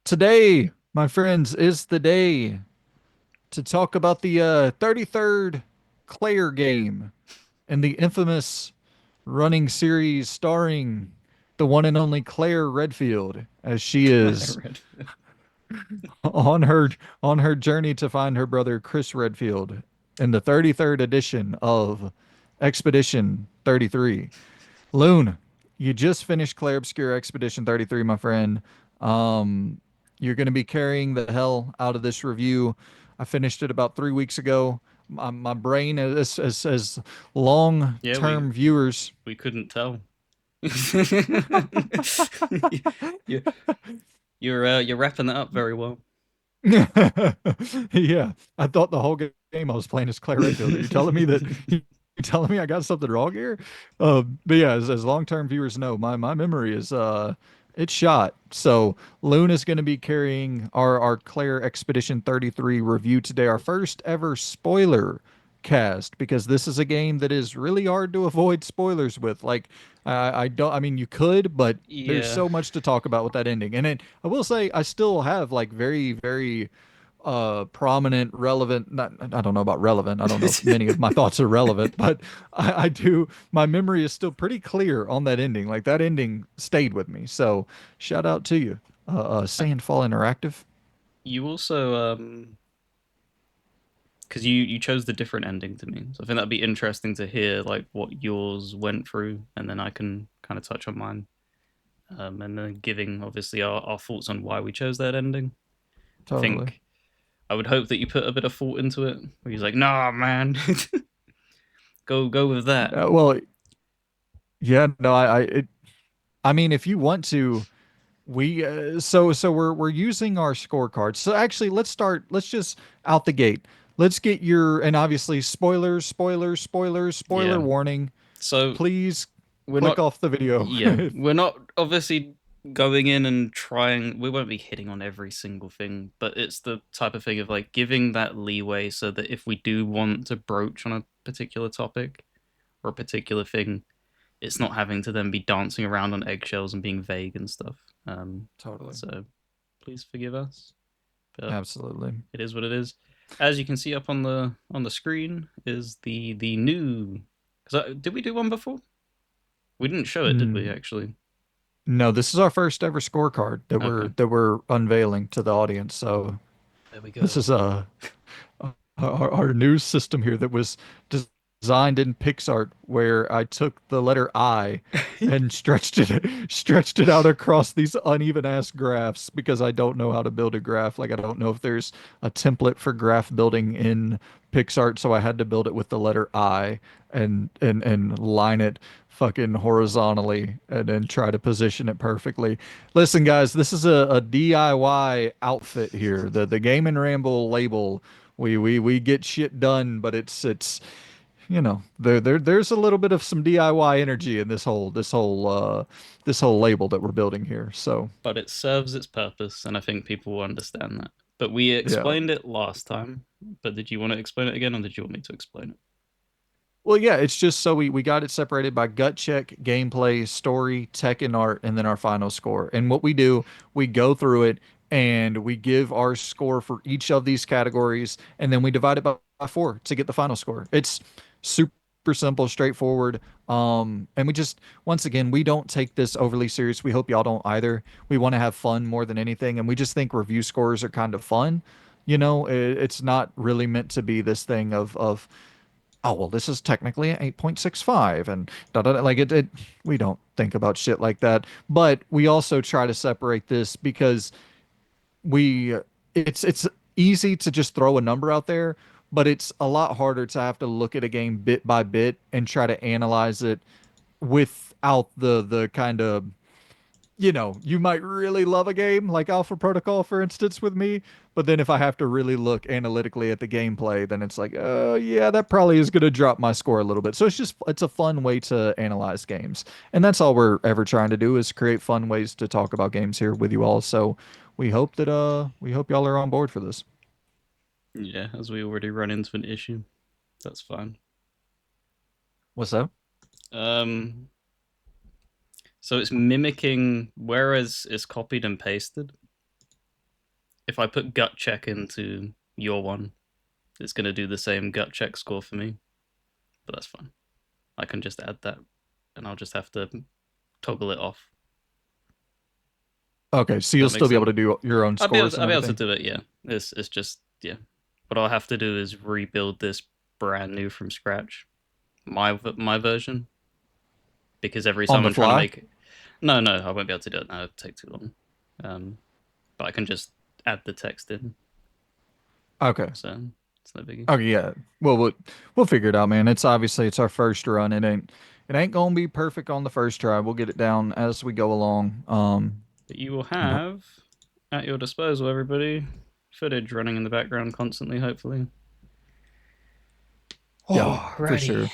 Today, my friends, is the day to talk about the 33rd Clair game and the infamous running series starring the one and only Claire Redfield as she is Claire on her on her journey to find her brother Chris Redfield in the 33rd edition of Expedition 33. Loon, you just finished Clair Obscur Expedition 33, my friend. Um, you're going to be carrying the hell out of this review. I finished it about 3 weeks ago. My brain, as Yeah, we long-term viewers, we couldn't tell. you, you're wrapping that up very well. yeah, I thought the whole game I was playing as Claire Redfield. Are you telling me that? You telling me I got something wrong here? But yeah, as long-term viewers know, my memory is it's shot. So Loon is going to be carrying our Claire Expedition 33 review today, our first ever spoiler cast, because this is a game that is really hard to avoid spoilers with. Like I don't, I mean, you could, but there's Yeah. so much to talk about with that ending. And I will say I still have like very prominent, relevant, not, I don't know about relevant. I don't know if many of my thoughts are relevant, but I do, my memory is still pretty clear on that ending. Like that ending stayed with me. So shout out to you, Sandfall Interactive. You also because you chose the different ending to me. So I think that'd be interesting to hear like what yours went through, and then I can kind of touch on mine. And then giving obviously our thoughts on why we chose that ending. I Totally. think I would hope that you put a bit of thought into it. Where he's like, "Nah, man, go with that." Well, yeah, no, I mean, if you want to, so we're using our scorecards. So actually, let's start. Let's just out the gate. Let's get your and obviously spoiler Yeah. warning. So Please we're click not off the video. yeah, we're not obviously going in and trying, we won't be hitting on every single thing, but it's the type of thing of like giving that leeway so that if we do want to broach on a particular topic or a particular thing, it's not having to then be dancing around on eggshells and being vague and stuff. Totally. So please forgive us, but Absolutely. it is what it is. As you can see up on the screen is the new, because did we do one before? We didn't show it, did we? Mm, Actually, no, this is our first ever scorecard that okay. we're unveiling to the audience. So There we this go. is our new system here that was designed in PixArt, where I took the letter I and stretched it out across these uneven ass graphs because I don't know how to build a graph. Like I don't know if there's a template for graph building in PixArt, so I had to build it with the letter I and line it fucking horizontally and then try to position it perfectly. Listen, guys, this is a DIY outfit here. The Game and Ramble label, we get shit done, but it's there's a little bit of some DIY energy in this whole label that we're building here. So But it serves its purpose, and I think people will understand that. But we yeah. explained it last time. But did you want to explain it again, or did you want me to explain it? Well, yeah, it's just so we got it separated by gut check, gameplay, story, tech and art, and then our final score. And what we do, we go through it and we give our score for each of these categories, and then we divide it by four to get the final score. It's super simple, straightforward. And we just, once again, we don't take this overly serious. We hope y'all don't either. We want to have fun more than anything, and we just think review scores are kind of fun. It's not really meant to be this thing of oh well, this is technically an 8.65 and da, da, da, like it we don't think about shit like that, but we also try to separate this because we it's easy to just throw a number out there, but it's a lot harder to have to look at a game bit by bit and try to analyze it without the kind of, you might really love a game like Alpha Protocol, for instance, with me. But then if I have to really look analytically at the gameplay, then it's like, oh, yeah, that probably is going to drop my score a little bit. So it's a fun way to analyze games. And that's all we're ever trying to do is create fun ways to talk about games here with you all. So we hope y'all are on board for this. Yeah, as we already run into an issue, that's fine. What's up? Um, so it's mimicking, whereas it's copied and pasted. if I put gut check into your one, it's gonna do the same gut check score for me. But that's fine. I can just add that, and I'll just have to toggle it off. Okay, so you'll That makes still be able sense. to do your own scores and I'll be able to everything do it. Yeah, it's just yeah. What I'll have to do is rebuild this brand new from scratch, my version, because every on time the I'm trying to fly. make no, no, I won't be able to do it now. It'd take too long. Um, but I can just add the text in, Okay. so it's no biggie. Okay, yeah. Well, we'll figure it out, man. It's obviously it's our first run. It ain't gonna be perfect on the first try. We'll get it down as we go along. But you will But have at your disposal, everybody, footage running in the background constantly, hopefully. yeah, for Alrighty. sure.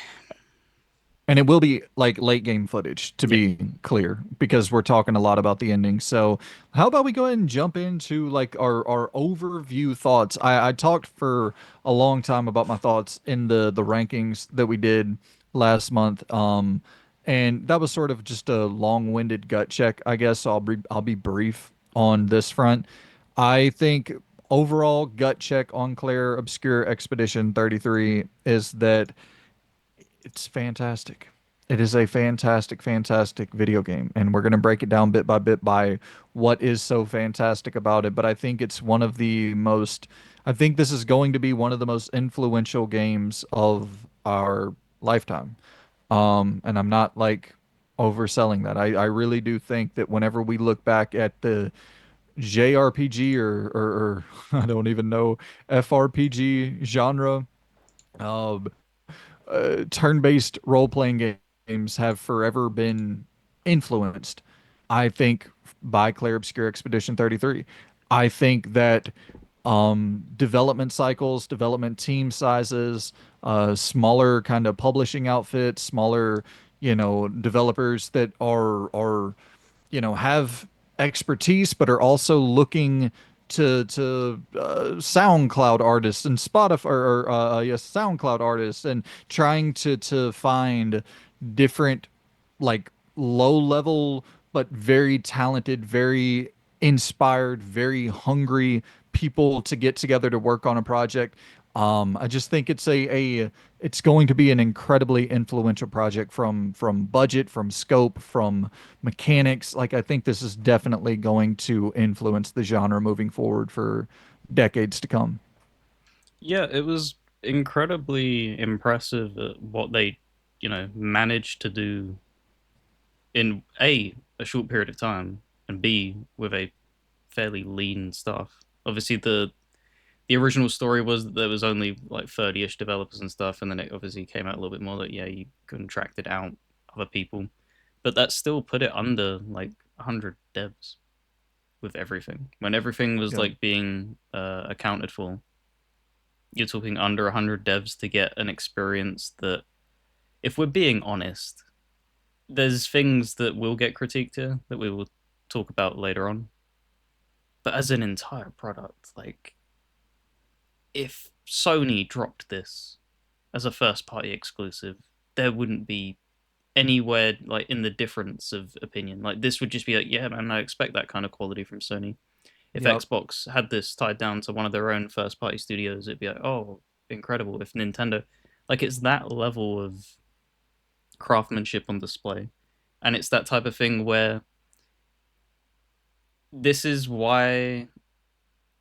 And it will be like late game footage, to Yep. be clear, because we're talking a lot about the ending. So, how about we go ahead and jump into like our overview thoughts? I talked for a long time about my thoughts in the rankings that we did last month. And that was sort of just a long-winded gut check, I guess. So I'll be brief on this front. I think overall gut check on Clair Obscur Expedition 33 is that it's fantastic. It is a fantastic, fantastic video game, and we're going to break it down bit by what is so fantastic about it. But I think it's one of the most, I think this is going to be one of the most influential games of our lifetime. And I'm not like overselling that. I really do think that whenever we look back at the JRPG or I don't even know, FRPG genre, um, turn-based role-playing games have forever been influenced, I think, by Clair Obscur Expedition 33. I think that development cycles, development team sizes, smaller kind of publishing outfits, smaller, developers that are have expertise but are also looking to SoundCloud artists and Spotify or yes, SoundCloud artists and trying to find different like low level but very talented, very inspired, very hungry people to get together to work on a project. I just think it's going to be an incredibly influential project from budget, from scope, from mechanics. Like I think this is definitely going to influence the genre moving forward for decades to come. Yeah, it was incredibly impressive at what they, managed to do in a short period of time, and B with a fairly lean staff. Obviously, the original story was that there was only like 30-ish developers and stuff, and then it obviously came out a little bit more that yeah, you contracted out other people, but that still put it under like 100 devs with everything. When everything was Yeah. like being accounted for, you're talking under 100 devs to get an experience that, if we're being honest, there's things that will get critiqued here that we will talk about later on. But as an entire product, like if Sony dropped this as a first party exclusive, there wouldn't be anywhere like in the difference of opinion. Like this would just be like, yeah, man, I expect that kind of quality from Sony. If Yep. Xbox had this tied down to one of their own first party studios, it'd be like, oh, incredible. If Nintendo, like, it's that level of craftsmanship on display. And it's that type of thing where this is why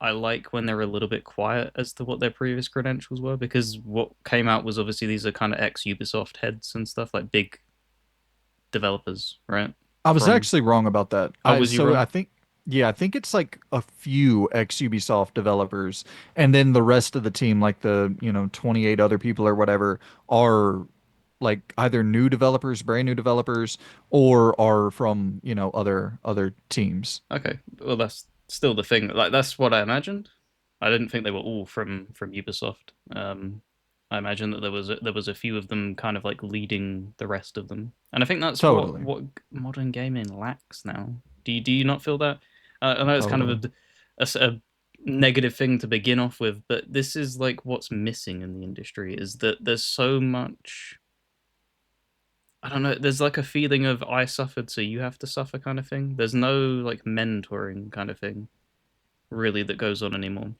I like when they're a little bit quiet as to what their previous credentials were, because what came out was obviously these are kind of ex Ubisoft heads and stuff, like big developers, right? I was From actually wrong about that. oh, I was you so wrong? I think yeah, I think it's like a few ex Ubisoft developers, and then the rest of the team, like the 28 other people or whatever, are like either new developers, brand new developers, or are from other teams. Okay, well that's still the thing. Like that's what I imagined. I didn't think they were all from Ubisoft. I imagine that there was a few of them kind of like leading the rest of them, and I think that's what Totally, what modern gaming lacks now. Do you not feel that? I know it's kind of totally. a negative thing to begin off with, but this is like what's missing in the industry is that there's so much. I don't know. There's like a feeling of I suffered, so you have to suffer kind of thing. There's no like mentoring kind of thing. really that goes on anymore.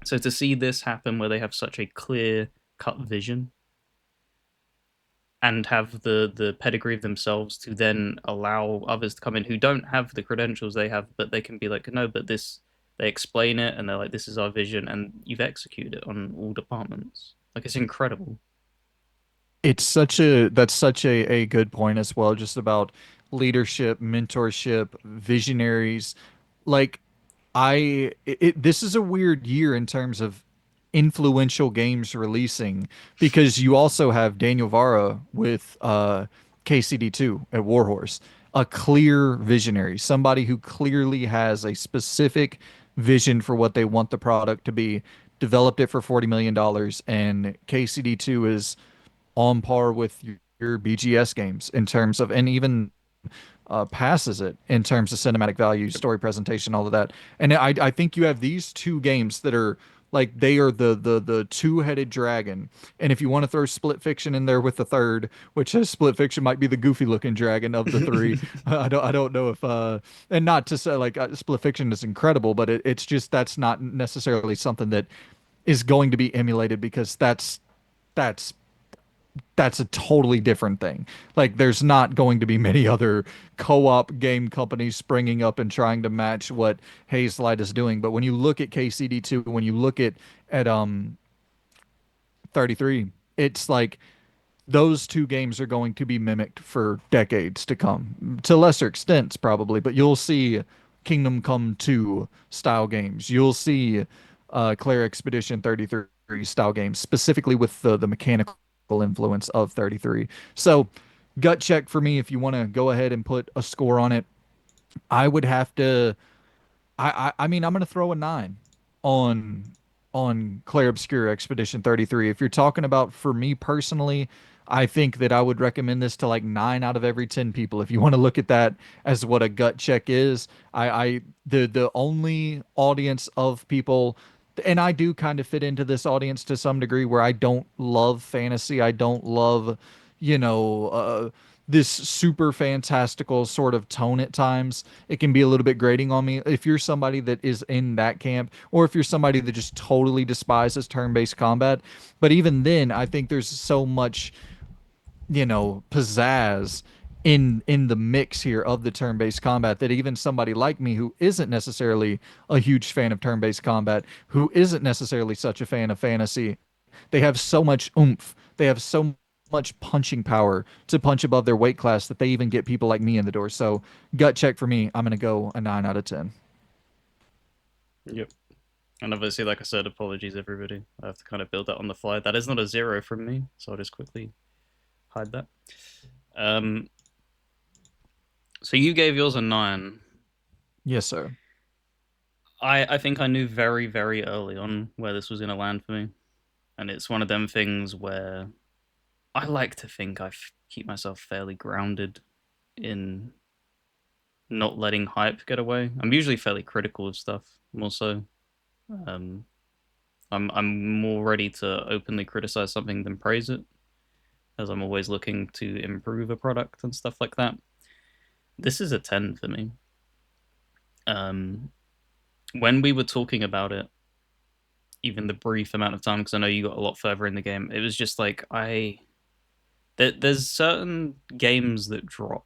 So to see this happen where they have such a clear cut vision and have the pedigree of themselves to then allow others to come in who don't have the credentials they have, but they can be like, no, but this, they explain it and they're like, this is our vision, and you've executed it on all departments. Like it's incredible. It's such a that's such a good point as well, just about leadership, mentorship, visionaries. Like this is a weird year in terms of influential games releasing because you also have Daniel Vara with KCD2 at Warhorse, a clear visionary, somebody who clearly has a specific vision for what they want the product to be, developed it for $40 million, and KCD2 is on par with your BGS games in terms of, and even passes it in terms of cinematic value, story presentation, all of that. And I think you have these two games that are like they are the two-headed dragon. And if you want to throw Split Fiction in there with the third, which is Split Fiction might be the goofy looking dragon of the three. I don't know if and not to say like Split Fiction is incredible, but it's just that's not necessarily something that is going to be emulated because that's that's a totally different thing. Like there's not going to be many other co-op game companies springing up and trying to match what Hazelight is doing. But when you look at KCD2, when you look at 33, it's like those two games are going to be mimicked for decades to come, to lesser extents probably, but you'll see Kingdom Come 2 style games. You'll see Clair Expedition 33 style games, specifically with the mechanical influence of 33. So, gut check for me if you want to go ahead and put a score on it. I would have to I mean, I'm gonna throw a 9 on Clair Obscur Expedition 33. If you're talking about for me personally, I think that I would recommend this to like 9 out of every 10 people. If you want to look at that as what a gut check is, the only audience of people, and I do kind of fit into this audience to some degree where I don't love fantasy. I don't love, you know, this super fantastical sort of tone at times. It can be a little bit grating on me. If you're somebody that is in that camp, or if you're somebody that just totally despises turn-based combat, but even then, I think there's so much, pizzazz in the mix here of the turn-based combat that even somebody like me who isn't necessarily a huge fan of turn-based combat, who isn't necessarily such a fan of fantasy, they have so much oomph. They have so much punching power to punch above their weight class that they even get people like me in the door. So, gut check for me, I'm going to go a 9 out of 10. Yep. And obviously, like I said, apologies everybody. I have to kind of build that on the fly. That is not a 0 from me, so I'll just quickly hide that. Um, so you gave yours a 9. Yes, sir. I think I knew very, very early on where this was going to land for me. And it's one of them things where I like to think keep myself fairly grounded in not letting hype get away. I'm usually fairly critical of stuff, more so. Um, I'm more ready to openly criticize something than praise it, as I'm always looking to improve a product and stuff like that. This is a 10 for me. Um, when we were talking about it, even the brief amount of time, because I know you got a lot further in the game, it was just like there's certain games that drop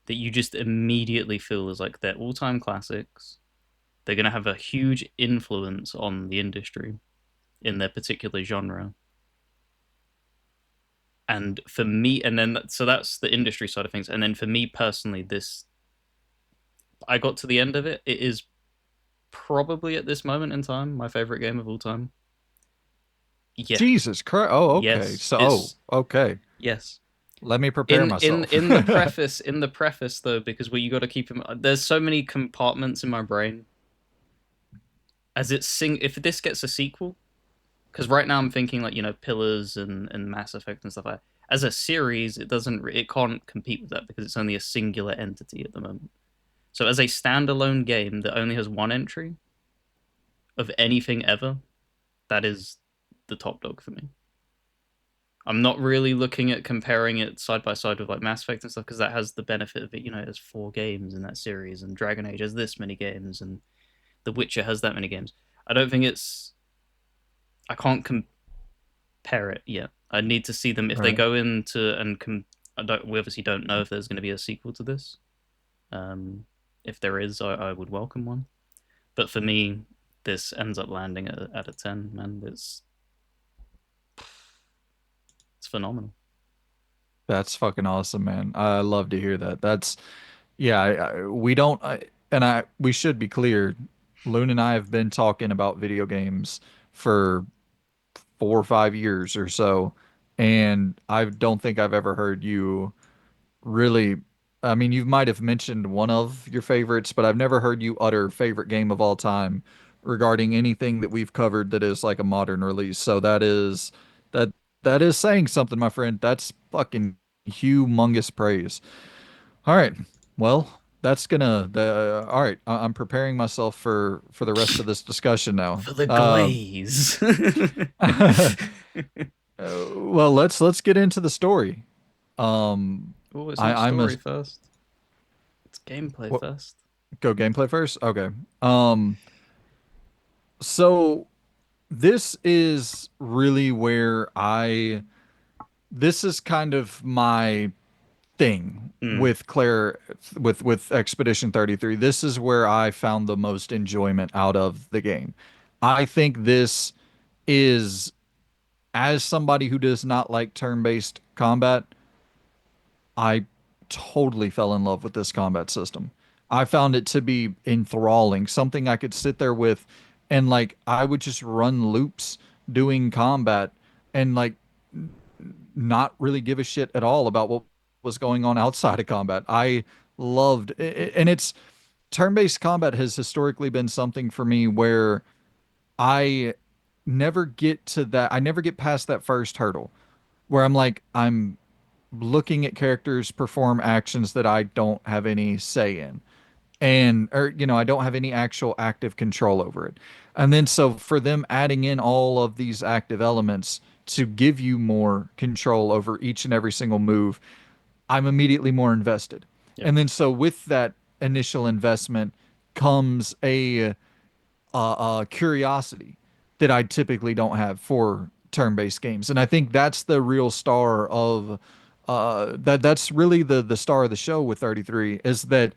that you just immediately feel as like they're all-time classics. They're going to have a huge influence on the industry in their particular genre. And for me, and then so that's the industry side of things. And then for me personally, this I got to the end of it. It is probably at this moment in time my favorite game of all time. Yeah, Jesus Christ. Oh, okay. yes, So, it's okay. yes. Let me prepare In myself. in the preface, though, because what you got to keep in, there's so many compartments in my brain as it's sing. If this gets a sequel, because right now I'm thinking like Pillars and Mass Effect and stuff like that. As a series, it can't compete with that because it's only a singular entity at the moment. So as a standalone game that only has one entry of anything ever, that is the top dog for me. I'm not really looking at comparing it side by side with like Mass Effect and stuff because that has the benefit of it, it has 4 games in that series, and Dragon Age has this many games, and The Witcher has that many games. I don't think it's. I can't compare it yet. I need to see them if they Right. go into and I don't. We obviously don't know if there's going to be a sequel to this. Um, if there is, I would welcome one. But for me, this ends up landing at a 10. Man, it's phenomenal. That's fucking awesome, man. I love to hear that. That's yeah. We don't, we should be clear. Loon and I have been talking about video games for 4 or 5 years or so, and I don't think I've ever heard you really. I mean, you might have mentioned one of your favorites, but I've never heard you utter favorite game of all time regarding anything that we've covered that is like a modern release. So that that is saying something, my friend. That's fucking humongous praise. All right. Well, that's gonna all right. I'm preparing myself for the rest of this discussion now. For the glaze. Well, let's get into the story. Um, Oh, it's not I'm a story first. It's gameplay what, first. go gameplay first. Okay. Um, so this is really where this is kind of my thing Mm, with Claire with Expedition 33. This is where I found the most enjoyment out of the game. I think this is, as somebody who does not like turn-based combat, I totally fell in love with this combat system. I found it to be enthralling, something I could sit there with and like I would just run loops doing combat and like not really give a shit at all about what was going on outside of combat. I loved it, and it's turn-based combat has historically been something for me where I never get to that. I never get past that first hurdle where I'm looking at characters perform actions that I don't have any say in. And or I don't have any actual active control over it. And then so for them adding in all of these active elements to give you more control over each and every single move, I'm immediately more invested. yep. And then so with that initial investment comes a curiosity that I typically don't have for turn-based games. And I think that's the real star of that's really the star of the show with 33 is that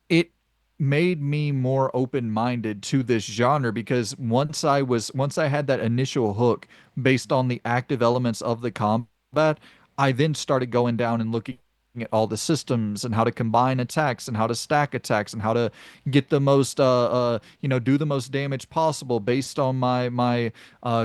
it made me more open-minded to this genre because once I had that initial hook based on the active elements of the combat, I then started going down and looking at all the systems and how to combine attacks and how to stack attacks and how to get the most do the most damage possible based on my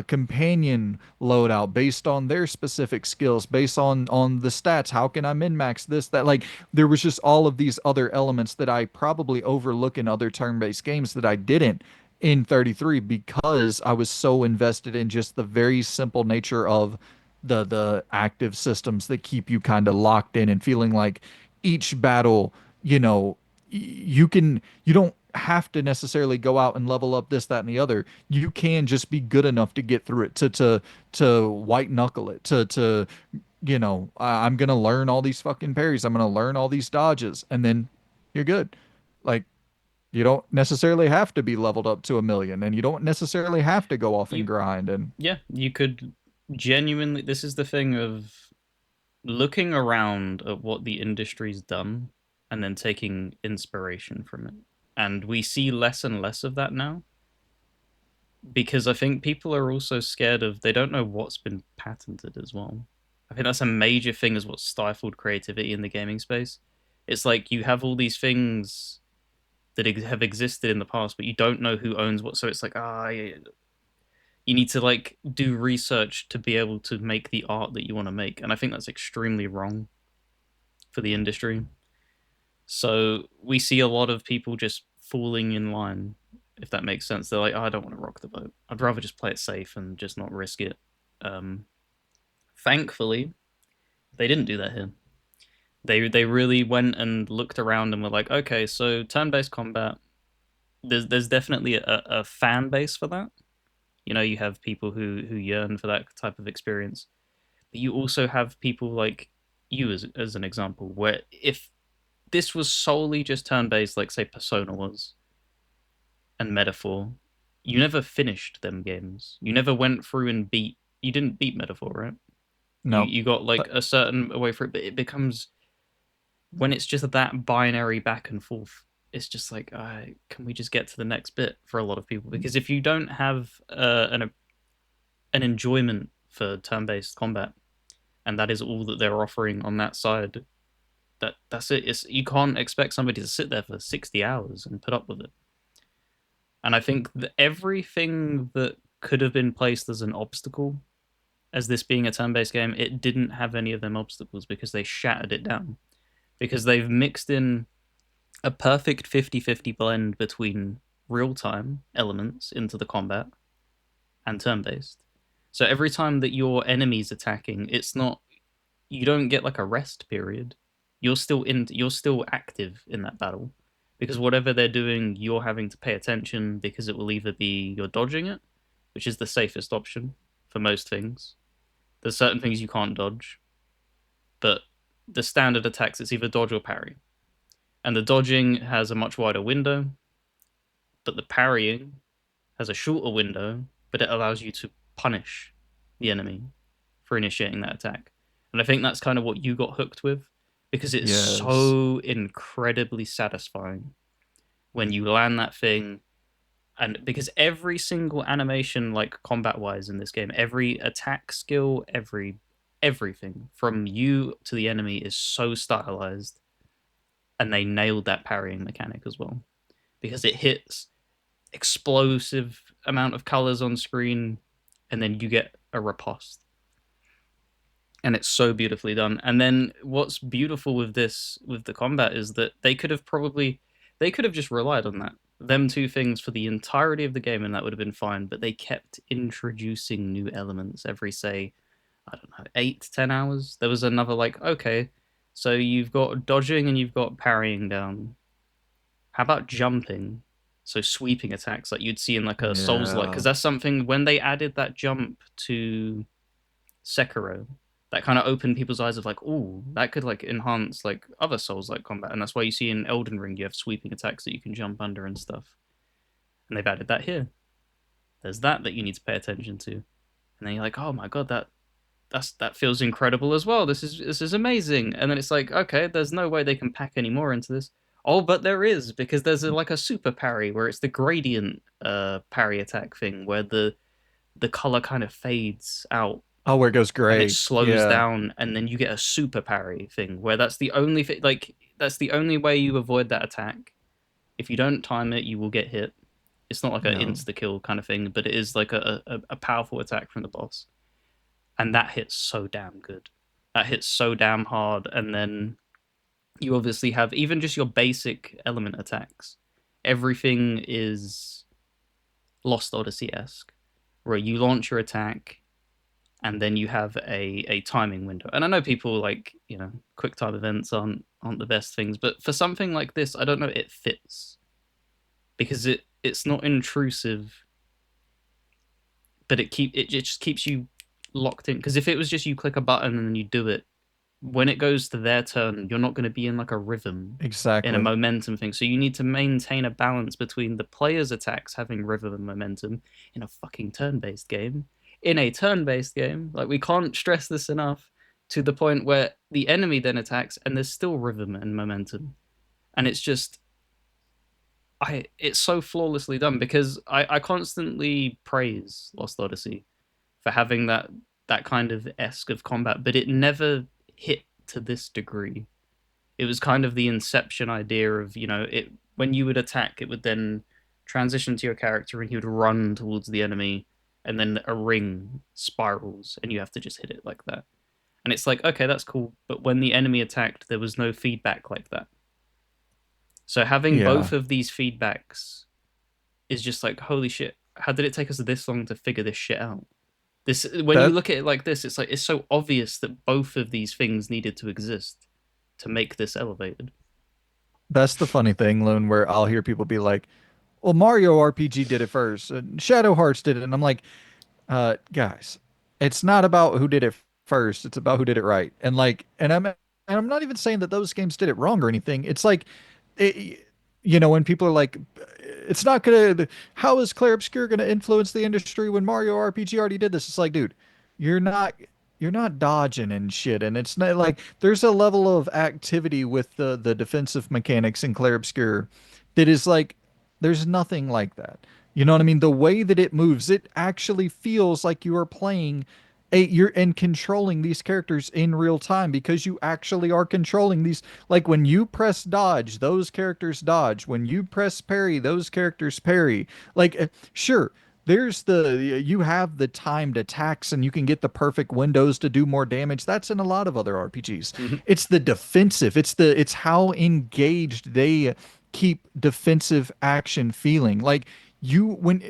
companion loadout, based on their specific skills, based on the stats. How can I min max this, that? Like there was just all of these other elements that I probably overlook in other turn-based games that I didn't in 33 because I was so invested in just the very simple nature of the active systems that keep you kind of locked in and feeling like each battle, you don't have to necessarily go out and level up this, that, and the other. You can just be good enough to get through it, to white knuckle it, to I'm gonna learn all these fucking parries. I'm gonna learn all these dodges, and then you're good. Like you don't necessarily have to be leveled up to 1 million, and you don't necessarily have to go off and You grind. And Yeah, you could genuinely. This is the thing of looking around at what the industry's done and then taking inspiration from it. And we see less and less of that now because I think people are also scared of they don't know what's been patented as well. I think that's a major thing is what stifled creativity in the gaming space. It's like you have all these things that have existed in the past, but you don't know who owns what. So it's like, you need to like do research to be able to make the art that you want to make. And I think that's extremely wrong for the industry. So we see a lot of people just falling in line, if that makes sense. They're like, oh, I don't want to rock the boat. I'd rather just play it safe and just not risk it. Um, Thankfully, they didn't do that here. They really went and looked around and were like, okay, so turn-based combat. There's definitely a fan base for that. You know, you have people who yearn for that type of experience. But you also have people like you as an example, where if this was solely just turn based, like say Persona was, and Metaphor, you never finished them games. You never went through and beat. You didn't beat Metaphor, right? You No. you got Uh, like a certain way for it, but it becomes when it's just that binary back and forth. It's just like, can we just get to the next bit for a lot of people? Because if you don't have an enjoyment for turn-based combat, and that is all that they're offering on that side, that's it. It's you can't expect somebody to sit there for 60 hours and put up with it. And I think that everything that could have been placed as an obstacle, as this being a turn-based game, it didn't have any of them obstacles because they shattered it down. Because they've mixed in a perfect 50-50 blend between real-time elements into the combat and turn-based. So every time that your enemy's attacking, it's not you don't get like a rest period. You're still active in that battle because whatever they're doing, you're having to pay attention because it will either be you're dodging it, which is the safest option for most things. There's certain things you can't dodge, but the standard attacks it's either dodge or parry. And the dodging has a much wider window, but the parrying has a shorter window, but it allows you to punish the enemy for initiating that attack. And I think that's kind of what you got hooked with because it's yes. so incredibly satisfying when you land that thing. And because every single animation, like combat wise in this game, every attack skill, everything from you to the enemy is so stylized. And they nailed that parrying mechanic as well because it hits explosive amount of colors on screen and then you get a riposte and it's so beautifully done. And then what's beautiful with this with the combat is that they could have just relied on that them two things for the entirety of the game and that would have been fine, but they kept introducing new elements every say I don't know 8 to 10 hours. There was another like okay, so you've got dodging and you've got parrying down. How about jumping? So sweeping attacks like you'd see in like a Souls like because Yeah. that's something when they added that jump to Sekiro, that kind of opened people's eyes of like, oh, that could like enhance like other Souls like combat, and that's why you see in Elden Ring you have sweeping attacks that you can jump under and stuff, and they've added that here. There's that you need to pay attention to, and then you're like, oh my god, that feels incredible as well. This is amazing, and then it's like, okay, there's no way they can pack any more into this. Oh, but there is because there's like a super parry where it's the gradient parry attack thing where the color kind of fades out Oh, where it goes and it gray. slows Yeah. down and then you get a super parry thing where that's the only like that's the only way you avoid that attack. If you don't time it you will get hit. It's not like an No. insta kill kind of thing, but it is like a powerful attack from the boss, and that hits so damn good. That hits so damn hard. And then you obviously have even just your basic element attacks, everything is Lost Odyssey esque where you launch your attack and then you have a timing window. And I know people like quick time events aren't the best things, but for something like this, I don't know, it fits because it's not intrusive, but it just keeps you locked in. Because if it was just you click a button and then you do it, when it goes to their turn, you're not going to be in like a rhythm, in a Exactly. momentum thing. So you need to maintain a balance between the player's attacks having rhythm and momentum in a fucking turn-based game. In a turn-based game, like we can't stress this enough to the point where the enemy then attacks and there's still rhythm and momentum. And it's just it's so flawlessly done because I constantly praise Lost Odyssey for having that kind of esque of combat, but it never hit to this degree. It was kind of the inception idea of it when you would attack it would then transition to your character and he would run towards the enemy and then a ring spirals and you have to just hit it like that, and it's like okay that's cool, but when the enemy attacked there was no feedback like that. So having Yeah. both of these feedbacks is just like holy shit, how did it take us this long to figure this shit out? This when you That look at it like this, it's like it's so obvious that both of these things needed to exist to make this elevated. that's the funny thing, Loon, where I'll hear people be like, "Well, Mario RPG did it first, and Shadow Hearts did it," and I'm like, guys, it's not about who did it first. It's about who did it right." And I'm not even saying that those games did it wrong or anything. It's like. when people are like, it's not gonna, how is Clair Obscur gonna influence the industry when Mario RPG already did this? It's like, dude, you're not you're not dodging and shit, and it's not like there's a level of activity with the defensive mechanics in Clair Obscur that is like there's nothing like that. You know what I mean? The way that it moves, it actually feels like you are playing you're and controlling these characters in real time because you actually are controlling these. Like when you press dodge, those characters dodge. When you press parry, those characters parry. Like, sure, there's you have the timed attacks and you can get the perfect windows to do more damage. That's in a lot of other RPGs. Mhm. It's the defensive. It's how engaged they keep defensive action feeling. Like you when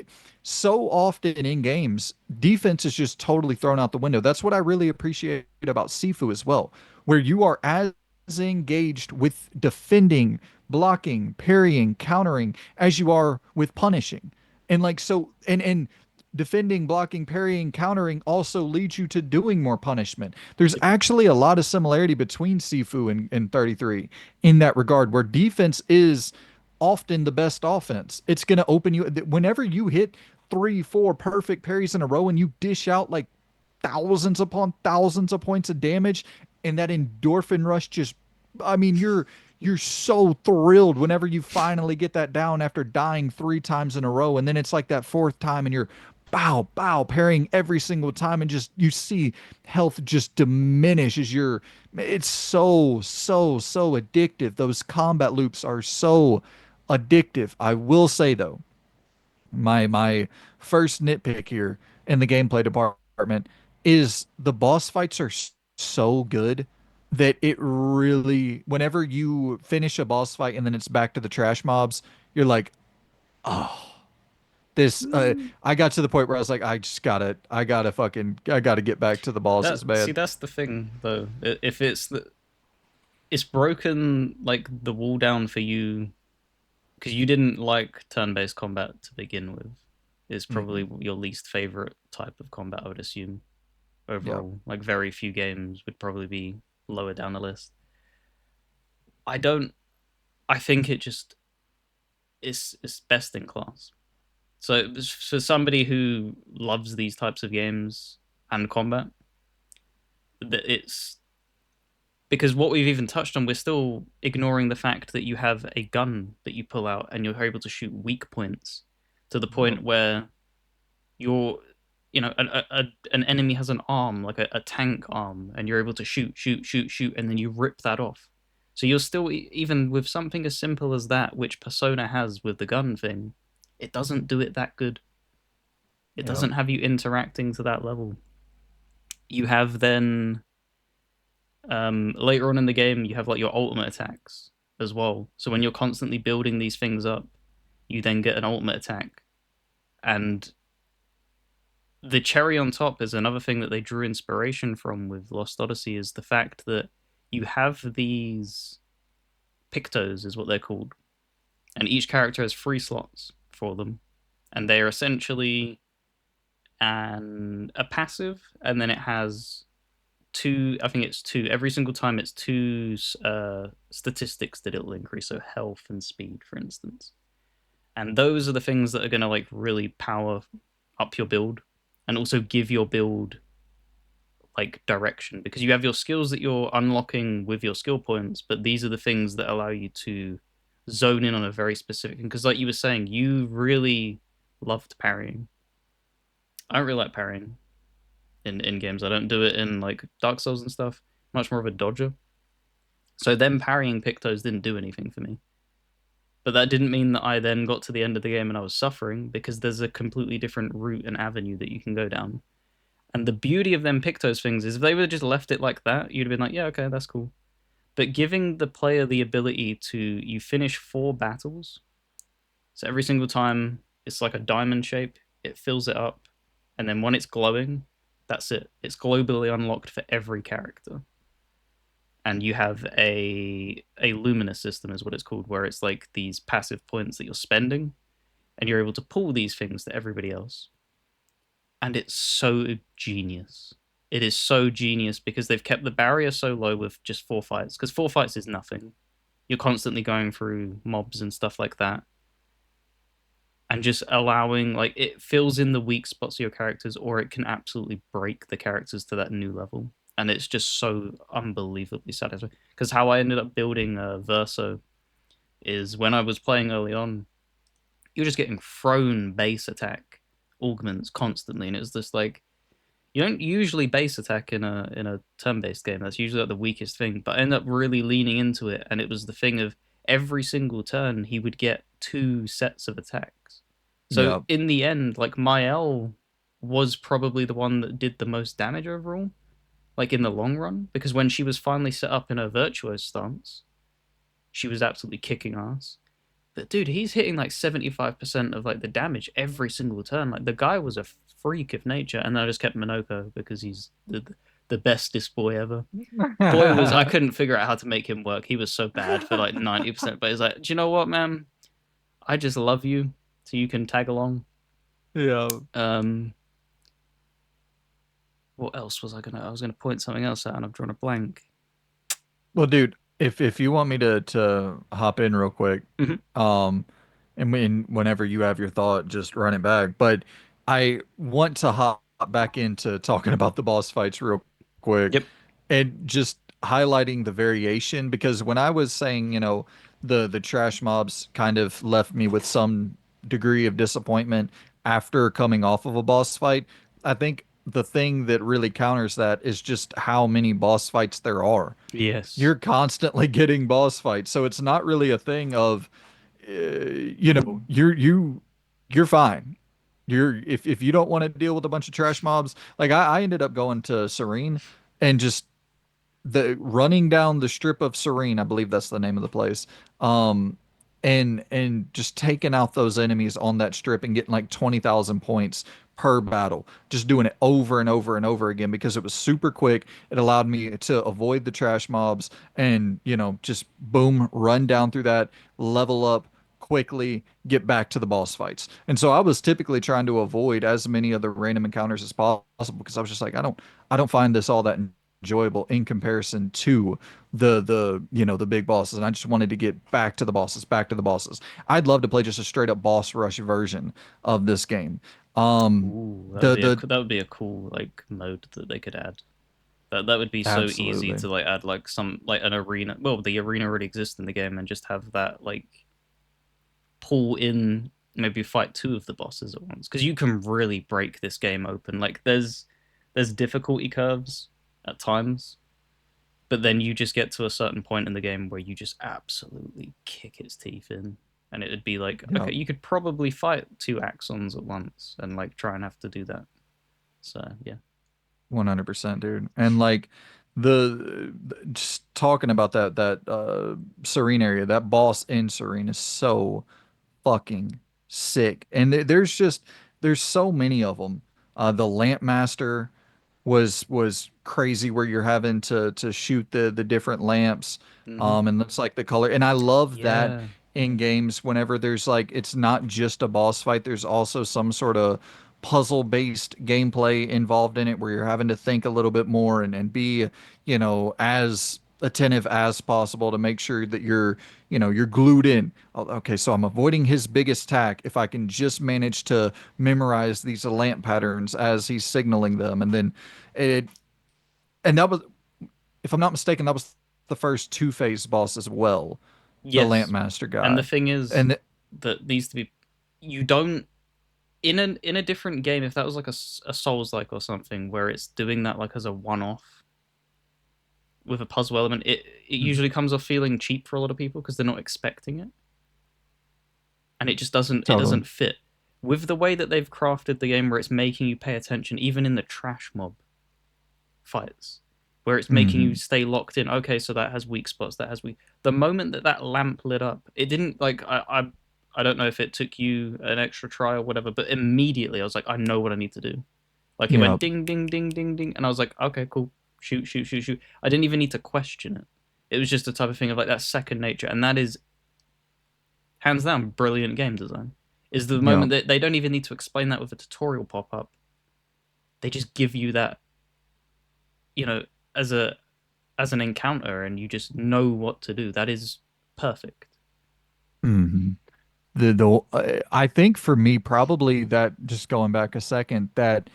so often in games, defense is just totally thrown out the window. That's what I really appreciate about Sifu as well, where you are as engaged with defending, blocking, parrying, countering as you are with punishing. And like so and defending, blocking, parrying, countering also leads you to doing more punishment. There's Yep. actually a lot of similarity between Sifu and 33 in that regard, where defense is often the best offense. It's going to open you whenever you hit three, four perfect parries in a row and you dish out like thousands upon thousands of points of damage, and that endorphin rush just, I mean, you're so thrilled whenever you finally get that down after dying three times in a row, and then it's like that fourth time and you're bow parrying every single time, and just you see health just diminish as you're it's so addictive. Those combat loops are so addictive. I will say though, my first nitpick here in the gameplay department is the boss fights are so good that it really, whenever you finish a boss fight and then it's back to the trash mobs, you're like, oh, this. I got to the point where I was like, I gotta get back to the bosses, man. That's the thing though. If it's broken like the wall down for you because you didn't like turn-based combat to begin with. Is Mm-mm. probably your least favorite type of combat, I would assume. Yeah, Overall, like very few games would probably be lower down the list. I don't. I think it just is best in class. So for somebody who loves these types of games and combat, that it's because what we've even touched on, we're still ignoring the fact that you have a gun that you pull out and you're able to shoot weak points to the yep, point where you're, an enemy has an arm, like a tank arm, and you're able to shoot, and then you rip that off. So you're still, even with something as simple as that, which Persona has with the gun thing, it doesn't do it that good. It yep, doesn't have you interacting to that level. You have then later on in the game, you have like your ultimate attacks as well. So when you're constantly building these things up, you then get an ultimate attack. And the cherry on top is another thing that they drew inspiration from with Lost Odyssey is the fact that you have these pictos, is what they're called, and each character has 3 slots for them, and they are essentially a passive, and then it has two. I think it's two every single time. It's two statistics that it'll increase, so health and speed, for instance, and those are the things that are going to like really power up your build and also give your build like direction because you have your skills that you're unlocking with your skill points, but these are the things that allow you to zone in on a very specific thing. Because, like you were saying, you really loved parrying. I don't really like parrying in games. I don't do it in like Dark Souls and stuff. Much more of a dodger. So them parrying Pictos didn't do anything for me. But that didn't mean that I then got to the end of the game and I was suffering because there's a completely different route and avenue that you can go down. And the beauty of them Pictos things is if they would have just left it like that, you'd have been like, yeah, okay, that's cool. But giving the player the ability to you finish 4 battles, so every single time it's like a diamond shape, it fills it up, and then when it's glowing, that's it. It's globally unlocked for every character. And you have a luminous system is what it's called, where it's like these passive points that you're spending, and you're able to pull these things to everybody else. And it's so genius. It is so genius because they've kept the barrier so low with just 4 fights. Because 4 fights is nothing. you're constantly going through mobs and stuff like that, and just allowing like it fills in the weak spots of your characters, or it can absolutely break the characters to that new level. And it's just so unbelievably satisfying. Because how I ended up building Verso is when I was playing early on, you're just getting thrown base attack augments constantly, and it's just like you don't usually base attack in a turn based game. That's usually like the weakest thing. But I ended up really leaning into it, and it was the thing of every single turn he would get two sets of attacks. So Yeah. in the end, like my L was probably the one that did the most damage overall, like in the long run, because when she was finally set up in her virtuose stance, she was absolutely kicking ass. But dude, he's hitting like 75% of like the damage every single turn. Like the guy was a freak of nature, and then I just kept Minoko because he's the bestest boy ever. Boy was I couldn't figure out how to make him work. He was so bad for like 90%. But he's like, do you know what, man? I just love you, so you can tag along. Yeah. Um, what else was I gonna? I was gonna point something else out, and I've drawn a blank. Well, dude, if you want me to hop in real quick, Mhm. um, whenever you have your thought, just run it back. But I want to hop back into talking about the boss fights real quick, Yep. and just highlighting the variation because when I was saying, the trash mobs kind of left me with some degree of disappointment after coming off of a boss fight. I think the thing that really counters that is just how many boss fights there are. Yes. You're constantly getting boss fights, so it's not really a thing of you're fine. If you don't want to deal with a bunch of trash mobs, like I ended up going to Serene and just the running down the strip of Serene, I believe that's the name of the place. Um, and just taking out those enemies on that strip and getting like 20,000 points per battle. Just doing it over and over and over again because it was super quick. It allowed me to avoid the trash mobs and, just boom, run down through that, level up quickly, get back to the boss fights. And so I was typically trying to avoid as many of the random encounters as possible because I was just like, I don't find this all that enjoyable in comparison to the big bosses, and I just wanted to get back to the bosses, back to the bosses. I'd love to play just a straight up boss rush version of this game. Ooh, The that would be a cool like mode that they could add. That would be so easy Absolutely. to like add like some like an arena. Well, the arena already exists in the game, and just have that like pull in maybe fight two of the bosses at once because you can really break this game open. Like there's difficulty curves at times, but then you just get to a certain point in the game where you just absolutely kick its teeth in. And it'd be like, Yeah, okay, you could probably fight two Axons at once and like try and have to do that. So yeah. 100%, dude. And like just talking about that Serene area, that boss in Serene is so fucking sick. And there's so many of them. The Lamp Master was crazy where you're having to shoot the different lamps Hmm. and it's like the color and I love that Yeah. in games whenever there's like it's not just a boss fight, there's also some sort of puzzle based gameplay involved in it where you're having to think a little bit more and be as attentive as possible to make sure that you're glued in. Oh, okay, so I'm avoiding his biggest attack if I can just manage to memorize these lamp patterns as he's signaling them. And then it, and that was, if I'm not mistaken, that was the first two-phase boss as well, the lamp Yes. master And the guy. thing is And that these to be you don't in a different game if that was like a Souls like or something where it's doing that like as a one off with a puzzle element, it Mhm. usually comes off feeling cheap for a lot of people because they're not expecting it, and it doesn't Totally. fit with the way that they've crafted the game where it's making you pay attention even in the trash mob fights where it's making you Hmm. stay locked in. Okay, so that has weak spots, that has weak the moment that that lamp lit up, it didn't like I don't know if it took you an extra try or whatever, but immediately I was like, I know what I need to do. Like it Yeah, went ding ding ding ding ding and I was like, okay, cool, shoot shoot shoot shoot. I didn't even need to question it. It was just the type of thing of like that second nature, and that is hands down brilliant game design. Is the yeah, moment that they don't even need to explain that with a tutorial pop up. They just give you that, you know, as a as an encounter, and you just know what to do. That is perfect. hmm I think for me probably that just going back a second that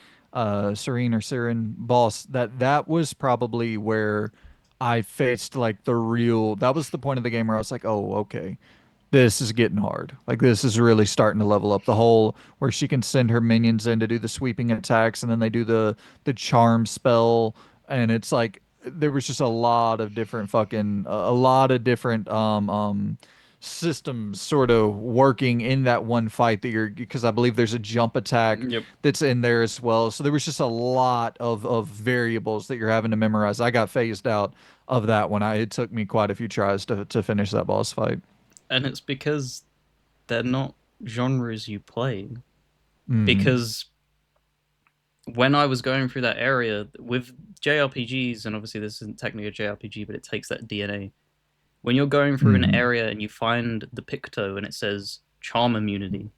Serene or Siren boss that was probably where I faced like the real that was the point of the game where I was like, oh, okay, this is getting hard. Like this is really starting to level up. The whole where she can send her minions in to do the sweeping attacks, and then they do the charm spell, and it's like there was just a lot of different a lot of different systems sort of working in that one fight that you're because I believe there's a jump attack Yep. that's in there as well. So there was just a lot of variables that you're having to memorize. I got phased out of that one. It took me quite a few tries to finish that boss fight. And it's because they're not genres you play. Mm, Because when I was going through that area with JRPGs, and obviously this isn't technically a JRPG, but it takes that DNA. When you're going through an mm, area and you find the Picto and it says charm immunity,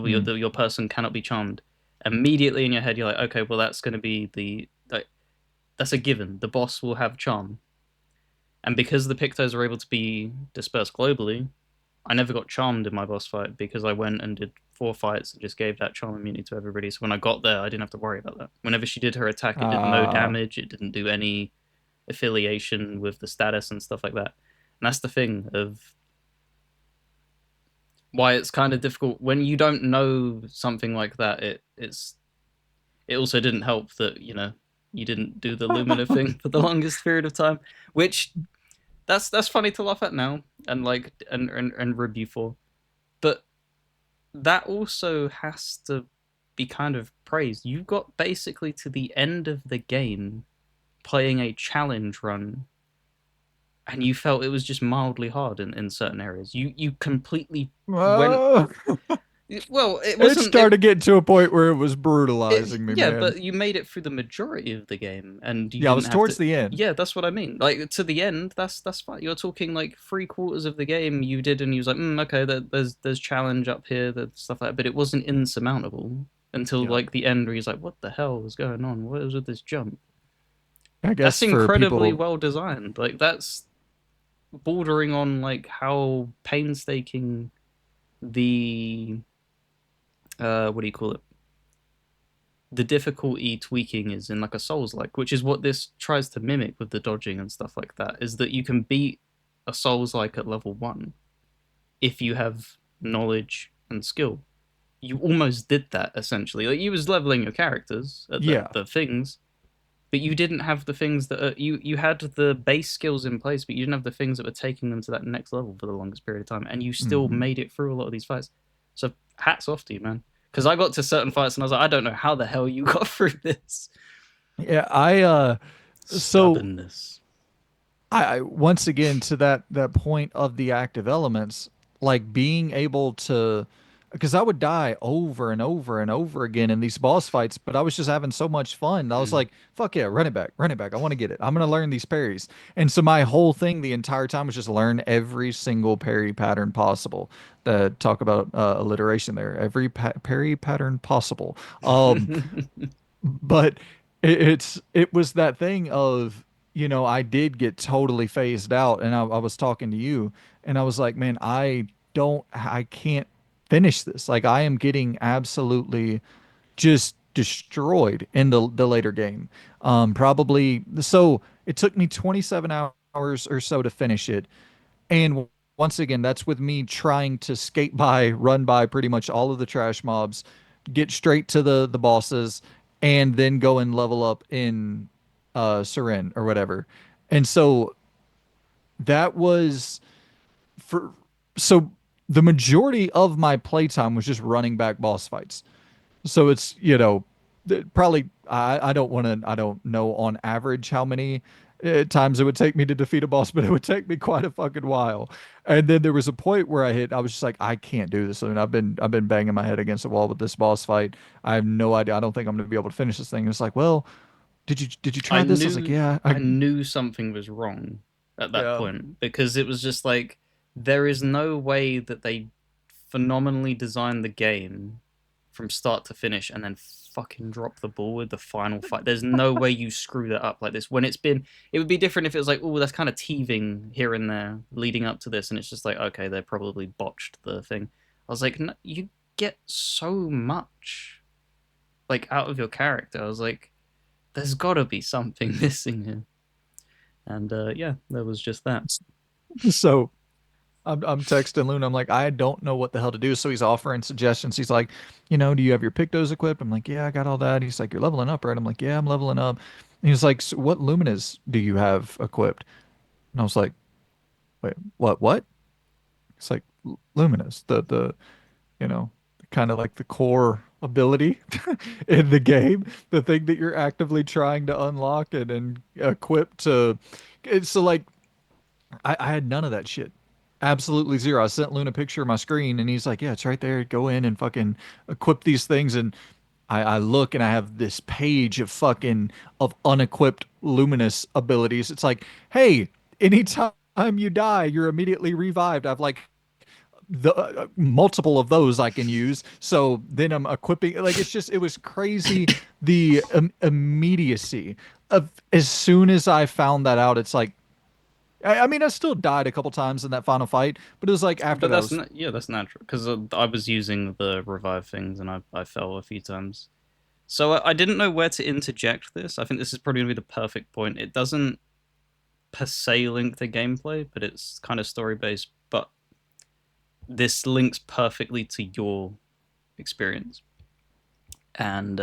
mm. your person cannot be charmed. Immediately in your head, you're like, okay, well that's going to be the like, that's a given. The boss will have charm, and because the Pictos are able to be dispersed globally, I never got charmed in my boss fight because I went and did 4 fights and just gave that charm immunity to everybody. So when I got there, I didn't have to worry about that. Whenever she did her attack, it did no Uh, damage. It didn't do any affiliation with the status and stuff like that. And that's the thing of why it's kind of difficult when you don't know something like that. It also didn't help that you didn't do the Lumina thing for the longest period of time, which that's funny to laugh at now and like and review for, but that also has to be kind of praised. You got basically to the end of the game playing a challenge run and you felt it was just mildly hard in certain areas. You completely went uh, well, it it wasn't it started getting to a point where it was brutalizing me, yeah, man. but you made it through the majority of the game and you Yeah, I didn't was have towards to. the end. Yeah, that's what I mean. Like to the end, that's fine. You're talking like 3/4 of the game you did, and you was like, okay, there's challenge up here, there's stuff like that, but it wasn't insurmountable until Yeah. like the end where he's like, what the hell is going on? What is with this jump? I That's guess for incredibly people, well designed. Like that's bordering on like how painstaking the what do you call it? The difficulty tweaking is in like a Souls like, which is what this tries to mimic with the dodging and stuff like that, is that you can beat a Souls like at level 1 if you have knowledge and skill. You almost did that essentially. Like you was leveling your characters at yeah. the things, but you didn't have the things that you had the base skills in place, but you didn't have the things that were taking them to that next level for the longest period of time, and you still hmm made it through a lot of these fights. So hats off to you, man. Because I got to certain fights and I was like, I don't know how the hell you got through this. Yeah, so Stubbornness. I once again to that point of the active elements, like being able to, because I would die over and over and over again in these boss fights, but I was just having so much fun. I was Mm. like, fuck yeah, run it back, run it back. I want to get it. I'm gonna learn these parries. And so my whole thing the entire time was just learn every single parry pattern possible. That talk about alliteration there. Every parry pattern possible. But it was that thing of I did get totally phased out, and I was talking to you, and I was like, man, I can't finish this. Like I am getting absolutely just destroyed in the later game. Probably so it took me 27 hours or so to finish it, and once again, that's with me trying to skate by, run by pretty much all of the trash mobs, get straight to the bosses, and then go and level up in Seren or whatever. And so that was for so the majority of my playtime was just running back boss fights. So it's, probably I don't want to I don't know on average how many times it would take me to defeat a boss, but it would take me quite a fucking while. And then there was a point where I was just like, I can't do this. I mean, I've been banging my head against the wall with this boss fight. I have no idea. I don't think I'm going to be able to finish this thing. And it's like, well, did you I try this? I was like, knew yeah, I knew something was wrong at that yeah. point because it was just like there is no way that they phenomenally designed the game from start to finish and then fucking drop the ball with the final fight. There's no way you screw that up like this. When it's been, it would be different if it was like, oh, that's kind of teething here and there leading up to this, and it's just like, okay, they probably botched the thing. I was like, no, you get so much like out of your character. I was like, there's got to be something missing here, and yeah, there was just that. So I'm texting Luna. I'm like, I don't know what the hell to do. So he's offering suggestions. He's like, do you have your Pictos equipped? I'm like, yeah, I got all that. He's like, you're leveling up, right? I'm like, yeah, I'm leveling up. And he's like, so what Luminas do you have equipped? And I was like, wait, what? It's like Luminas, the you know, kind of like the core ability in the game, the thing that you're actively trying to unlock and equip to. So like, I had none of that shit. Absolutely zero. I sent Luna a picture of my screen and he's like, yeah, it's right there. Go in and fucking equip these things. And I look and I have this page of fucking of unequipped luminous abilities. It's like, hey, anytime you die, you're immediately revived. I've like the multiple of those I can use. So then I'm equipping like it was crazy the immediacy of as soon as I found that out. It's like I mean, I still died a couple times in that final fight, but it was like after But that that's was, not, yeah, that's natural because I was using the revive things and I fell a few times. So I didn't know where to interject this. I think this is probably going to be the perfect point. It doesn't per se link to gameplay, but it's kind of story based. But this links perfectly to your experience. And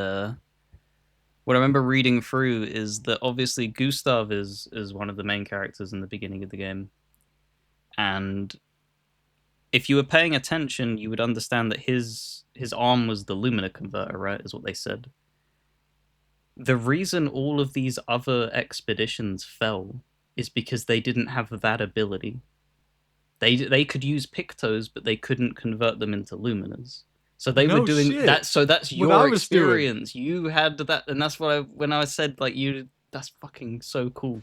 what I remember reading through is that obviously Gustav is one of the main characters in the beginning of the game, and if you were paying attention, you would understand that his arm was the Lumina converter, right? Is what they said. The reason all of these other expeditions fell is because they didn't have that ability. They could use Pictos, but they couldn't convert them into Luminas. So they were no doing shit. that. So that's What I your was doing. experience. You had that, and that's what I when I said like you. That's fucking so cool.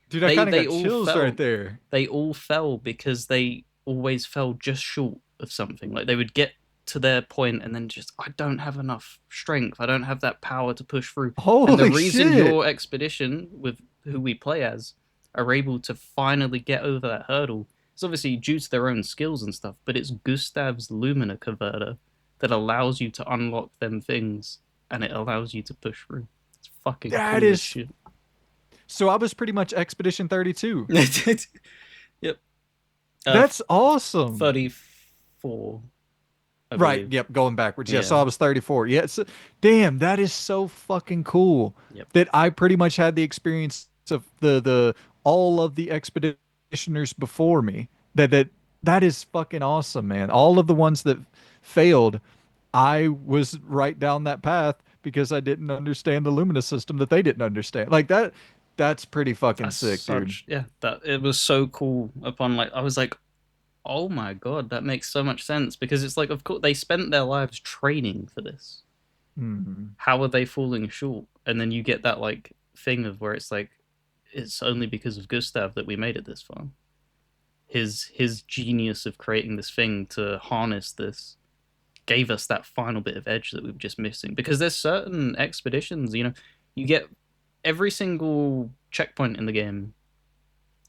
Dude, I They kind of they got all chills right fell. there. They all fell because they always fell just short of something. Like they would get to their point and then just I don't have enough strength. I don't have that power to push through. And the Holy reason shit. your expedition with who we play as are able to finally get over that hurdle is obviously due to their own skills and stuff, but it's Gustav's Lumina converter that allows you to unlock them things and it allows you to push through. It's fucking That cool as is shit. so I was pretty much Expedition 32. Yep. Uh, That's awesome. 34, I Right. believe. Yep. Going backwards. Yeah. So Yeah. I was 34. Yeah. So, damn, that is so fucking cool Yep. that I pretty much had the experience of the all of the expeditioners before me. That is fucking awesome, man. All of the ones that failed, I was right down that path because I didn't understand the Lumina system that they didn't understand. Like that. That's pretty fucking That's sick, dude. such yeah, that it was so cool upon like I was like, "Oh my God, that makes so much sense." Because it's like of course they spent their lives training for this. Hmm. How are they falling short? And then you get that like thing of where it's like it's only because of Gustav that we made it this far. His genius of creating this thing to harness this gave us that final bit of edge that we were just missing. Because there's certain expeditions, you get every single checkpoint in the game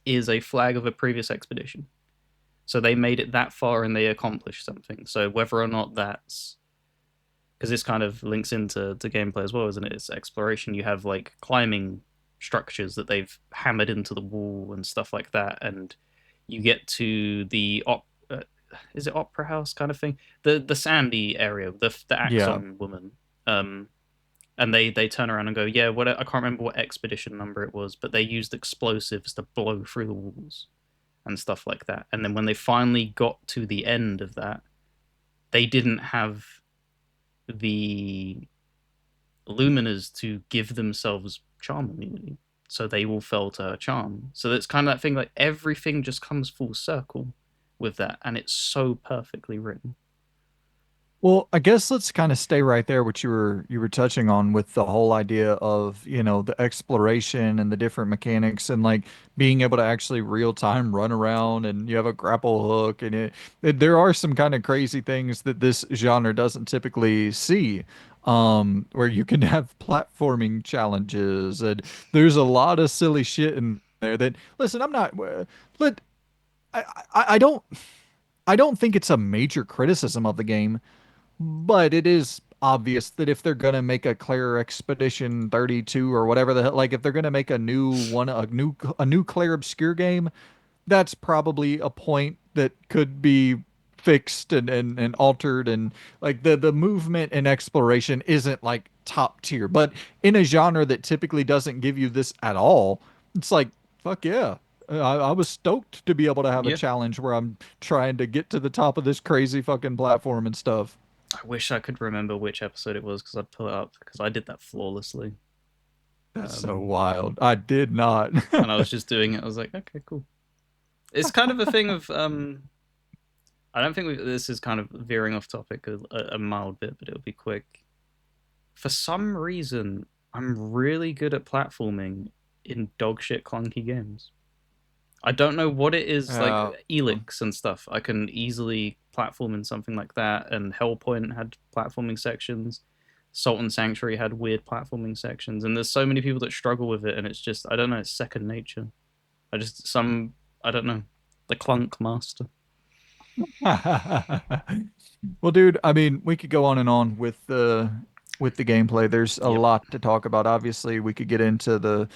is a flag of a previous expedition. So they made it that far and they accomplished something. So whether or not that's because this kind of links into gameplay as well, isn't it? It's exploration. You have like climbing structures that they've hammered into the wall and stuff like that, and you get to the is it opera house kind of thing, the sandy area, the Yeah. Axon woman, um, and they turn around and go, yeah, what I can't remember what expedition number it was, but they used explosives to blow through the walls and stuff like that. And then when they finally got to the end of that, they didn't have the luminas to give themselves charm immunity. So they all fell to her charm. So that's kind of that thing like everything just comes full circle with that. And it's so perfectly written. Well, I guess let's kind of stay right there, what you were touching on with the whole idea of, the exploration and the different mechanics and like being able to actually real time run around and you have a grapple hook and there are some kind of crazy things that this genre doesn't typically see. Where you can have platforming challenges and there's a lot of silly shit in there that listen, I'm not but I don't think it's a major criticism of the game. But it is obvious that if they're gonna make a Clair Expedition 32 or whatever the hell, like if they're gonna make a new Clair Obscur game, that's probably a point that could be fixed and altered and like the movement and exploration isn't like top tier. But in a genre that typically doesn't give you this at all, it's like fuck yeah. I was stoked to be able to have a Yeah. challenge where I'm trying to get to the top of this crazy fucking platform and stuff. I wish I could remember which episode it was because I'd pull it up because I did that flawlessly. That's so Um, wild. I did not. and I was just doing it. I was like, okay, cool. It's kind of a thing of I don't think this is kind of veering off topic a mild bit, but it'll be quick. For some reason, I'm really good at platforming in dogshit clunky games. I don't know what it is, like Uh, Elix and stuff. I can easily platform in something like that, and Hellpoint had platforming sections. Salt and Sanctuary had weird platforming sections, and there's so many people that struggle with it, and it's just I don't know, it's second nature. I just I don't know, the clunk master. well, dude, I mean, we could go on and on with the gameplay. There's a Yep. lot to talk about. Obviously, we could get into the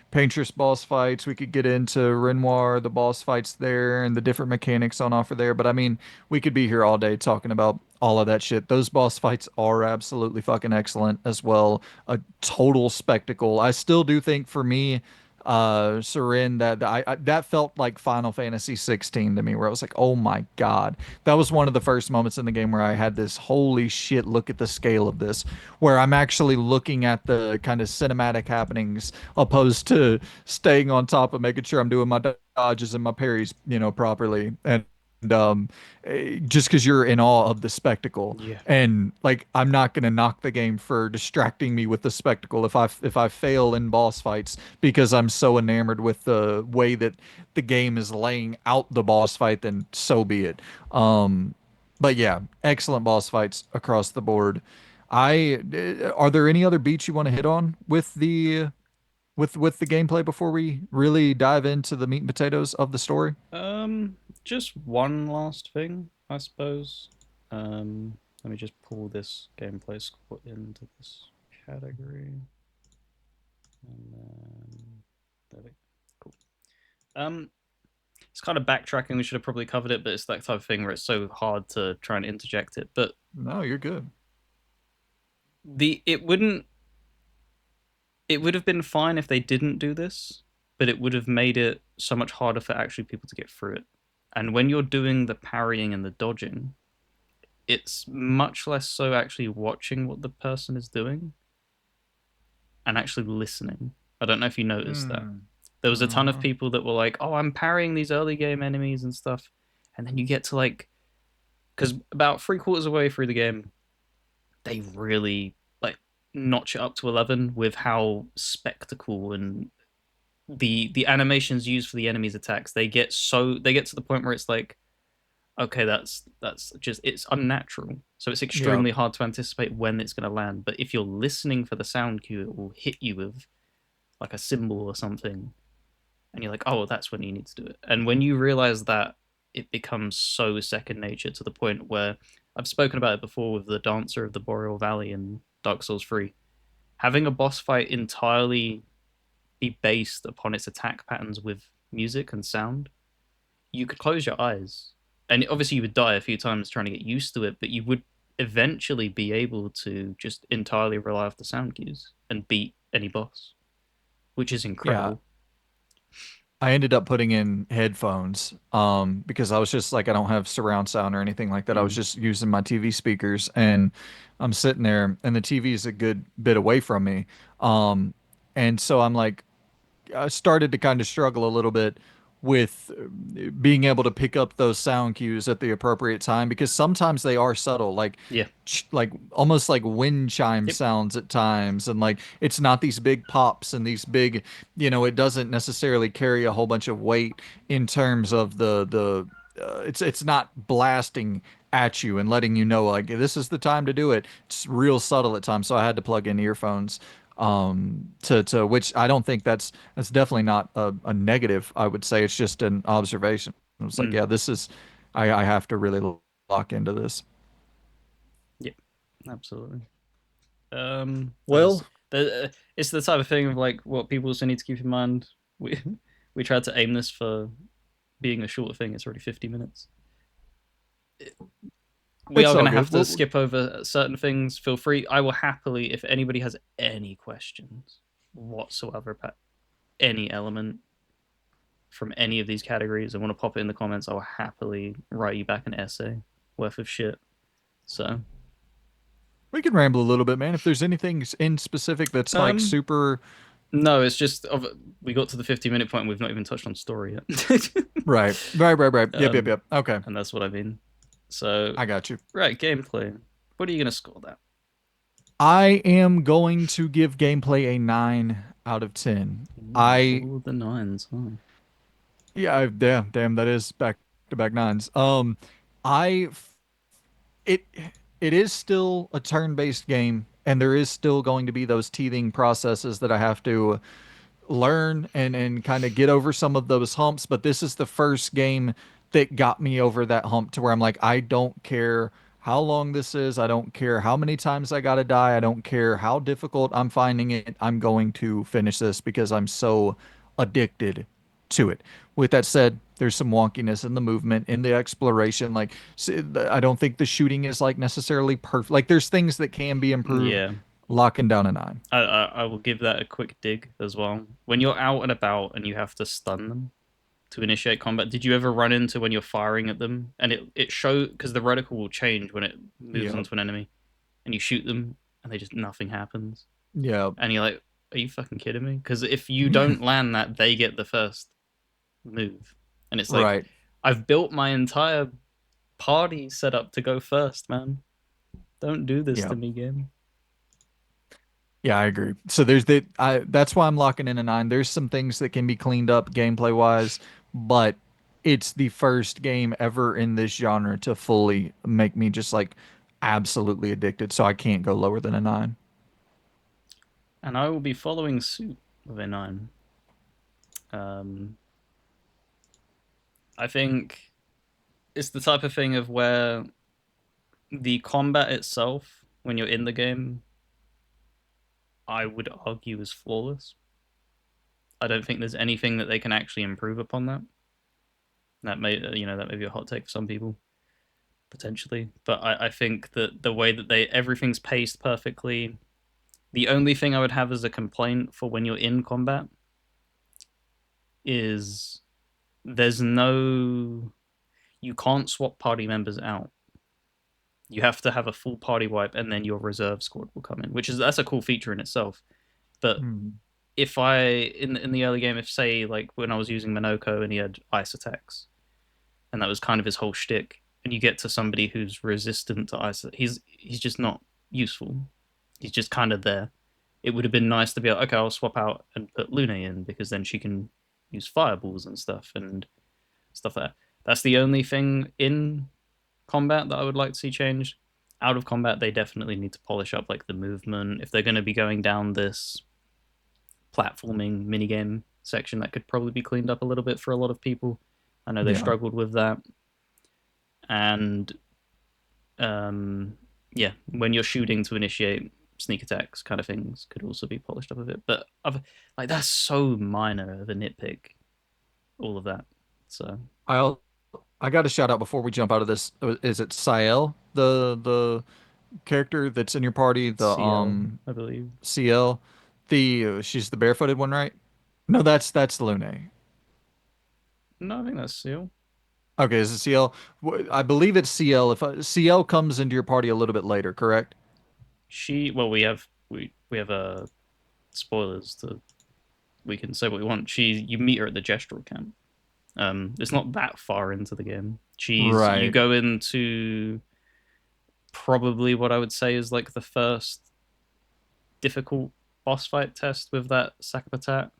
Painter's boss fights. We could get into Renoir, the boss fights there, and the different mechanics on offer there. But I mean, we could be here all day talking about all of that shit. Those boss fights are absolutely fucking excellent as well. A total spectacle. I still do think for me, Seren, that felt like Final Fantasy 16 to me, where I was like, oh my God. That was one of the first moments in the game where I had this holy shit, look at the scale of this, where I'm actually looking at the kind of cinematic happenings opposed to staying on top of making sure I'm doing my dodges and my parries, properly. And just because you're in awe of the spectacle, Yeah. and like I'm not gonna knock the game for distracting me with the spectacle if I fail in boss fights because I'm so enamored with the way that the game is laying out the boss fight, then so be it. Um, but yeah, excellent boss fights across the board. Are there any other beats you want to hit on with the gameplay before we really dive into the meat and potatoes of the story? Um, just one last thing, I suppose. Let me just pull this gameplay score into this category, and then there we go. Cool. Um, it's kind of backtracking. We should have probably covered it, but it's that type of thing where it's so hard to try and interject it. But No, you're good. the it would have been fine if they didn't do this, but it would have made it so much harder for actually people to get through it. And when you're doing the parrying and the dodging, it's much less so actually watching what the person is doing and actually listening. I don't know if you noticed that. Hmm. There was a ton of Uh-huh. people that were like, "Oh, I'm parrying these early game enemies and stuff," and then you get to like, because about three quarters of the way through the game, they really like notch it up to 11 with how spectacle and the animations used for the enemies attacks. They get to the point where it's like, okay, that's just it's unnatural. So it's Yeah. extremely hard to anticipate when it's going to land. But if you're listening for the sound cue, it will hit you with like a symbol or something, and you're like, oh, that's when you need to do it. And when you realize that, it becomes so second nature to the point where I've spoken about it before with the Dancer of the Boreal Valley in Dark Souls 3. Having a boss fight entirely be based upon its attack patterns with music and sound, you could close your eyes. And obviously, you would die a few times trying to get used to it, but you would eventually be able to just entirely rely off the sound cues and beat any boss, which is Yeah. incredible. I ended up putting in headphones because I was just like I don't have surround sound or anything like that. I was Mm. just using my TV speakers and I'm sitting there and the TV is a good bit away from me. Um and so I'm like I started to kind of struggle a little bit with being able to pick up those sound cues at the appropriate time because sometimes they are subtle, like Yeah. like almost like wind chime Yep. sounds at times, and like it's not these big pops and these big, it doesn't necessarily carry a whole bunch of weight in terms of it's not blasting at you and letting you know like this is the time to do it. It's real subtle at times, so I had to plug in earphones to which I don't think that's definitely not a negative. I would say it's just an observation. It was like, Mm. yeah, this is I have to really lock into this. Yep. Absolutely. Like this, Well, it's the type of thing of like what people also need to keep in mind. We we tried to aim this for being a shorter thing. It's already 50 minutes. We it's are going all to have good. to Well, skip over certain things. Feel free. I will happily, if anybody has any questions whatsoever about any element from any of these categories and want to pop it in the comments, I will happily write you back an essay worth of shit. So, we can ramble a little bit, man. If there's anything in specific that's like um, super no, it's just we got to the 50-minute point. And we've not even touched on story yet. right. Yep. um, Okay, and that's what I mean. So, I got you. right, gameplay. What are you gonna score that? I am going to give gameplay a 9 out of 10. Ooh, I all the nines, huh? Yeah, damn, that is back to back nines. I it it is still a turn-based game, and there is still going to be those teething processes that I have to learn and kind of get over some of those humps, but this is the first game that got me over that hump to where I'm like, I don't care how long this is. I don't care how many times I gotta die. I don't care how difficult I'm finding it. I'm going to finish this because I'm so addicted to it. With that said, there's some wonkiness in the movement, in the exploration. Like, I don't think the shooting is like necessarily perfect. Like, there's things that can be improved. Yeah, Locking down a 9. I will give that a quick dig as well. When you're out and about and you have to stun them to initiate combat, did you ever run into when you're firing at them and it show because the reticle will change when it moves Yeah. onto an enemy and you shoot them and they just nothing happens Yeah. and you're like, are you fucking kidding me? Because if you don't land that, they get the first move, and it's like Right. I've built my entire party set up to go first, man. Don't do this Yeah. to me, game. Yeah, I agree. So there's that's why I'm locking in a 9. There's some things that can be cleaned up gameplay wise, but it's the first game ever in this genre to fully make me just like absolutely addicted. So I can't go lower than a 9. And I will be following suit with a 9. Um, I think it's the type of thing of where the combat itself, when you're in the game, I would argue is flawless. I don't think there's anything that they can actually improve upon that. That may be a hot take for some people potentially, but I think that the way that everything's paced perfectly. The only thing I would have as a complaint for when you're in combat is there's no you can't swap party members out. You have to have a full party wipe and then your reserve squad will come in, which is that's a cool feature in itself. But Hmm. if I in the early game, if say like when I was using Minoko and he had ice attacks, and that was kind of his whole shtick, and you get to somebody who's resistant to ice, he's just not useful. He's just kind of there. It would have been nice to be like, okay, I'll swap out and put Luna in because then she can use fireballs and stuff like that. That's the only thing in combat that I would like to see changed. Out of combat, they definitely need to polish up like the movement. If they're going to be going down this platforming minigame section, that could probably be cleaned up a little bit for a lot of people. I know they Yeah. struggled with that. And um, yeah, when you're shooting to initiate sneak attacks, kind of things could also be polished up a bit. But like that's so minor of a nitpick, all of that. So I'll I got a shout out before we jump out of this. Is it Sael, the character that's in your party, the CL, I believe. CL, the she's the barefooted one, right? No, that's Lune. No, I think that's CL. Okay, is it CL? I believe it's CL. If CL comes into your party a little bit later, correct? Well, we have spoilers to we can say what we want. You meet her at the gestural camp, It's not that far into the game. You Right. go into probably what I would say is like the first difficult boss fight test with that Sakapatat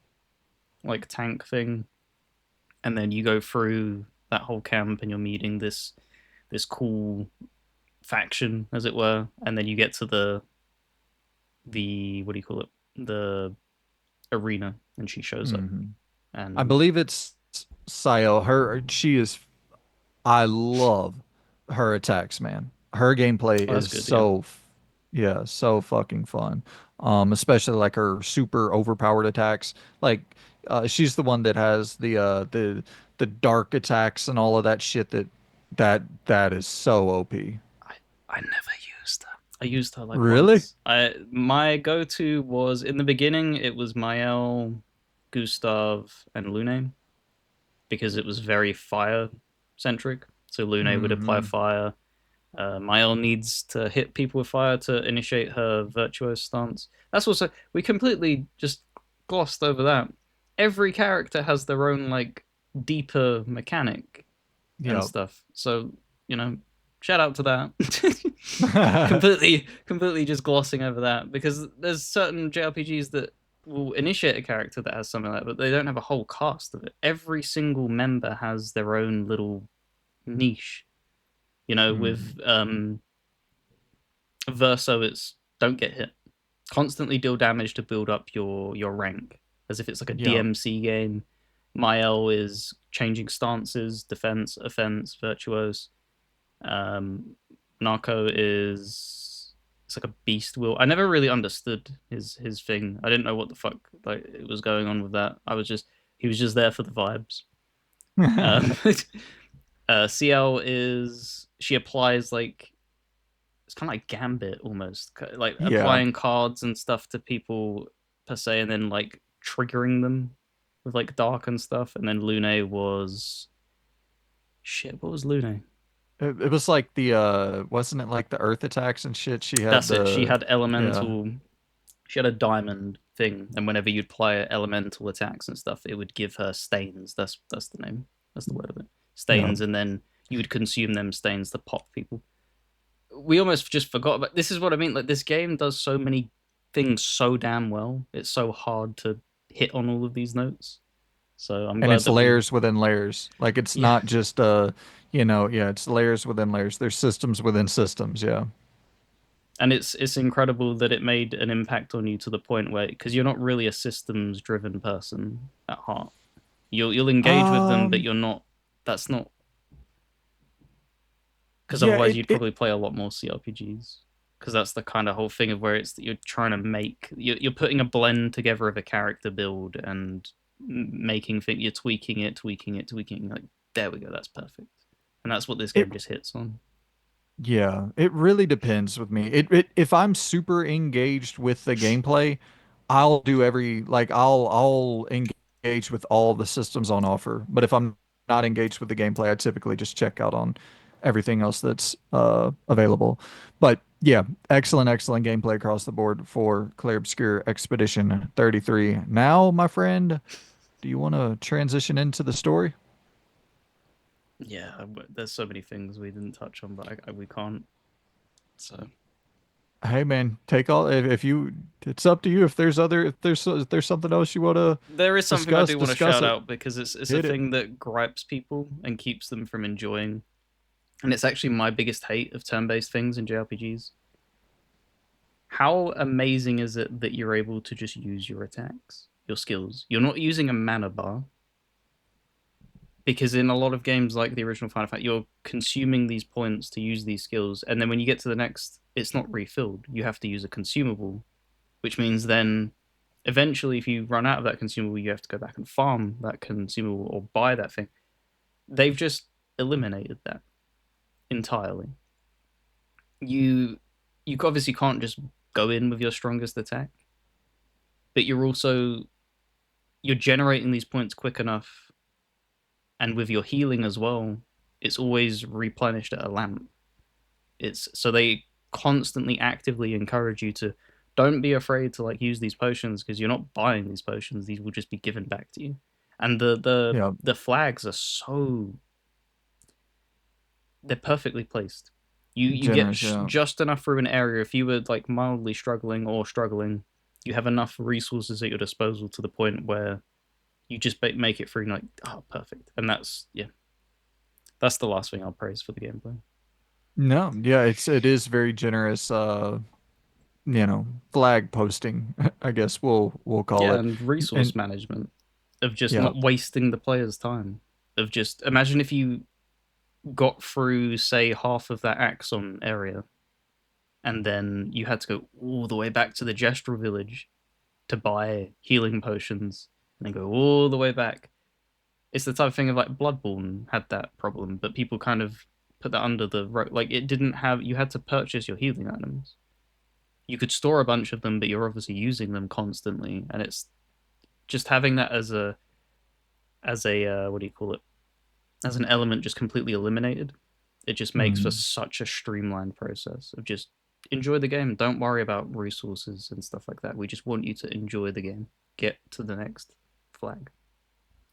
like tank thing, and then you go through that whole camp and you're meeting this cool faction, as it were, and then you get to the what do you call it, the arena, and she shows up, Hmm. I and believe it's Sayo. She is. I love her attacks, man. Her gameplay oh, that's is good. Yeah, yeah, so fucking fun. Especially like her super overpowered attacks. Like, she's the one that has the dark attacks and all of that shit. That is so OP. I never used her. I used her like Really? once. I My go to was in the beginning. It was Mael, Gustav, and Lune because it was very fire centric. So Lune would apply Hmm. fire. Mael needs to hit people with fire to initiate her virtuose stance. That's also we completely just glossed over that. Every character has their own like deeper mechanic and Yep. stuff. So shout out to that. Completely just glossing over that because there's certain JRPGs that will initiate a character that has something like that, but they don't have a whole cast of it. Every single member has their own little niche. With Hmm. Verso, it's don't get hit. Constantly deal damage to build up your rank, as if it's like a Yep. DMC game. Mael is changing stances, defense, offense, virtuose. Um, Narco is it's like a beast will. I never really understood his thing. I didn't know what the fuck like it was going on with that. He was just there for the vibes. Um, CL is she applies like it's kind of like Gambit almost, like Yeah. applying cards and stuff to people per se, and then like triggering them with like dark and stuff. And then Lune was shit. What was Lune? It was like wasn't it like the earth attacks and shit? She had That's it. She had yeah. elemental. She had a diamond thing, and whenever you'd apply elemental attacks and stuff, it would give her stains. That's the name. That's the word of it. Yeah. Stains, and then you would consume them stains to pop people. We almost just forgot about this. Is what I mean. Like this game does so many things so damn well. It's so hard to hit on all of these notes. So I'm And glad it's that we, layers within layers. Like it's yeah. not just yeah, it's layers within layers. There's systems within systems, yeah. And it's incredible that it made an impact on you to the point where because you're not really a systems driven person at heart. You'll engage with them, but Um you're not. That's not because yeah, otherwise it you'd it probably play a lot more CRPGs. Because that's the kind of whole thing of where it's that you're trying to make you're putting a blend together of a character build and making thing you're tweaking it. Like there we go, that's perfect, and that's what this it game just hits on. Yeah, it really depends with me. If I'm super engaged with the gameplay, I'll do I'll engage with all the systems on offer. But if I'm not engaged with the gameplay, I typically just check out on everything else that's available. But yeah, excellent gameplay across the board for Clair Obscur Expedition 33. Now, my friend, do you want to transition into the story? Yeah, there's so many things we didn't touch on, but we can't. So Hey man, take all if you it's up to you if there's something else you want to there is something I discuss, do want to discuss shout it. out because it's a Hit it. thing that gripes people and keeps them from enjoying, and it's actually my biggest hate of turn-based things in JRPGs. How amazing is it that you're able to just use your attacks, your skills? You're not using a mana bar because in a lot of games like the original Final Fantasy, you're consuming these points to use these skills, and then when you get to the next, it's not refilled. You have to use a consumable, which means then eventually, if you run out of that consumable, you have to go back and farm that consumable or buy that thing. They've just eliminated that entirely. You you obviously can't just go in with your strongest attack, but you're generating these points quick enough, and with your healing as well, it's always replenished at a lamp. It's so they constantly actively encourage you to don't be afraid to like use these potions because you're not buying these potions; these will just be given back to you. And the Yeah, the flags are so they're perfectly placed. You get generous. Yeah. just enough through an area. If you were like mildly struggling or struggling, you have enough resources at your disposal to the point where you just make it through. Like, oh, perfect. And that's yeah, that's the last thing I'll praise for the gameplay. No, yeah, it is very generous. Flag posting, I guess we'll call Yeah, it. and And resource management of just yeah, not wasting the player's time. Of just imagine if you got through, say, half of that Axon area, and then you had to go all the way back to the Gestural Village to buy healing potions, and then go all the way back. It's the type of thing of like Bloodborne had that problem, but people kind of put that under the like it didn't have. You had to purchase your healing items. You could store a bunch of them, but you're obviously using them constantly, and it's just having that as a what do you call it, as an element just completely eliminated. It just makes for mm. such a streamlined process of just enjoy the game. Don't worry about resources and stuff like that. We just want you to enjoy the game. Get to the next flag.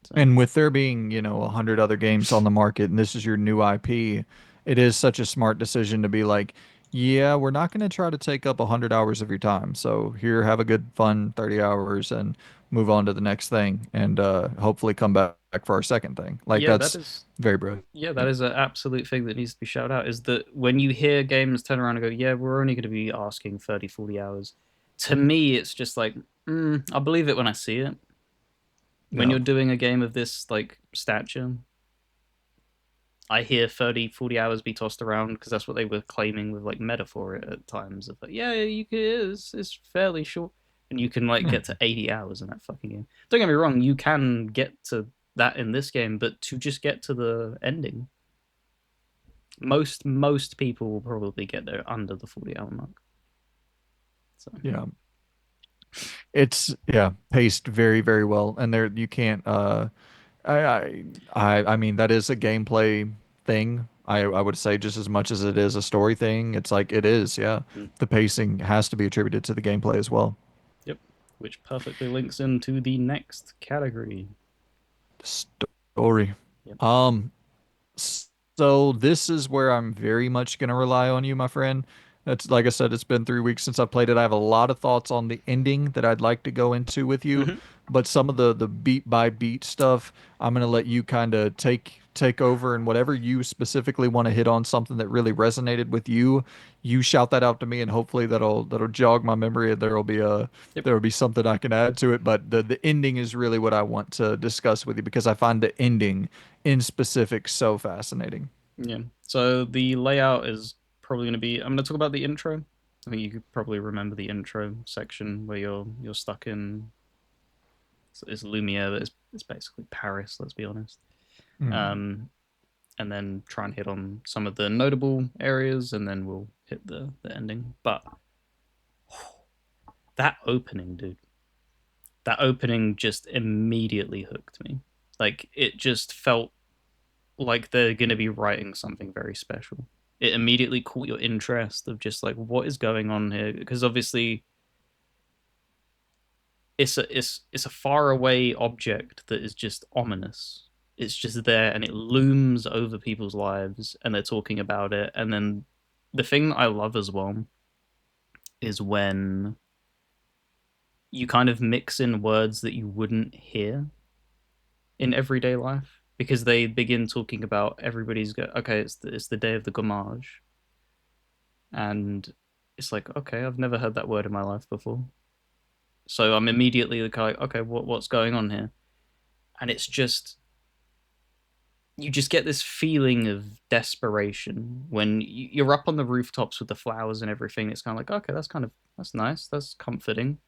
So And with there being, 100 other games on the market and this is your new IP, it is such a smart decision to be like, yeah, we're not going to try to take up 100 hours of your time. So here, have a good, fun 30 hours and move on to the next thing and hopefully come back for our second thing. Like, yeah, that that's is very brilliant. yeah, that is an absolute thing that needs to be shouted out. Is that when you hear games turn around and go, yeah, we're only going to be asking 30, 40 hours. To me, it's just like, I believe it when I see it. When Yeah. you're doing a game of this like stature, I hear 30, 40 hours be tossed around because that's what they were claiming with like metaphor at times of like, yeah, you can, it's fairly short. And you can like get to 80 hours in that fucking game. Don't get me wrong, you can get to that in this game, but to just get to the ending, most people will probably get there under the 40-hour mark. So Yeah. It's paced very, very well. And there you can't I, I I mean that is a gameplay thing. I would say just as much as it is a story thing. It's like it is, yeah. mm, The pacing has to be attributed to the gameplay as well. yep, which perfectly links into the next category. Story. Yep. Um, so this is where I'm very much gonna rely on you, my friend. It's like I said, it's been 3 weeks since I played it. I have a lot of thoughts on the ending that I'd like to go into with you, Mm-hmm. but some of the beat by beat stuff, I'm gonna let you kind of take over, and whatever you specifically want to hit on, something that really resonated with you, you shout that out to me, and hopefully that'll jog my memory, and Yep. there will be something I can add to it. But the ending is really what I want to discuss with you because I find the ending in specific so fascinating. Yeah. So the layout is probably going to be. I'm going to talk about the intro. I think you could probably remember the intro section where you're stuck in. It's Lumiere, but it's basically Paris. Let's be honest. Mm, Um, and then try and hit on some of the notable areas, and then we'll hit the ending. But that opening, dude, that opening just immediately hooked me. Like it just felt like they're going to be writing something very special. It immediately caught your interest of just like what is going on here, because obviously it's a far away object that is just ominous. It's just there and it looms over people's lives and they're talking about it. And then the thing that I love as well is when you kind of mix in words that you wouldn't hear in everyday life because they begin talking about okay, it's the day of the gommage, and it's like okay, I've never heard that word in my life before, so I'm immediately like okay, what's going on here? And it's just you just get this feeling of desperation when you're up on the rooftops with the flowers and everything. It's kind of like okay, that's nice, that's comforting.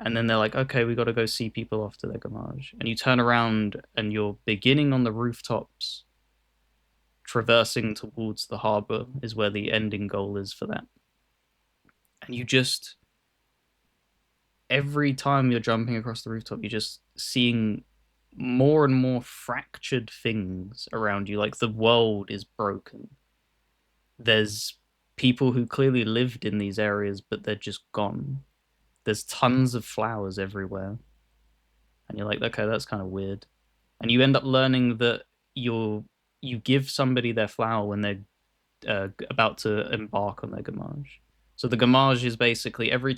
And then they're like, okay, we got to go see people off to their gommage. And you turn around and you're beginning on the rooftops traversing towards the harbor is where the ending goal is for that. And you just every time you're jumping across the rooftop, you're just seeing more and more fractured things around you. Like the world is broken. There's people who clearly lived in these areas, but they're just gone. There's tons of flowers everywhere. and you're like, okay, that's kind of weird. And you end up learning that you give somebody their flower when they're about to embark on their gamage. So the gamage is basically every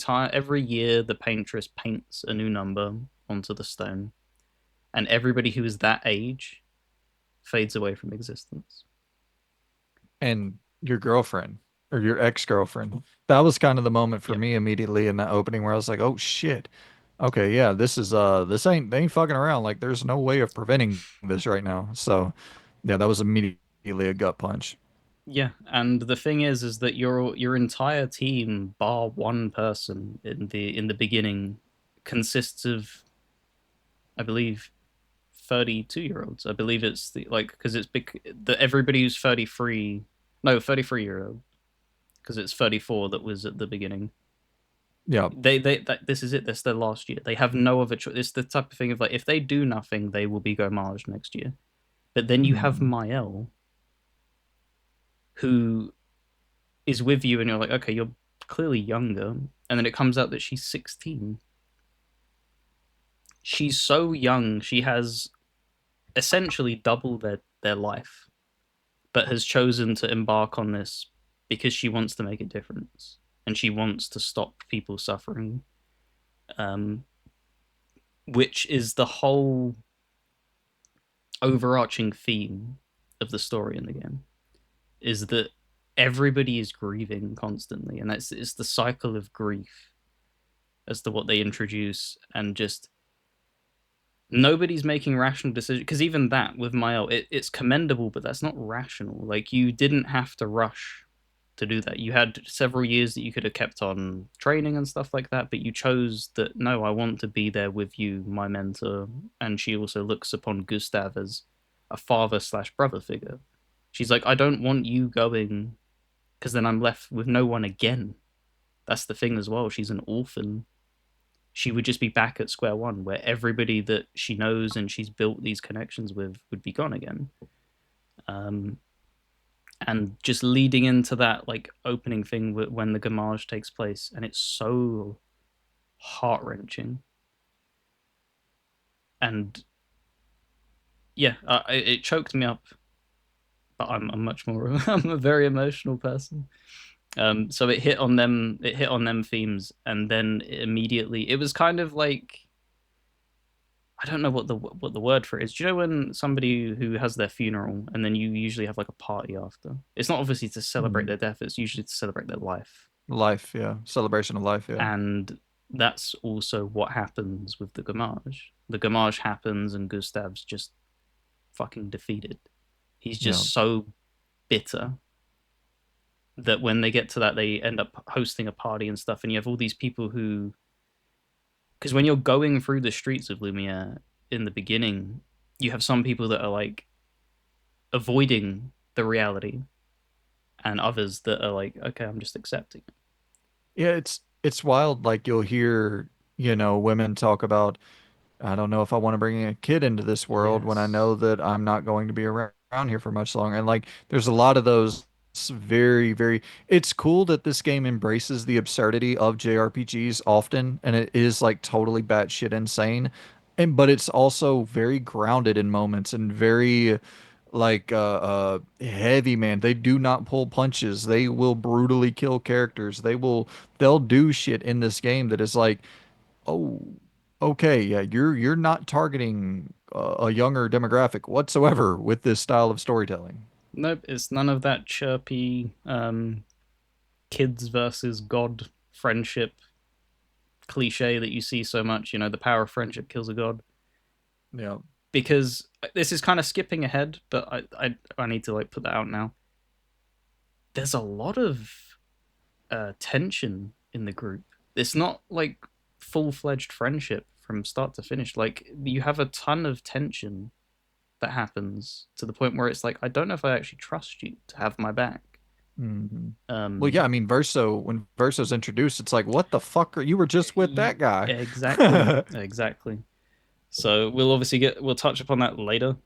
year, the paintress paints a new number onto the stone, and everybody who is that age fades away from existence. And your girlfriend or your ex-girlfriend. That was kind of the moment for Yep. me immediately in that opening where I was like, "Oh shit. Okay, yeah, this is this ain't they ain't fucking around. Like there's no way of preventing this right now." So, yeah, that was immediately a gut punch. Yeah, and the thing is that your entire team, bar one person in the beginning, consists of, I believe, 32-year-olds. I believe it's the like because it's big that everybody who's 33, no 33-year old, because it's 34 that was at the beginning. Yeah. This is it. This is their last year. They have no other choice. It's the type of thing of like if they do nothing, they will be Gomage next year. But then you have Mhm. Mael, who is with you, and you're like, okay, you're clearly younger. And then it comes out that she's 16. She's so young. She has essentially double their life, but has chosen to embark on this because she wants to make a difference and she wants to stop people suffering. Um, which is the whole overarching theme of the story in the game is that everybody is grieving constantly, and that's it's the cycle of grief as to what they introduce, and just nobody's making rational decisions. Because even that with Mael, it's commendable, but that's not rational. Like you didn't have to rush to do that. You had several years that you could have kept on training and stuff like that, but you chose that no, I want to be there with you, my mentor. And she also looks upon Gustav as a father slash brother figure. She's like, I don't want you going because then I'm left with no one again. That's the thing as well. She's an orphan. She would just be back at square one where everybody that she knows and she's built these connections with would be gone again. Um, and just leading into that like opening thing when the gamage takes place, and it's so heart wrenching. And yeah, it choked me up. But I'm much more I'm a very emotional person. So it hit on them. It hit on them themes, and then immediately it was kind of like I don't know what the word for it is. Do you know when somebody who has their funeral and then you usually have like a party after? It's not obviously to celebrate Mhm. their death. It's usually to celebrate their life. Life, yeah. Celebration of life, yeah. And that's also what happens with the Gamage. The Gamage happens, and Gustav's just fucking defeated. He's Yeah. just so bitter that when they get to that, they end up hosting a party and stuff. And you have all these people who, because when you're going through the streets of Lumiere in the beginning, you have some people that are like avoiding the reality, and others that are like, okay, I'm just accepting it. Yeah, it's wild. Like you'll hear, women talk about I don't know if I want to bring a kid into this world when I know Yes. that I'm not going to be around here for much longer. And like, there's a lot of those very, very. It's cool that this game embraces the absurdity of JRPGs often, and it is like totally batshit insane. And but it's also very grounded in moments and very like heavy, man. They do not pull punches. They will brutally kill characters. They'll do shit in this game that is like, oh, okay, yeah, you're not targeting a younger demographic whatsoever with this style of storytelling. Nope, it's none of that chirpy kids versus God friendship cliche that you see so much. You know, the power of friendship kills a god. Yeah. Because this is kind of skipping ahead, but I need to like put that out now. There's a lot of tension in the group. It's not like full fledged friendship from start to finish. Like you have a ton of tension that happens to the point where it's like I don't know if I actually trust you to have my back. Hmm. Well, yeah, Um, I mean, when Verso's introduced, it's like, what the fuck are you were just with that guy? exactly, exactly. So we'll touch upon that later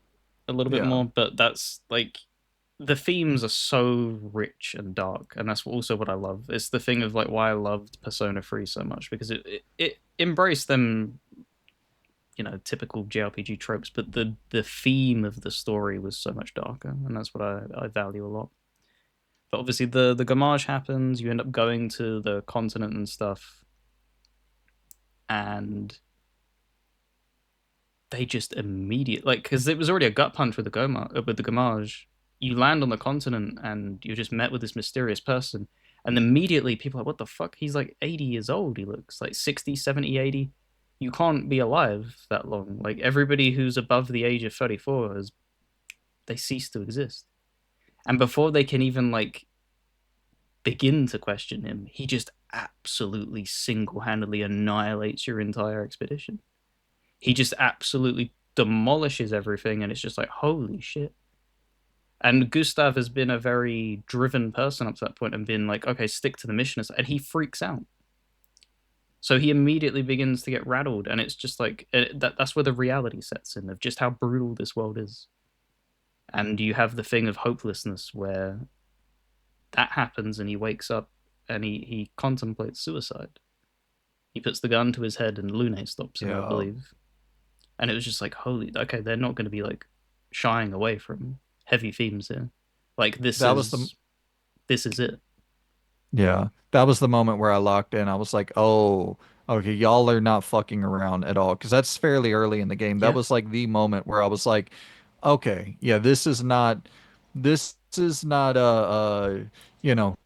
a little bit Yeah. more, but that's like the themes are so rich and dark, and that's also what I love. It's the thing of like why I loved Persona 3 so much because it embraced them typical JRPG tropes, but the theme of the story was so much darker, and that's what I value a lot. But obviously the Gamage happens, you end up going to the continent and stuff, and they just immediately, like, because it was already a gut punch with the Gamage. You land on the continent and you're just met with this mysterious person, and immediately people are like, what the fuck? He's like 80 years old. He looks like 60, 70, 80. You can't be alive that long. Like, everybody who's above the age of 34 has they cease to exist. And before they can even like begin to question him, he just absolutely single-handedly annihilates your entire expedition. He just absolutely demolishes everything, and it's just like, holy shit. And Gustav has been a very driven person up to that point and been like, okay, stick to the mission, and he freaks out. So he immediately begins to get rattled, and it's just like that's where the reality sets in of just how brutal this world is. And you have the thing of hopelessness where that happens, and he wakes up and he contemplates suicide. He puts the gun to his head, and Lune stops him, I Yeah. believe. And it was just like, holy, okay, they're not going to be like shying away from heavy themes here. Like, That was the this is it. Yeah, that was the moment where I locked in. I was like, "Oh, okay, y'all are not fucking around at all." Because that's fairly early in the game. That Yeah. was like the moment where I was like, "Okay, yeah, this is not you know,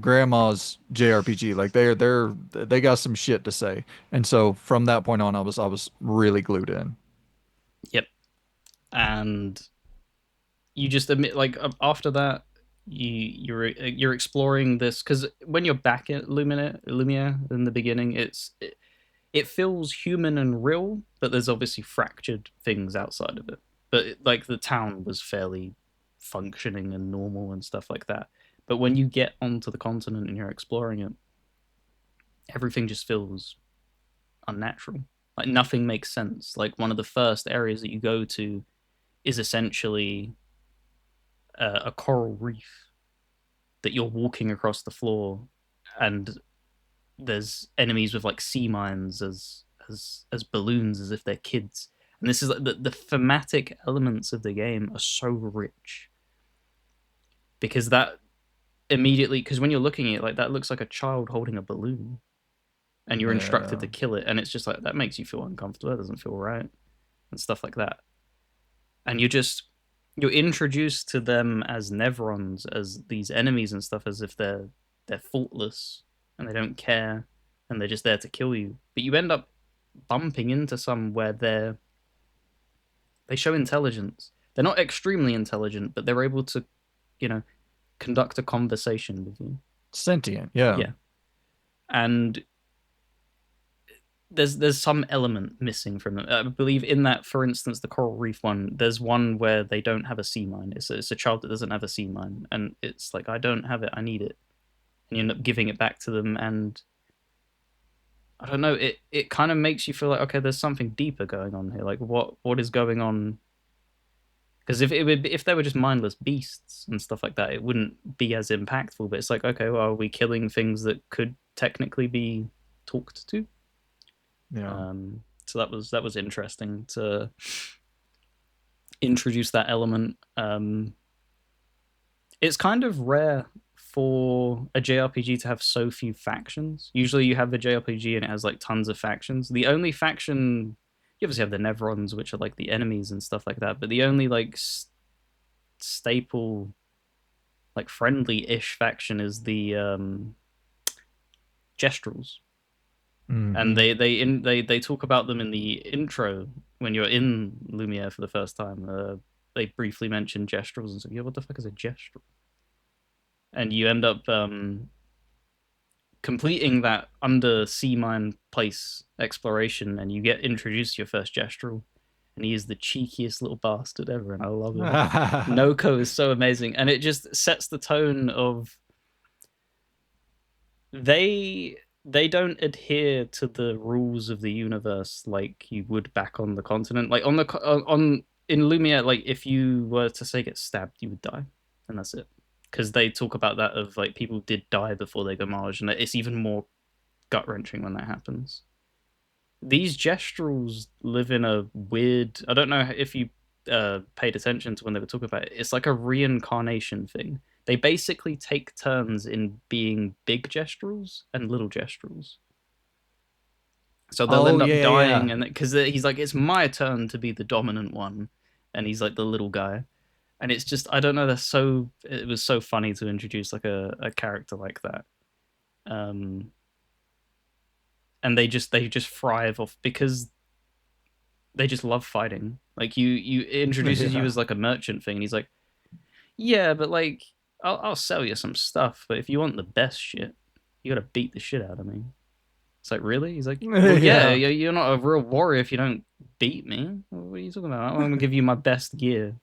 grandma's JRPG. Like they got some shit to say." And so from that point on, I was really glued in. Yep. And you just admit, like, after that, you're exploring this because when you're back at Lumia in the beginning, it feels human and real, but there's obviously fractured things outside of it. But like, the town was fairly functioning and normal and stuff like that. But when you get onto the continent and you're exploring it, everything just feels unnatural. Like, nothing makes sense. Like, one of the first areas that you go to is essentially a coral reef that you're walking across the floor, and there's enemies with like sea mines as balloons, as if they're kids. And this is like the thematic elements of the game are so rich because that immediately, because when you're looking at it, like, that looks like a child holding a balloon, and you're instructed Yeah. to kill it, and it's just like, that makes you feel uncomfortable. That doesn't feel right, and stuff like that. And you're introduced to them as Nevrons, as these enemies and stuff, as if they're faultless and they don't care, and they're just there to kill you. But you end up bumping into some where they show intelligence. They're not extremely intelligent, but they're able to, you know, conduct a conversation with you. Sentient. Yeah. Yeah. And there's some element missing from them. I believe in that, for instance, the coral reef one. There's one where they don't have a sea mine. It's a child that doesn't have a sea mine, and it's like, I don't have it. I need it, and you end up giving it back to them. And I don't know. It kind of makes you feel like, okay, there's something deeper going on here. Like, what is going on? Because if they were just mindless beasts and stuff like that, it wouldn't be as impactful. But it's like, okay, well, are we killing things that could technically be talked to? Yeah. So that was interesting to introduce that element. It's kind of rare for a JRPG to have so few factions. Usually, you have a JRPG and it has like tons of factions. The only faction, you obviously have the Nevrons, which are like the enemies and stuff like that. But the only like staple, like friendly-ish faction is the Gestrels. And Hmm. they talk about them in the intro when you're in Lumiere for the first time. They briefly mention Gestrels and say, "Yeah, what the fuck is a Gestrel?" And you end up completing that under sea mine place exploration, and you get introduced to your first Gestrel, and he is the cheekiest little bastard ever, and I love him. Noko is so amazing, and it just sets the tone of they don't adhere to the rules of the universe like you would back on the continent. Like, on in Lumia, like, if you were to say get stabbed, you would die, and that's it. Because they talk about that of like, people did die before they go Maj, and it's even more gut wrenching when that happens. these gestrels live in a weird. I don't know if you paid attention to when they were talking about it. It's like a reincarnation thing. They basically take turns in being big gestrels and little gestrels. So they'll Oh end up yeah, dying, yeah. and because he's like, it's my turn to be the dominant one, and he's like the little guy, and it's just I don't know. That's so it was so funny to introduce like a character like that. Um, and they just thrive off because they just love fighting. Like you it introduces you Yeah. as like a merchant thing, and he's like, yeah, but like I'll sell you some stuff, but if you want the best shit, you gotta beat the shit out of me. It's like, really? He's like, well, yeah, Yeah. you're not a real warrior if you don't beat me. What are you talking about? I'm gonna give you my best gear.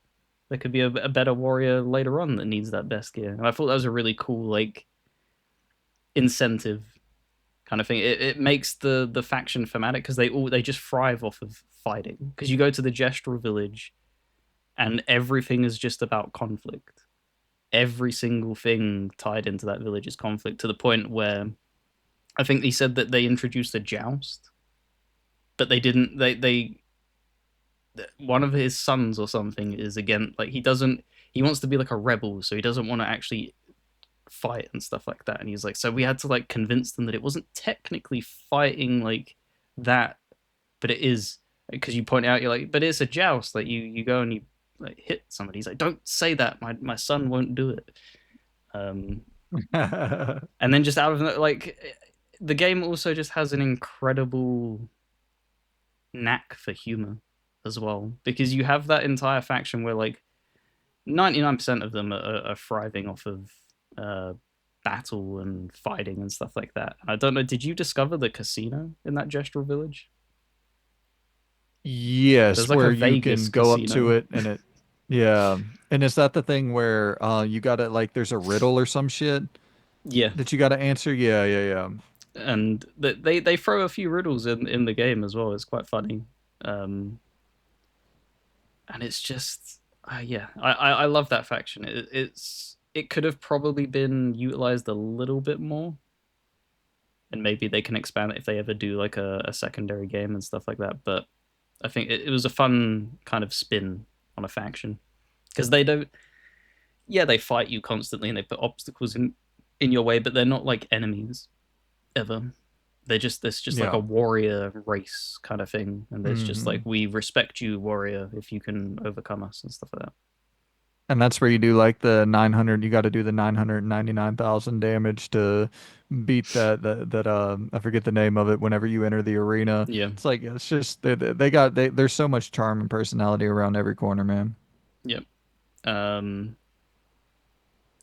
There could be a better warrior later on that needs that best gear. And I thought that was a really cool like incentive kind of thing. It makes the faction thematic because they just thrive off of fighting. Because you go to the Gestural village and everything is just about conflict. Every single thing tied into that village is conflict to the point where I think they said that they introduced a joust, but they didn't. They one of his sons or something is again like he wants to be like a rebel, so he doesn't want to actually fight and stuff like that. And he's like, so we had to like convince them that it wasn't technically fighting like that, but it is because you point out you're like, but it's a joust. Like you go and you like hit somebody. He's like, don't say that. My son won't do it. Um, and then just out of like the game also just has an incredible knack for humor as well because you have that entire faction where like 99% of them are thriving off of uh, battle and fighting and stuff like that. I don't know. Did you discover the casino in that gestural village? There's Yes, like a where you Vegas can go up to casino. it and it, yeah. And is that the thing where you gotta like there's a riddle or some shit Yeah, that you gotta answer? Yeah, yeah, yeah. and they throw a few riddles in the game as well. It's quite funny, um, and it's just yeah, I love that faction. It could have probably been utilized a little bit more, and maybe they can expand it if they ever do like a secondary game and stuff like that. But I think it was a fun kind of spin on a faction because they don't. Yeah, they fight you constantly and they put obstacles in your way, but they're not like enemies ever. There's just like a Yeah. warrior race kind of thing, and there's just like Hmm. we respect you, warrior, if you can overcome us and stuff like that. And that's where you do like the 900, you got to do the 999,000 damage to beat that I forget the name of it whenever you enter the arena. Yeah, It's like it's just they there's so much charm and personality around every corner, man. yep.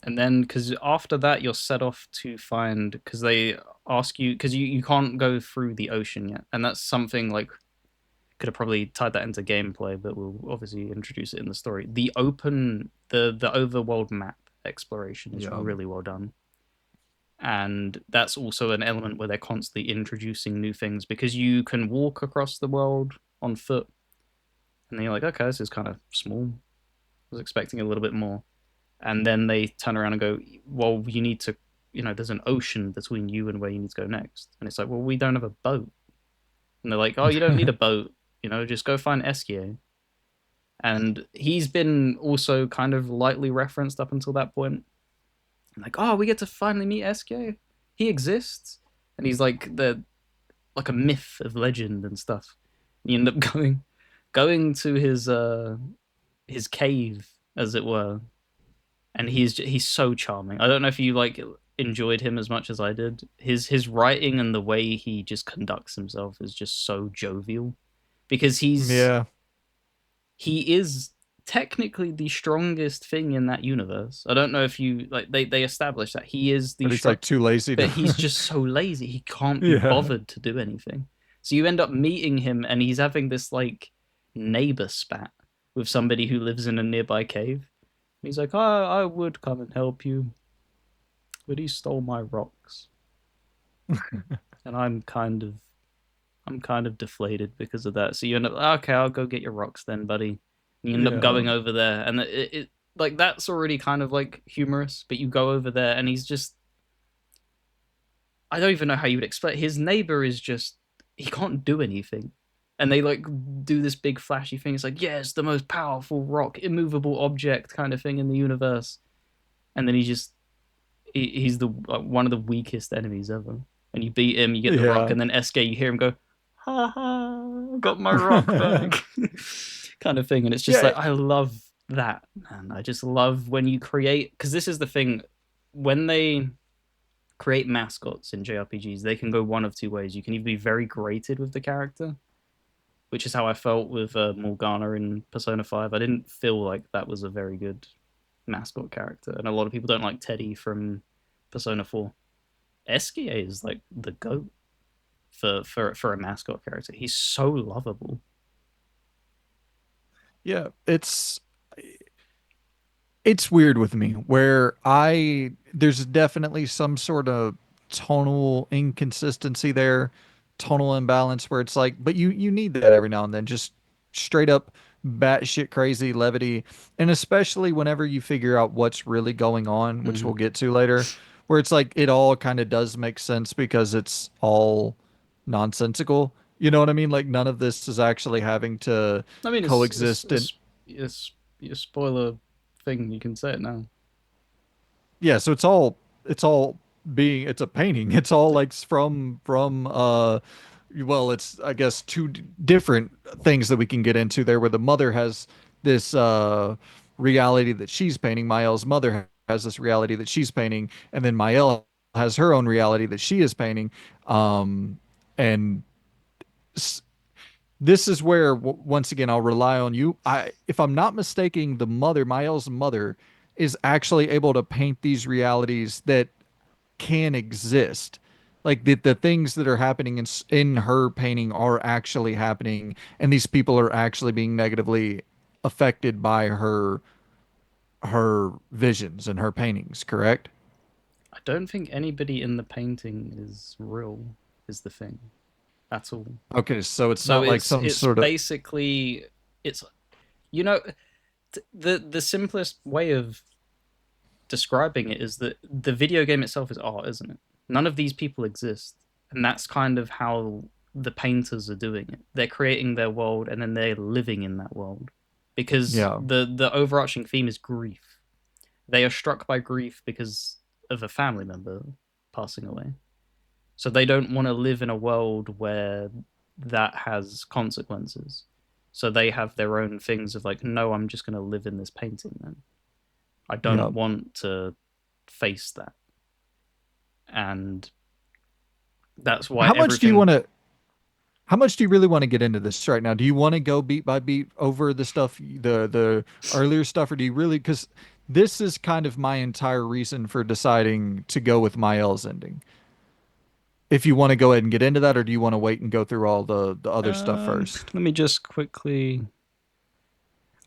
And then because after that you're set off to find because they ask you because you can't go through the ocean yet, and that's something like could have probably tied that into gameplay, but we'll obviously introduce it in the story. The overworld map exploration is Yeah. really well done. And that's also an element where they're constantly introducing new things because you can walk across the world on foot. And then you're like, okay, this is kind of small. I was expecting a little bit more. And then they turn around and go, well, you need to, there's an ocean between you and where you need to go next. And it's like, well, we don't have a boat. And they're like, oh, you don't need a boat. Just go find Esquier. And he's been also kind of lightly referenced up until that point. Like, oh, we get to finally meet Esquier. He exists, and he's like like a myth of legend and stuff. And you end up going to his cave, as it were, and he's so charming. I don't know if you like enjoyed him as much as I did. His writing and the way he just conducts himself is just so jovial because Yeah. he is technically the strongest thing in that universe. I don't know if you like they established that he is the But he's strong, like too lazy but to. he's just so lazy. He can't be Yeah. bothered to do anything. So you end up meeting him and he's having this like neighbor spat with somebody who lives in a nearby cave. He's like, "Oh, I would come and help you, but he stole my rocks." And I'm kind of deflated because of that. So you end up, okay, I'll go get your rocks then, buddy. And you end up Yeah. going over there, and it like that's already kind of like humorous. But you go over there, and he's just, I don't even know how you would explain. His neighbor is just he can't do anything. And they like do this big flashy thing. It's like, yeah, it's the most powerful rock, immovable object kind of thing in the universe. And then he's the one of the weakest enemies ever. And you beat him, you get the rock, Yeah. and then SK, you hear him go, ha ha, got my rock back, kind of thing. And it's just Yeah. like, I love that, man. I just love when you create, because this is the thing, when they create mascots in JRPGs, they can go one of two ways. You can either be very grated with the character, which is how I felt with Morgana in Persona 5. I didn't feel like that was a very good mascot character, and a lot of people don't like Teddy from Persona 4. Eskia is like the goat for a mascot character. He's so lovable. Yeah, it's weird with me where I there's definitely some sort of tonal inconsistency there, tonal imbalance where it's like, but you need that every now and then, just straight up batshit crazy levity, and especially whenever you figure out what's really going on, which we'll Mm-hmm. get to later, where it's like it all kind of does make sense because it's all nonsensical. You know what I mean? Like none of this is actually having to I mean, coexist and a spoiler thing. You can say it now. yeah, so it's all being it's a painting. It's all like from well, it's I guess two different things that we can get into there where the mother has this reality that she's painting. Mael's mother has this reality that she's painting, and then Mael has her own reality that she is painting. And s- this is where once again I'll rely on you. I if I'm not mistaken, the mother, Mael's mother, is actually able to paint these realities that can exist. Like the things that are happening in her painting are actually happening, and these people are actually being negatively affected by her visions and her paintings, correct? I don't think anybody in the painting is real. Is the thing at all. Okay, so it's So not like some it's sort of basically it's you know the simplest way of describing it is that the video game itself is art, isn't it? None of these people exist, and that's kind of how the painters are doing it. They're creating their world and then they're living in that world because yeah, the overarching theme is grief. They are struck by grief because of a family member passing away. So they don't want to live in a world where that has consequences. So they have their own things of like, no, I'm just going to live in this painting then. I yeah. don't want to face that. And that's why How much do you want everything. to How much do you really want to get into this right now? Do you want to go beat by beat over the stuff, the earlier stuff, or do you really? Because this is kind of my entire reason for deciding to go with Mael's ending. If you want to go ahead and get into that, or do you want to wait and go through all the other stuff first? Let me just quickly.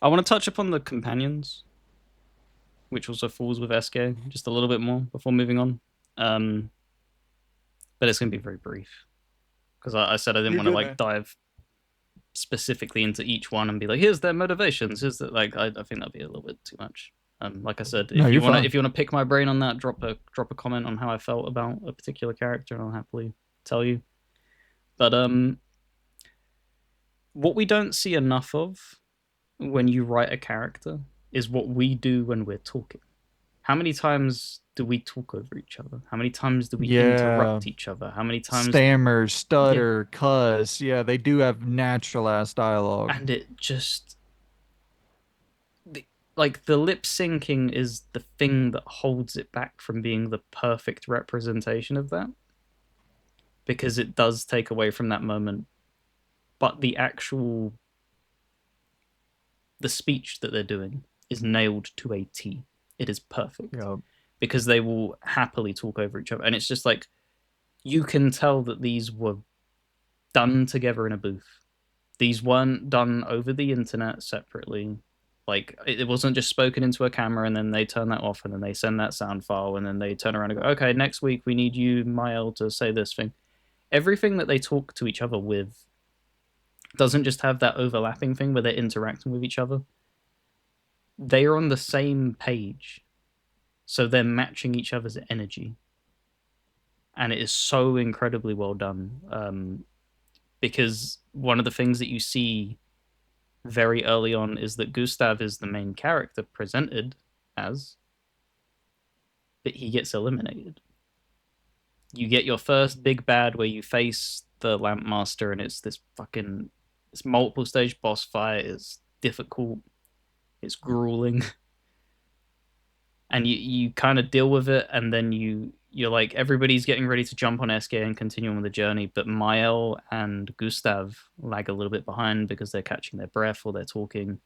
I want to touch upon the companions, which also falls with SK, just a little bit more before moving on. Um, but it's going to be very brief because I said I didn't You're want to good, like man. dive specifically into each one and be like, here's their motivations. Here's the like. I think that'd be a little bit too much. Like I said, No, you're fine. if you wanna pick my brain on that, drop a comment on how I felt about a particular character, and I'll happily tell you. But what we don't see enough of when you write a character is what we do when we're talking. How many times do we talk over each other? How many times do we Yeah, interrupt each other? How many times? stammer, Yeah, stutter, cuss. Yeah, they do have natural ass dialogue. and it just like the lip syncing is the thing that holds it back from being the perfect representation of that because it does take away from that moment. But the speech that they're doing is nailed to a T. It is perfect Yeah, because they will happily talk over each other, and it's just like you can tell that these were done together in a booth. These weren't done over the internet separately. Like it wasn't just spoken into a camera and then they turn that off and then they send that sound file and then they turn around and go, okay, next week we need you, Mael, to say this thing. Everything that they talk to each other with doesn't just have that overlapping thing where they're interacting with each other. They are on the same page. So they're matching each other's energy. And it is so incredibly well done. because one of the things that you see very early on is that Gustav is the main character presented as, but he gets eliminated. You get your first big bad where you face the Lamp Master, and it's this fucking it's multiple stage boss fight. It's difficult. It's grueling, and you kind of deal with it, and then you're like everybody's getting ready to jump on SK and continue on the journey, but Mael and Gustav lag a little bit behind because they're catching their breath or they're talking.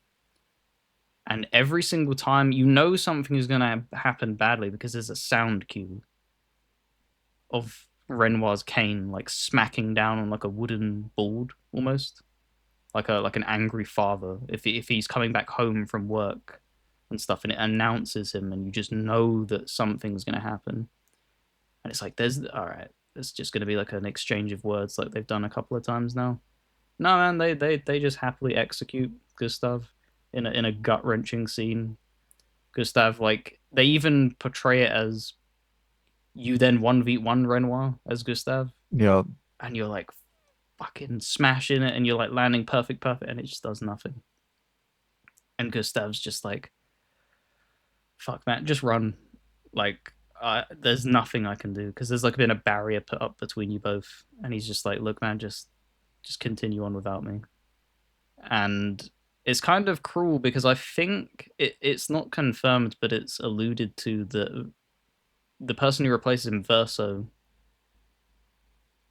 And every single time, you know something is going to happen badly because there's a sound cue of Renoir's cane like smacking down on like a wooden board almost, like an angry father. If he's coming back home from work and stuff, and it announces him, and you just know that something's going to happen. And it's like, there's all right, it's just going to be like an exchange of words like they've done a couple of times now. No man, they just happily execute Gustav in a gut wrenching scene. Gustav, like they even portray it as you then 1v1 Renoir as Gustav, Yeah. and you're like fucking smashing it, and you're like landing perfect, and it just does nothing. And Gustav's just like, fuck man, just run. Like, there's nothing I can do because there's like been a barrier put up between you both, and he's just like, look man, just continue on without me. And it's kind of cruel because I think it's not confirmed, but it's alluded to that the person who replaces him, Verso,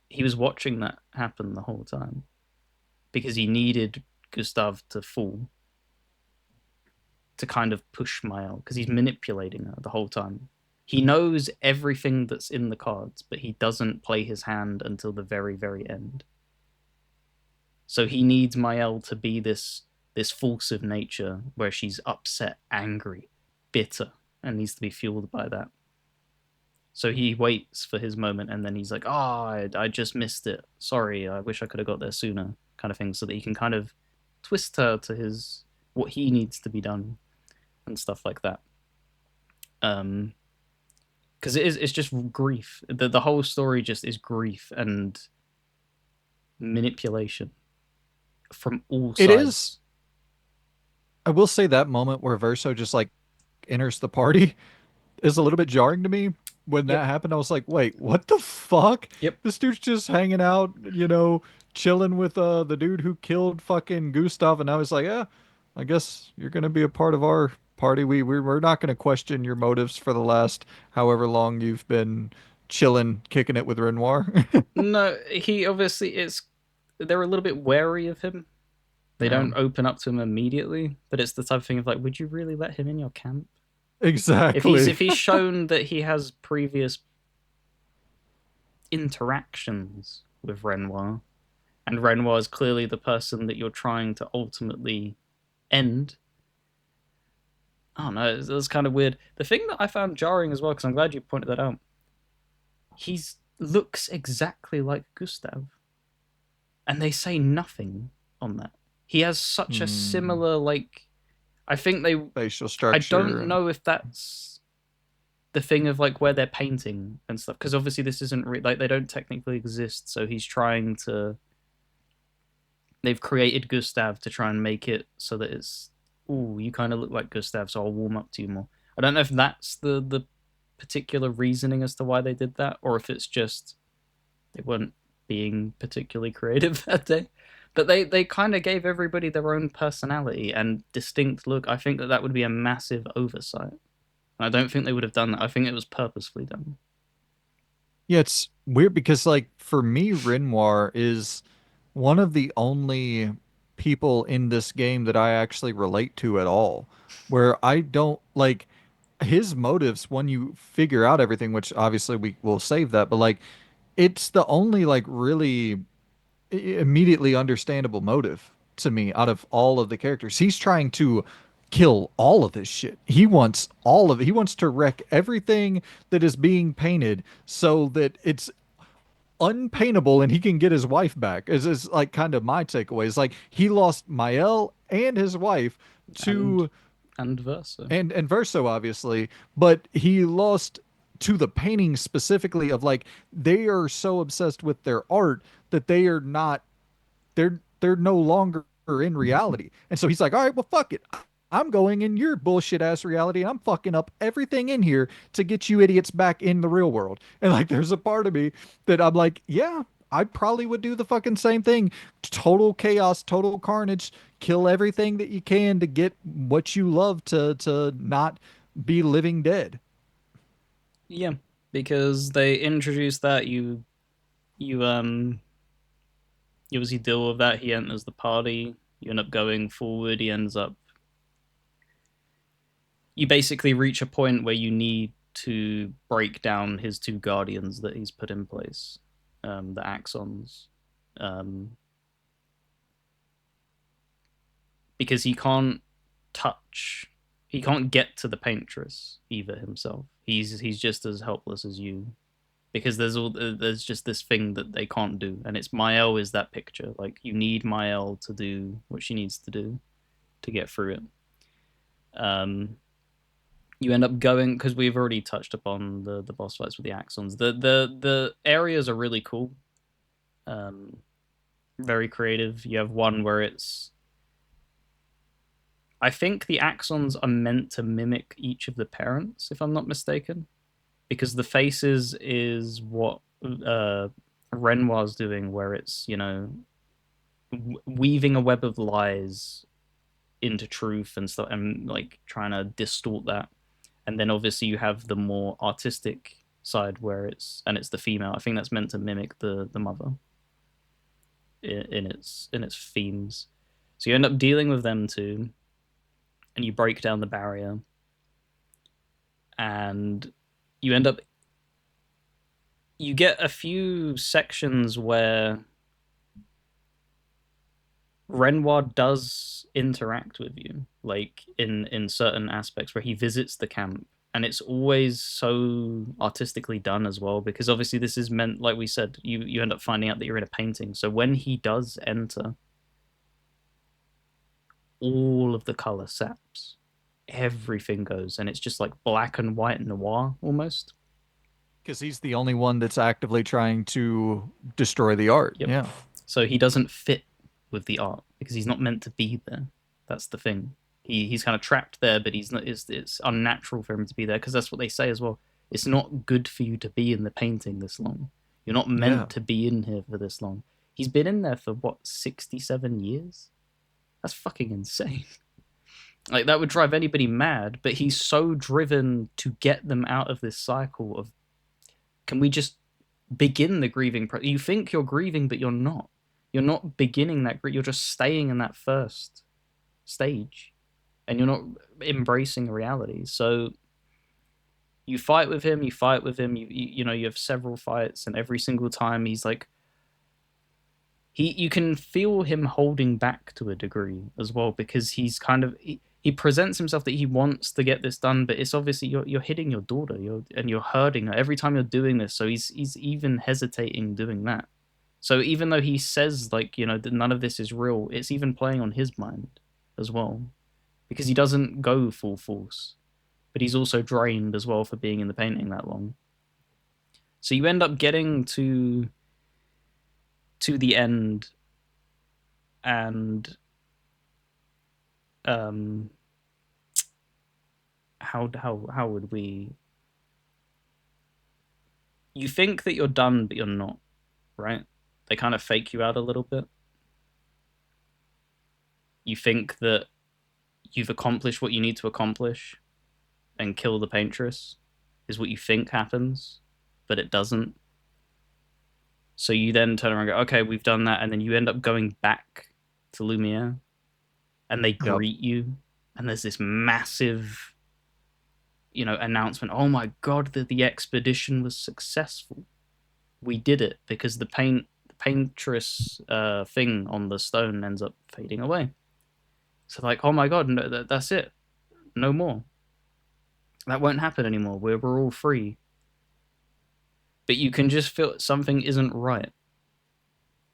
he was watching that happen the whole time because he needed Gustav to fall to kind of push Mael because he's manipulating her the whole time. He knows everything that's in the cards, but he doesn't play his hand until the very end. So he needs Mael to be this force of nature where she's upset, angry, bitter, and needs to be fueled by that. So he waits for his moment, and then he's like, "Oh, I just missed it. Sorry, I wish I could have got there sooner," kind of thing, so that he can kind of twist her to his what he needs to be done and stuff like that. Um, because it's just grief. The whole story just is grief and manipulation from all It is. sides. I will say that moment where Verso just like enters the party is a little bit jarring to me. When Yep, that happened, I was like, wait, what the fuck? yep. This dude's just hanging out, chilling with the dude who killed fucking Gustav, and I was like, yeah, I guess you're gonna be a part of our party. We're not gonna question your motives for the last however long you've been chilling, kicking it with Renoir. No, he obviously it's they're a little bit wary of him. They Yeah, don't open up to him immediately, but it's the type of thing of like, would you really let him in your camp? exactly. If he's shown that he has previous interactions with Renoir, and Renoir is clearly the person that you're trying to ultimately end. I don't know. It was kind of weird. The thing that I found jarring as well, because I'm glad you pointed that out, he looks exactly like Gustav, and they say nothing on that. He has such a Hmm. similar like. I think they. Facial I structure don't and know if that's the thing of like where they're painting and stuff, because obviously this isn't like they don't technically exist. So he's trying to. They've created Gustav to try and make it so that it's. Ooh, you kind of look like Gustav, so I'll warm up to you more. I don't know if that's the particular reasoning as to why they did that, or if it's just they weren't being particularly creative that day. But they kind of gave everybody their own personality and distinct look. I think that that would be a massive oversight. And I don't think they would have done that. I think it was purposefully done. yeah, it's weird because like for me, Renoir is one of the only people in this game that I actually relate to at all. Where I don't like his motives when you figure out everything, which obviously we will save that, but like it's the only like really immediately understandable motive to me out of all of the characters. He's trying to kill all of this shit. He wants all of it. He wants to wreck everything that is being painted so that it's unpaintable and he can get his wife back. Is like kind of my takeaway. Is like he lost Mael and his wife And to versa. and Verso obviously, but he lost to the painting specifically of like they are so obsessed with their art that they are not they're no longer in reality. And so he's like, all right, well, fuck it. I'm going in your bullshit ass reality and I'm fucking up everything in here to get you idiots back in the real world. And like, there's a part of me that I'm like, yeah, I probably would do the fucking same thing. Total chaos, total carnage, kill everything that you can to get what you love to not be living dead. Yeah, because they introduced that you you obviously deal with that. He enters the party. You end up going forward. He ends up. You basically reach a point where you need to break down his two guardians that he's put in place, the Axons, um, because touch. He can't get to the paintress either himself. He's just as helpless as you because there's just this thing that they can't do, and it's Mael is that picture. Like you need Mael to do what she needs to do to get through it. Um, you end up going because we've already touched upon the boss fights with the Axons. The areas are really cool, um, very creative. You have one where it's I think the Axons are meant to mimic each of the parents, if I'm not mistaken, because the faces is what Renoir's doing, where it's weaving a web of lies into truth and stuff, and like trying to distort that. And then obviously you have the more artistic side where it's the female. I think that's meant to mimic the mother in its themes. So you end up dealing with them too, and you break down the barrier, and you end up you get a few sections where Renoir does interact with you, like in certain aspects where he visits the camp, and it's always so artistically done as well. Because obviously this is meant, like we said, you end up finding out that you're in a painting. So when he does enter, all of the color saps, everything goes, and it's just like black and white noir almost. Because he's the only one that's actively trying to destroy the art. Yep. Yeah. So he doesn't fit with the art because he's not meant to be there. That's the thing. He's kind of trapped there, but he's not. It's unnatural for him to be there because that's what they say as well. It's not good for you to be in the painting this long. You're not Yeah. meant to be in here for this long. He's been in there for what 67 years. That's fucking insane. Like that would drive anybody mad. But he's so driven to get them out of this cycle of can we just begin the grieving process? You think you're grieving, but you're not. You're not beginning that grief. You're just staying in that first stage, and you're not embracing reality. So you fight with him. You fight with him. You have several fights, and every single time he's like you can feel him holding back to a degree as well because he's kind of he presents himself that he wants to get this done, but it's obviously you're hitting your daughter, you're hurting her every time you're doing this. So he's even hesitating doing that. So even though he says like that none of this is real, it's even playing on his mind as well because he doesn't go full force, but he's also drained as well for being in the painting that long. So you end up getting to the end and um how would we you think that you're done but you're not, right? They kind of fake you out a little bit. You think that you've accomplished what you need to accomplish and kill the paintress is what you think happens, but it doesn't. So you then turn around and go, okay, we've done that, and then you end up going back to Lumiere and they Yep. greet you and there's this massive announcement. Oh my god, that the expedition was successful. We did it because the paintress thing on the stone ends up fading away. So like, oh my god, no, that's it. No more. That won't happen anymore. We're all free. But you can just feel something isn't right.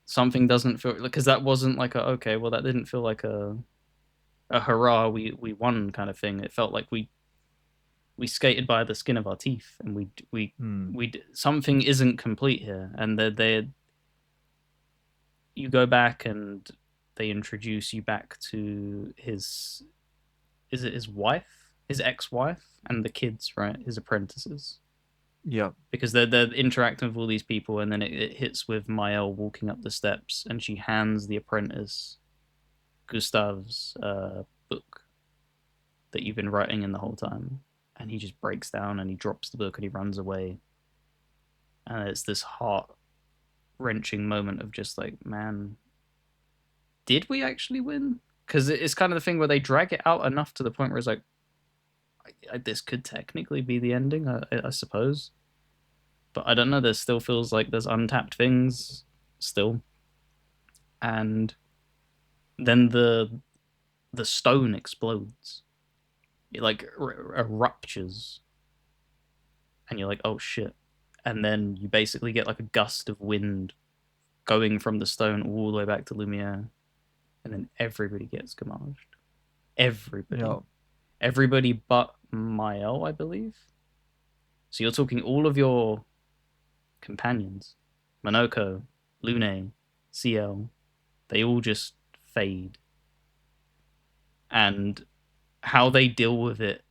Something doesn't feel because that wasn't like a okay. Well, that didn't feel like a hurrah. We won kind of thing. It felt like we skated by the skin of our teeth, and we Hmm. we something isn't complete here, and they you go back and they introduce you back to his, is it his wife, his ex-wife, and the kids, right? His apprentices, Yep. because they're interacting with all these people, and then it hits with Mael walking up the steps, and she hands the apprentice Gustav's book that you've been writing in the whole time, and he just breaks down and he drops the book and he runs away, and it's this heart wrenching moment of just like, man, did we actually win? Because it's kind of the thing where they drag it out enough to the point where it's like, this could technically be the ending, I suppose. But I don't know. There still feels like there's untapped things still, and then the stone explodes. It like ruptures, and you're like, oh shit. And then you basically get like a gust of wind going from the stone all the way back to Lumiere, and then everybody gets gouged. Everybody. Yep. Everybody but Mael, I believe. So you're talking all of your companions, Monoko, Lune, CL, they all just fade. And how they deal with it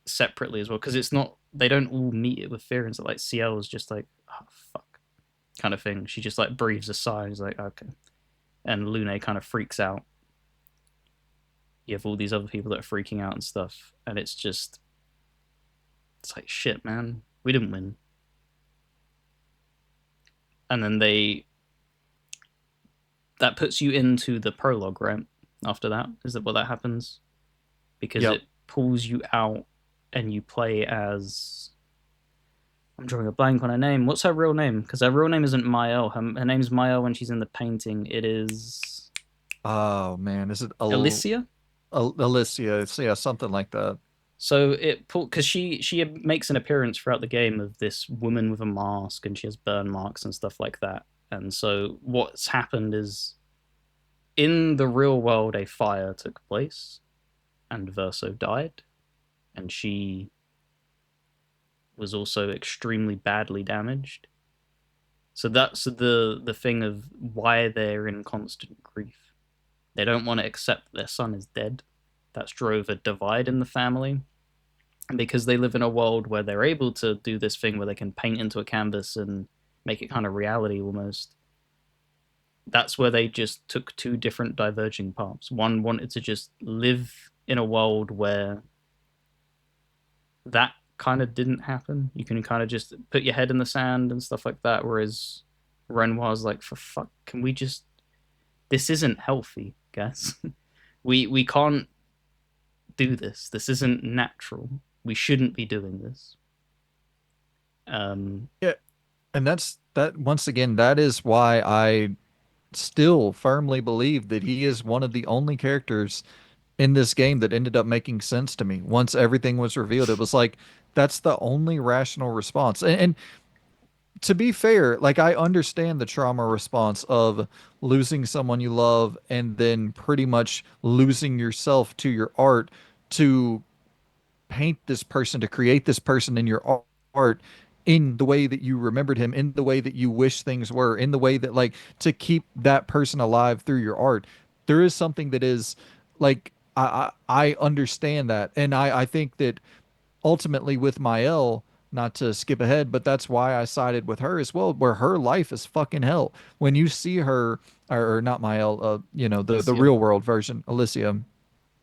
separately as well, because it's not, they don't all meet it with fear. And so like CL is just like, oh fuck, kind of thing. She just like breathes a sigh. He's like, okay. And Lune kind of freaks out. You have all these other people that are freaking out and stuff, and it's just, it's like shit, man. We didn't win. And then they, that puts you into the prologue, right? After that, is that what that happens? Because Yep. it pulls you out and you play as, I'm drawing a blank on her name. What's her real name? Because her real name isn't Mael. Her name's Mael when she's in the painting. It is Oh man, is it Alicia. Alicia? It's, yeah, something like that. So it pull because she makes an appearance throughout the game of this woman with a mask, and she has burn marks and stuff like that. And so what's happened is, in the real world, a fire took place, and Verso died, and she was also extremely badly damaged. So that's the thing of why they're in constant grief. They don't want to accept their son is dead. That's drove a divide in the family. And because they live in a world where they're able to do this thing where they can paint into a canvas and make it kind of reality almost, that's where they just took two different diverging paths. One wanted to just live in a world where that kind of didn't happen. You can kind of just put your head in the sand and stuff like that. Whereas Renoir's like, for fuck, can we just? This isn't healthy, guys. We can't do this. This isn't natural. We shouldn't be doing this. Um, Yeah, and that's that. Once again, that is why I still firmly believe that he is one of the only characters in this game that ended up making sense to me. Once everything was revealed, it was like that's the only rational response. And to be fair, like I understand the trauma response of losing someone you love and then pretty much losing yourself to your art to paint this person, to create this person in your art in the way that you remembered him, in the way that you wish things were, in the way that like to keep that person alive through your art. There is something that is like I understand that. And I think that ultimately with Mael, not to skip ahead, but that's why I sided with her as well, where her life is fucking hell. When you see her, or not Mael, the Alicia real world version, Alicia,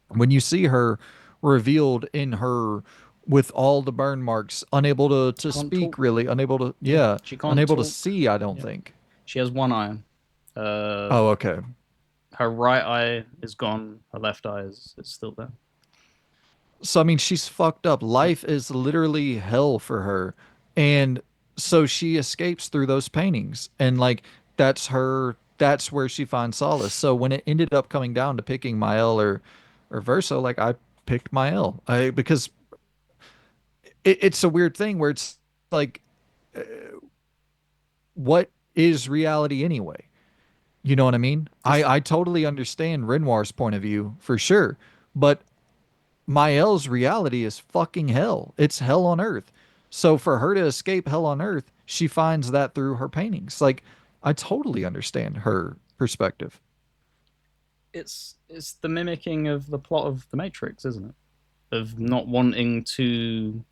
when you see her revealed in her with all the burn marks, unable to can't speak talk. really, unable to, Yeah, yeah, she can't unable to talk. see, I don't Yeah, think. she has one eye. Uh, Oh, okay. her right eye is gone. Her left eye is still there. So I mean, she's fucked up. Yeah. Life is literally hell for her. And so she escapes through those paintings. And like that's where she finds solace. So when it ended up coming down to picking Mael or Verso, like I picked Mael. Because it's a weird thing where it's like what is reality anyway? You know what I mean? It's I totally understand Renoir's point of view for sure, but Mael's reality is fucking hell. It's hell on earth. So for her to escape hell on earth, she finds that through her paintings. Like I totally understand her perspective. It's the mimicking of the plot of The Matrix, isn't it? Of not wanting to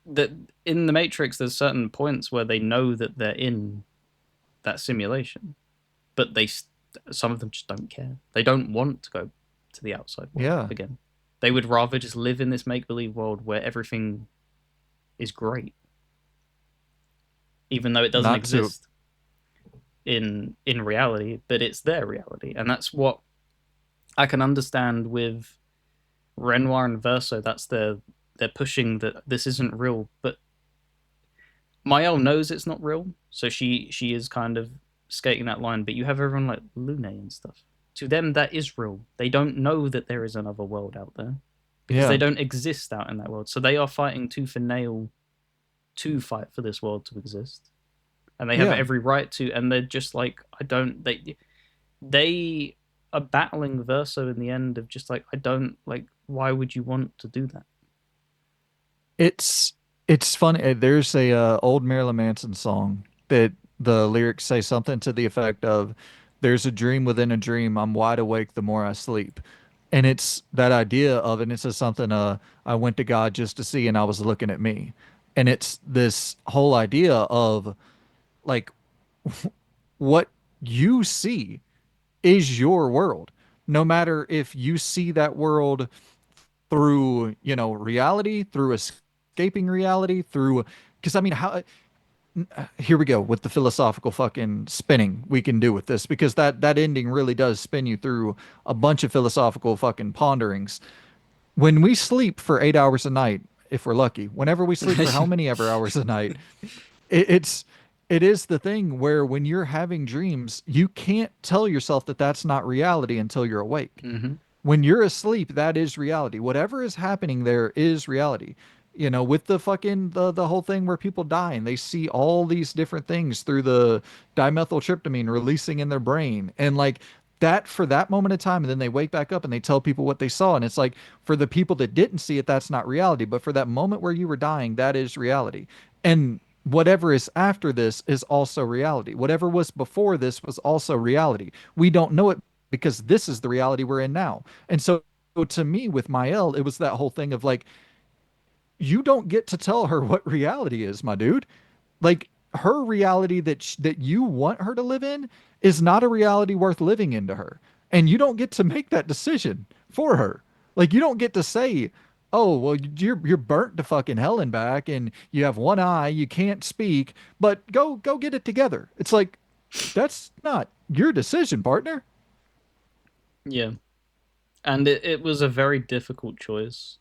that in The Matrix there's certain points where they know that they're in that simulation, but some of them just don't care. They don't want to go to the outside world Yeah, again. They would rather just live in this make believe world where everything is great, even though it doesn't not to, exist in reality, but it's their reality, and that's what I can understand with Renoir and Verso. That's they're pushing that this isn't real, but Mael knows it's not real, so she is kind of skating that line. But you have everyone like Lune and stuff. To them, that is real. They don't know that there is another world out there because they yeah, don't exist out in that world. So they are fighting tooth and nail to fight for this world to exist, and they have yeah. every right to. And they're just like, I don't. They are battling Verso in the end of just like, I don't like. Why would you want to do that? It's it's funny. There's a old Marilyn Manson song that the lyrics say something to the effect of, "There's a dream within a dream. I'm wide awake the more I sleep." And it's that idea of, and it says something, I went to God just to see, and I was looking at me. And it's this whole idea of like what you see is your world. No matter if you see that world through, reality, through escaping reality, through, because I mean, how, here we go with the philosophical fucking spinning we can do with this, because that ending really does spin you through a bunch of philosophical fucking ponderings. When we sleep for 8 hours a night, if we're lucky, whenever we sleep for how many ever hours a night, it, it's it is the thing where when you're having dreams, you can't tell yourself that that's not reality until you're awake. Mm-hmm. When you're asleep, that is reality. Whatever is happening there is reality. With the fucking the whole thing where people die and they see all these different things through the dimethyltryptamine releasing in their brain. And like that for that moment of time, and then they wake back up and they tell people what they saw. And it's like for the people that didn't see it, that's not reality. But for that moment where you were dying, that is reality. And whatever is after this is also reality. Whatever was before this was also reality. We don't know it because this is the reality we're in now. And so to me with Mael, it was that whole thing of like, you don't get to tell her what reality is, my dude. Like her reality that you want her to live in is not a reality worth living into her. And you don't get to make that decision for her. Like you don't get to say, "Oh, well you're burnt to fucking hell and back and you have one eye, you can't speak, but go get it together." It's like that's not your decision, partner. Yeah, and it was a very difficult choice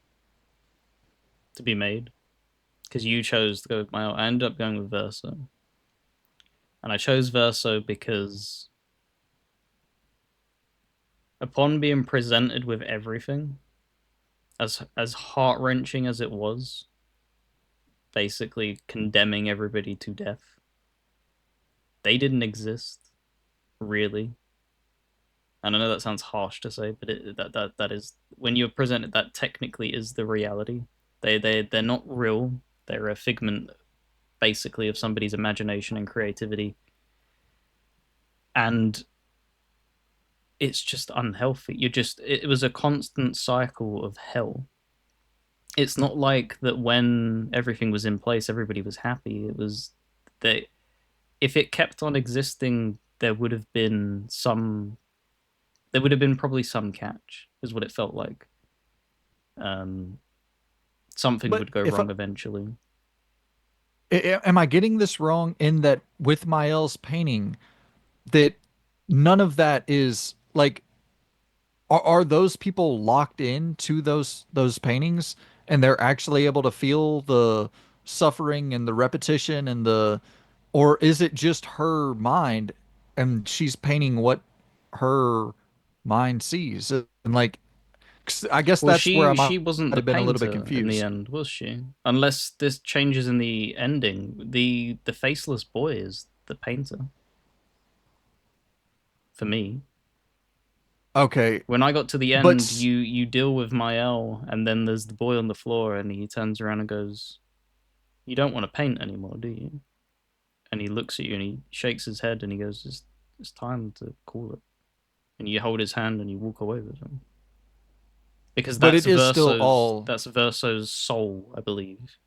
to be made because you chose to go with my. I ended up going with Verso, and I chose Verso because upon being presented with everything, as heart wrenching as it was, basically condemning everybody to death, they didn't exist really. And I know that sounds harsh to say, but that is when you're presented that technically is the reality. They're not real. They're a figment basically of somebody's imagination and creativity, and it's just unhealthy. It was a constant cycle of hell. It's not like that when everything was in place, everybody was happy. It was that if it kept on existing, there would have been probably some catch, is what it felt like. Um, Something But would go if wrong eventually. am I getting this wrong in that with Mael's painting that none of that is like are those people locked in to those paintings and they're actually able to feel the suffering and the repetition and the or is it just her mind and she's painting what her mind sees and like 'cause I guess Well, that's where I might she wasn't the have been a little bit painter in the confused. end, was she? Unless this changes in the ending. The faceless boy is the painter for me. Okay, When I got to the but end, you deal with Mael, and then there's the boy on the floor, and he turns around and goes, You don't want to paint anymore, do you? And he looks at you and he shakes his head and he goes, it's time to call it. And you hold his hand and you walk away with him. Because But it is still all That's Verso's soul, I believe,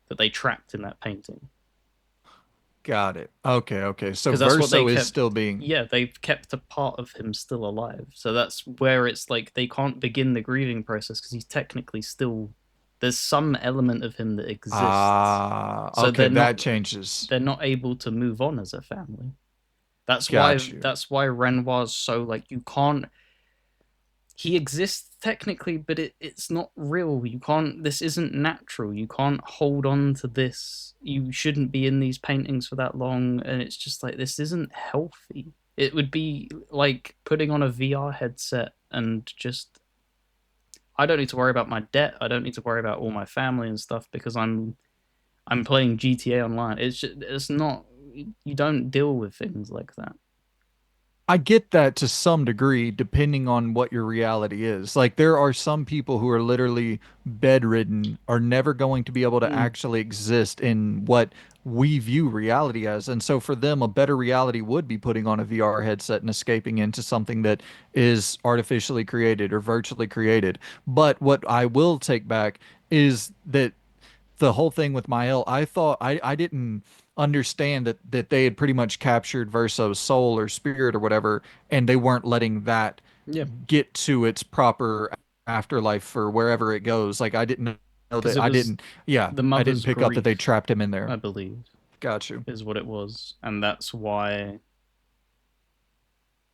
that they trapped in that painting. got it. Okay, okay. So Because that's what they Verso is kept. still being Yeah, they've kept a part of him still alive. So that's where it's like they can't begin the grieving process because he's technically still. There's some element of him that exists. So okay, that changes. they're not able to move on as a family. Got you. That's why Renoir's so like you can't. He exists technically, but it's not real. You can't. This isn't natural. You can't hold on to this. You shouldn't be in these paintings for that long, and it's just like this isn't healthy. It would be like putting on a VR headset and just. I don't need to worry about my debt. I don't need to worry about all my family and stuff because I'm playing GTA Online. It's not. You don't deal with things like that. I get that to some degree, depending on what your reality is. Like, there are some people who are literally bedridden, are never going to be able to Mm, actually exist in what we view reality as. And so, for them, a better reality would be putting on a VR headset and escaping into something that is artificially created or virtually created. But what I will take back is that the whole thing with Mael, I thought I didn't understand that they had pretty much captured Verso's soul or spirit or whatever, and they weren't letting that yeah, get to its proper afterlife for wherever it goes. Like I didn't know because that it I was didn't yeah, the I didn't mother's pick up that they grief, trapped him in there. I believe, Got you. is what it was, and that's why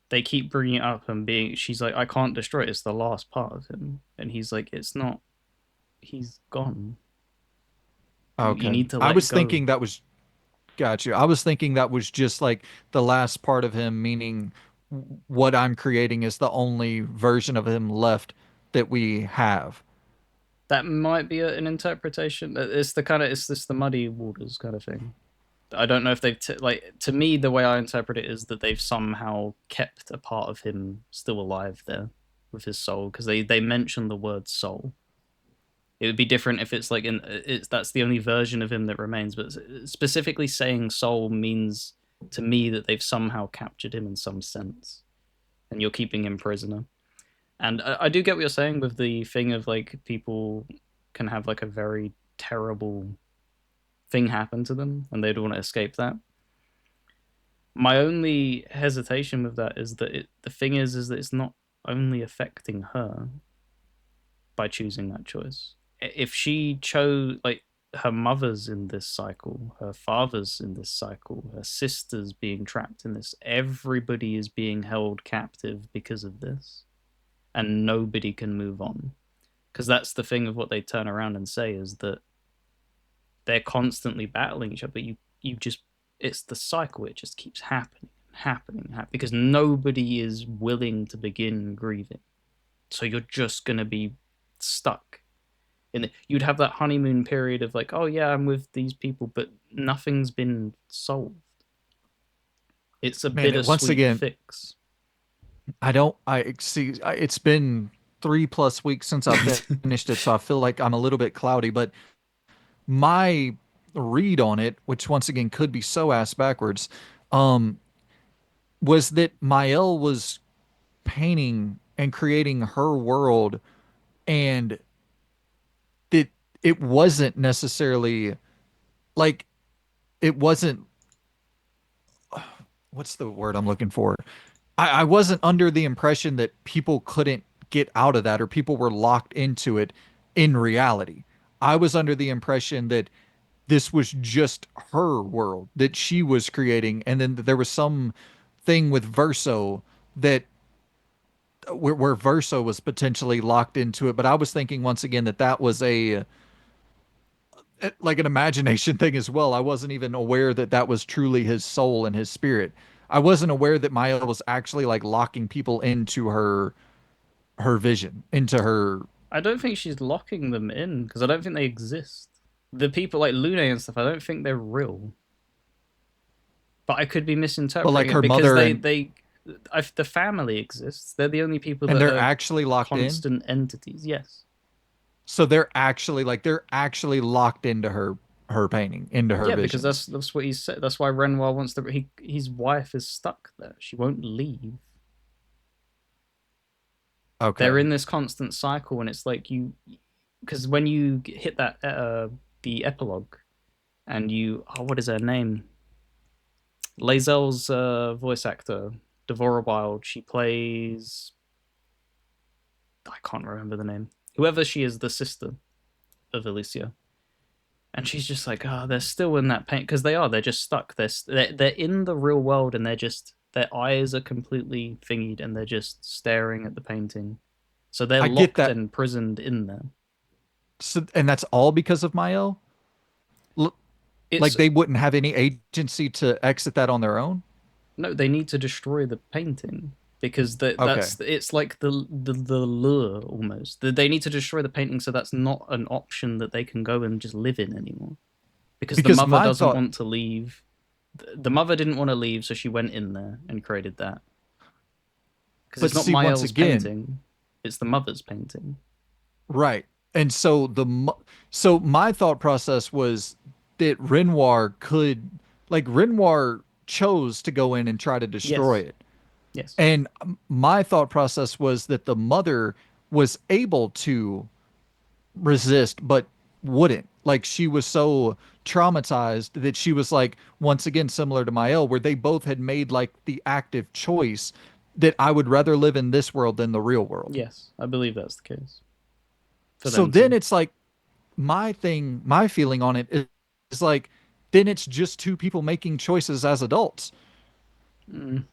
they keep bringing it up and being. She's like, I can't destroy it. It's the last part of him, and he's like, it's not. He's gone. You Okay. need to I let was go. thinking that was got you. I was thinking that was just like the last part of him, meaning what I'm creating is the only version of him left that we have. That might be an interpretation. It's the kind of it's this the muddy waters kind of thing. I don't know if they've like to me the way I interpret it is that they've somehow kept a part of him still alive there with his soul because they mention the word soul. It would be different if it's like in it's that's the only version of him that remains, but specifically saying soul means to me that they've somehow captured him in some sense, and you're keeping him prisoner. And I do get what you're saying with the thing of like people can have like a very terrible thing happen to them and they'd want to escape that. My only hesitation with that is that the thing is that it's not only affecting her by choosing that choice. If she chose like her mother's in this cycle, her father's in this cycle, her sister's being trapped in this, everybody is being held captive because of this, and nobody can move on. Because that's the thing of what they turn around and say is that they're constantly battling each other. But you just it's the cycle. It just keeps happening because nobody is willing to begin grieving. So you're just gonna be stuck. You'd have that honeymoon period of like, oh yeah, I'm with these people, but nothing's been solved. It's a Man, once bittersweet again, fix. I don't. I see. It's been 3+ weeks since I've finished it, so I feel like I'm a little bit cloudy. But my read on it, which once again could be so ass backwards, um, was that Mael was painting and creating her world, and that it wasn't necessarily like it wasn't. What's the word I'm looking for? I wasn't under the impression that people couldn't get out of that or people were locked into it in reality. I was under the impression that this was just her world that she was creating, and then there was some thing with Verso that where Verso was potentially locked into it. But I was thinking once again that that was a like an imagination thing as well. I wasn't even aware that that was truly his soul and his spirit. I wasn't aware that Maya was actually like locking people into her vision, into her. I don't think she's locking them in because I don't think they exist. The people like Lune and stuff, I don't think they're real. But I could be But misinterpreting like it her because mother and the family exists. They're the only people and that they're are actually locked in. constant entities. Yes. So they're actually locked into her. her painting, into her Yeah, because visions. that's what he said. That's why Renoir wants to. His wife is stuck there. She won't leave. They're Okay. in this constant cycle, and it's like because when you hit that the epilogue, and what is her name? Lae'zel's voice actor, Devora Wild. She plays, I can't remember the name. Whoever she is, the sister of Alicia. And she's just like, oh, they're still in that paint because they are. They're just stuck. They're in the real world, and they're just their eyes are completely thingied, and they're just staring at the painting. So they're I get locked that. and prisoned in there. So, and that's all because of Mael? L- It's like they wouldn't have any agency to exit that on their own? No, they need to destroy the painting because Okay. that's it's like the lure almost. They need to destroy the painting so that's not an option that they can go and just live in anymore. Because the Because mother my doesn't thought, want to leave. The mother didn't want to leave, so she went in there and created that. Because but it's not see, once Mael's again, painting; it's the mother's painting. right. And so so my thought process was that Renoir could, like, Renoir chose to go in and try to destroy Yes, it. yes, And my thought process was that the mother was able to resist, but wouldn't. Like she was so traumatized that she was like, once again, similar to Mael, where they both had made like the active choice that I would rather live in this world than the real world. yes. I believe that's the case for So them then too. it's like my feeling on it is like, then it's just two people making choices as adults. Mm,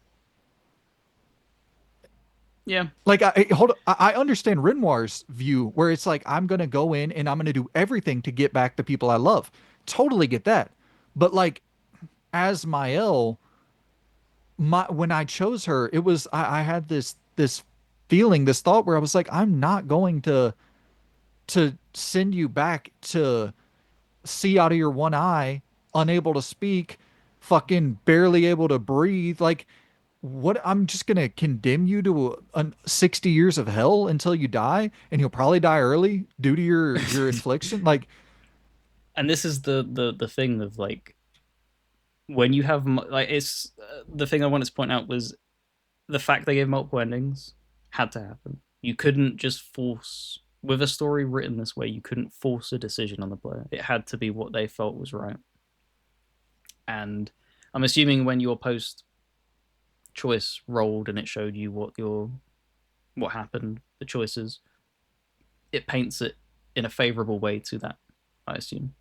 yeah, Like I understand Renoir's view where it's like I'm gonna go in and I'm gonna do everything to get back the people I love. Totally get that. But like as Mael, my when I chose her, it was I had this feeling, this thought where I was like, I'm not going to send you back to see out of your one eye, unable to speak, fucking barely able to breathe. Like what I'm just gonna condemn you to 60 years of hell until you die, and you'll probably die early due to your infliction. Like, and this is the thing of like when you have like it's the thing I wanted to point out was the fact they gave multiple endings had to happen. You couldn't just force with a story written this way. You couldn't force a decision on the player. It had to be what they felt was right. And I'm assuming when your post choice rolled and it showed you what happened, the choices, it paints it in a favorable way to that. I assume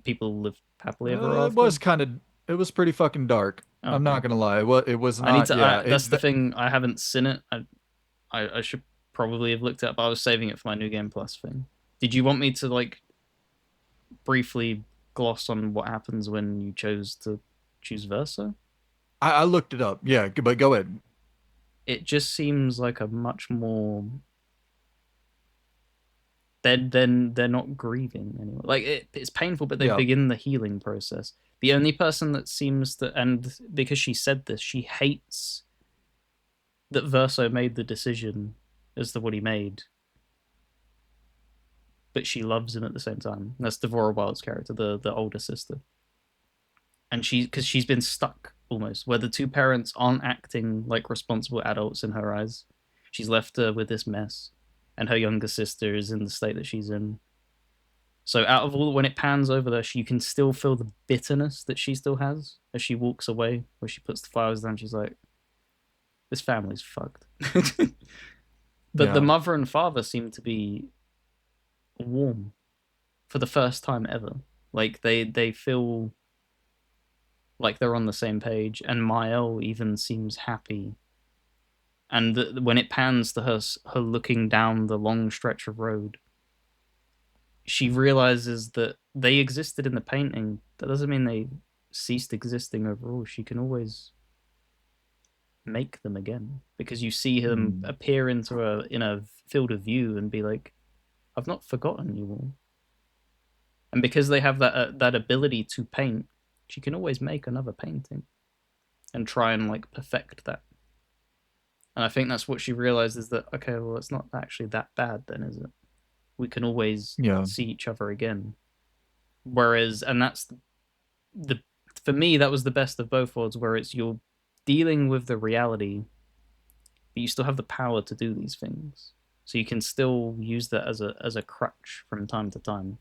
people live happily ever it after. was kind of it was pretty fucking dark. I'm Okay, not gonna lie. It was I need not. to. Yeah, That's the thing. I haven't seen it. I should probably have looked it up, but I was saving it for my new game plus thing. Did you want me to like briefly gloss on what happens when you chose to choose Versa? I looked it up. Yeah, but go ahead. It just seems like a much more they're not grieving anymore. Like it's painful, but they Yeah, begin the healing process. The only person that seems to, and because she said this, she hates that Verso made the decision as to what he made, but she loves him at the same time. That's Devora Wild's character, the older sister, and because she's been stuck almost where the two parents aren't acting like responsible adults in her eyes. She's left her with this mess, and her younger sister is in the state that she's in. So out of all, when it pans over there, you can still feel the bitterness that she still has as she walks away, where she puts the flowers down. She's like, "This family's fucked." But the yeah. mother and father seem to be warm for the first time ever. Like they feel like they're on the same page, and Mael even seems happy. And when it pans to her looking down the long stretch of road, she realizes that they existed in the painting. That doesn't mean they ceased existing overall. She can always make them again because you see him Hmm. appear into a in a field of view and be like, "I've not forgotten you all." And because they have that ability to paint, she can always make another painting and try and like perfect that. And I think that's what she realizes that okay, well, it's not actually that bad then, is it? We can always Yeah. see each other again. Whereas, and that's the for me that was the best of both worlds, where it's you're dealing with the reality, but you still have the power to do these things. So you can still use that as a crutch from time to time.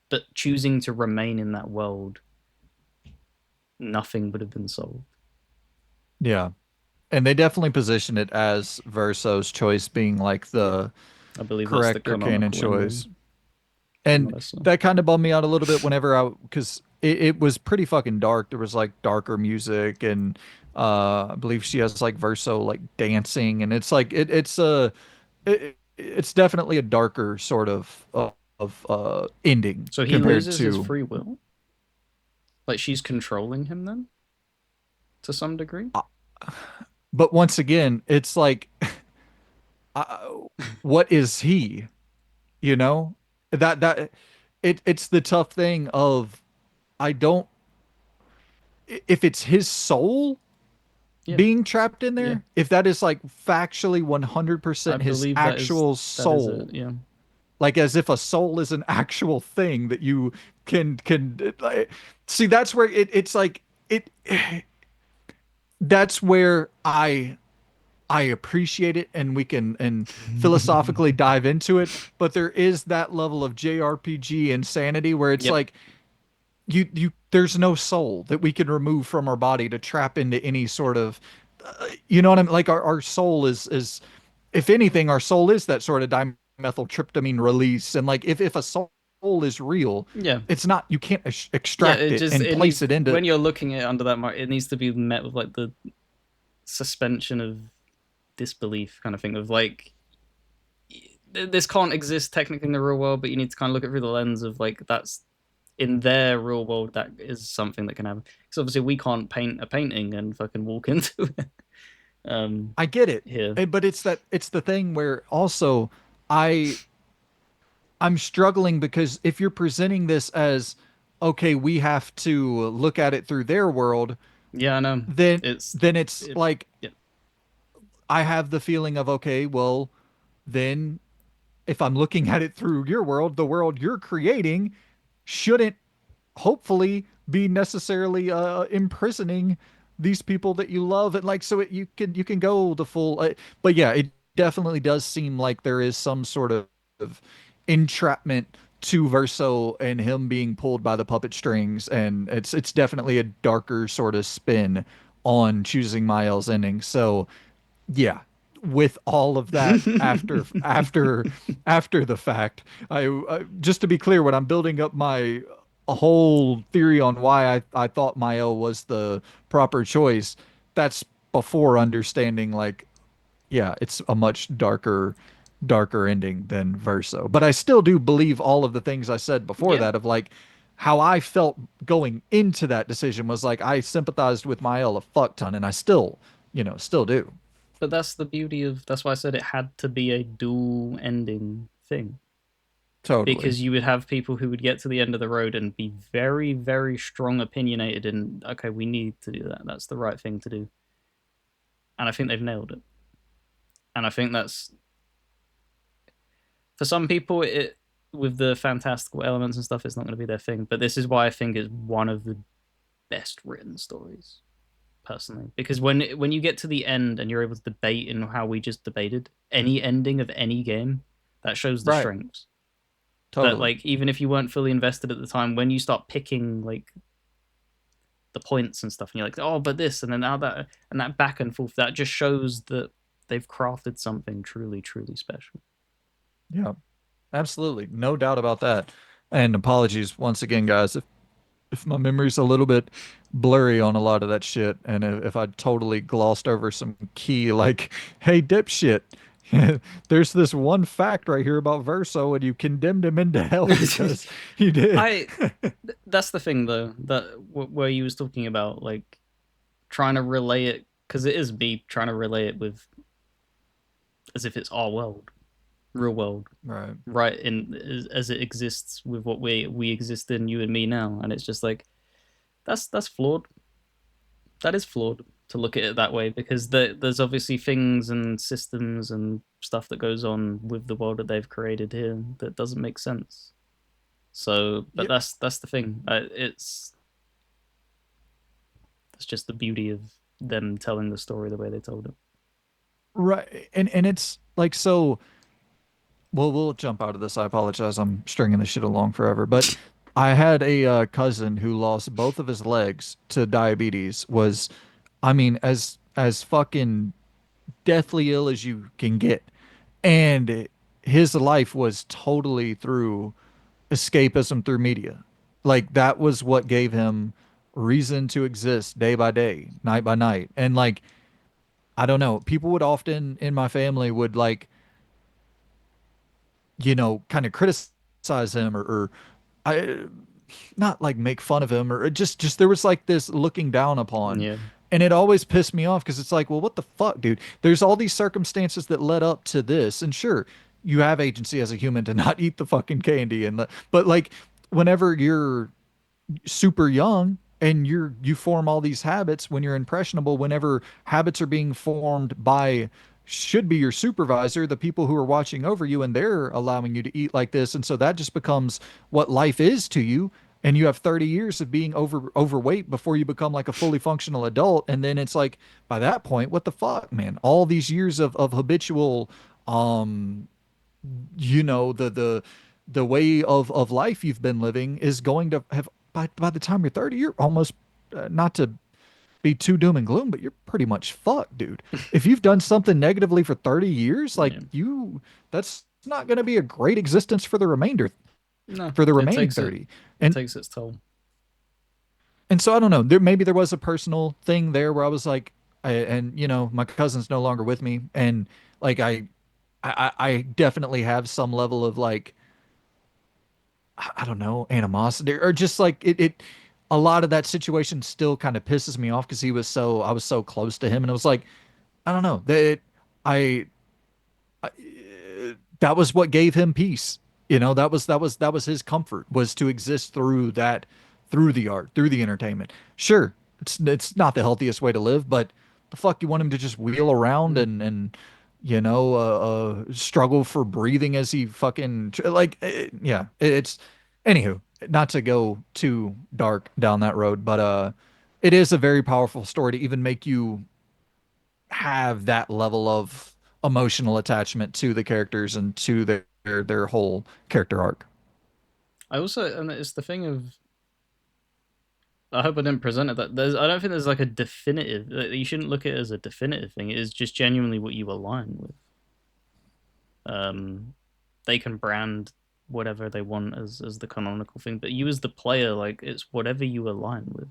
But choosing to remain in that world, nothing would have been solved. Yeah. And they definitely position it as Verso's choice being like Yeah, the I believe that's the correct or canon canonical ending choice. from And what I saw. that kind of bummed me out a little bit whenever because it was pretty fucking dark. There was like darker music and I believe she has like Verso like dancing and it's like it's definitely a darker sort of ending So he compared loses his to free will. Like she's controlling him then to some degree. but once again, it's like uh, what is he? You know? That it's the tough thing of I don't if it's his soul Yeah, being trapped in yeah. there, if that is like factually I 100% his believe actual that is it. soul, Yeah, like as if a soul is an actual thing that you can like, see that's where it's like it that's where I appreciate it and we can and philosophically dive into it, but there is that level of JRPG insanity where it's yep. like you there's no soul that we can remove from our body to trap into any sort of you know what I'm like our soul is if anything our soul is that sort of dimethyltryptamine release and like if a soul is real Yeah, it's not you can't yeah. extract It it just and it place needs it into when you're looking at it under that mark, it needs to be met with like the suspension of disbelief kind of thing of like this can't exist technically in the real world, but you need to kind of look at it through the lens of like that's in their real world that is something that can happen. Because obviously we can't paint a painting and fucking walk into it. I get it Here, but it's the thing where also I I'm struggling because if you're presenting this as okay we have to look at it through their world yeah, I know. then It's then it's it, like yeah, I have the feeling of okay, well, then if I'm looking at it through your world, the world you're creating shouldn't hopefully be necessarily imprisoning these people that you love and like so you can go the full but yeah, it definitely does seem like there is some sort of entrapment to Verso and him being pulled by the puppet strings and it's definitely a darker sort of spin on choosing Miles ending. So yeah, with all of that after the fact, just to be clear, when I'm building up my a whole theory on why I thought Mael was the proper choice, that's before understanding like yeah, it's a much darker ending than Verso. But I still do believe all of the things I said before yeah. that of like how I felt going into that decision was like I sympathized with Mael a fuck ton and I still, still do. But that's the beauty of that's why I said it had to be a dual ending thing. Totally. Because you would have people who would get to the end of the road and be very, very strong opinionated in okay, we need to do that. That's the right thing to do. And I think they've nailed it. And I think that's for some people it with the fantastical elements and stuff, it's not going to be their thing. But this is why I think it's one of the best written stories, personally. Because when you get to the end and you're able to debate in how we just debated any ending of any game, that shows the Right. strengths. That Totally. like even if you weren't fully invested at the time, when you start picking like the points and stuff, and you're like, oh, but this, and then now that, and that back and forth, that just shows that they've crafted something truly, truly special. Yeah. Absolutely. No doubt about that. And apologies once again, guys, if my memory's a little bit blurry on a lot of that shit, and if I totally glossed over some key, like, hey, dipshit, there's this one fact right here about Verso, and you condemned him into hell because you did. I that's the thing though that where you was talking about like trying to relay it because it is me trying to relay it with as if it's our world, real world, Right. right in as it exists with what we exist in you and me now, and it's just like that's flawed. That is flawed to look at it that way because there's obviously things and systems and stuff that goes on with the world that they've created here that doesn't make sense. So, but Yeah, that's the thing. It's just the beauty of them telling the story the way they told it. right. And it's like so. Well, we'll jump out of this. I apologize. I'm stringing this shit along forever. But I had a cousin who lost both of his legs to diabetes. Was, I mean, as fucking deathly ill as you can get, and his life was totally through escapism through media. Like that was what gave him reason to exist day by day, night by night. And like, I don't know, people would often in my family would like, kind of criticize him or I not like make fun of him or just there was like this looking down upon. Yeah, And it always pissed me off because it's like, well, what the fuck, dude? There's all these circumstances that led up to this. And sure, you have agency as a human to not eat the fucking candy but like whenever you're super young and you form all these habits when you're impressionable, whenever habits are being formed by should be your supervisor, the people who are watching over you, and they're allowing you to eat like this. And so that just becomes what life is to you. And you have 30 years of being overweight before you become like a fully functional adult. And then it's like by that point, what the fuck, man? All these years of habitual um the way of life you've been living is going to have by the time you're 30 you're almost not to be too doom and gloom, but you're pretty much fucked, dude. If you've done something negatively for 30 years, like yeah. that's not going to be a great existence No, for the it remaining takes it 30. and takes its toll. and so I don't know, maybe there was a personal thing there where I was like and my cousin's no longer with me, and like I definitely have some level of like I don't know, animosity or just like a lot of that situation still kind of pisses me off because I was so close to him, and it was like, I don't know, I, I that was what gave him peace. That was his comfort was to exist through that, through the art, through the entertainment. Sure, it's not the healthiest way to live, but the fuck you want him to just wheel around Mm. and struggle for breathing as he fucking like yeah, it's anywho, not to go too dark down that road, but it is a very powerful story to even make you have that level of emotional attachment to the characters and to their whole character arc. I also, and it's the thing of, I hope I didn't present it that I don't think there's like a definitive. You shouldn't look at it as a definitive thing. It is just genuinely what you align with. Um, they can brand whatever they want as the canonical thing, but you as the player, like it's whatever you align with.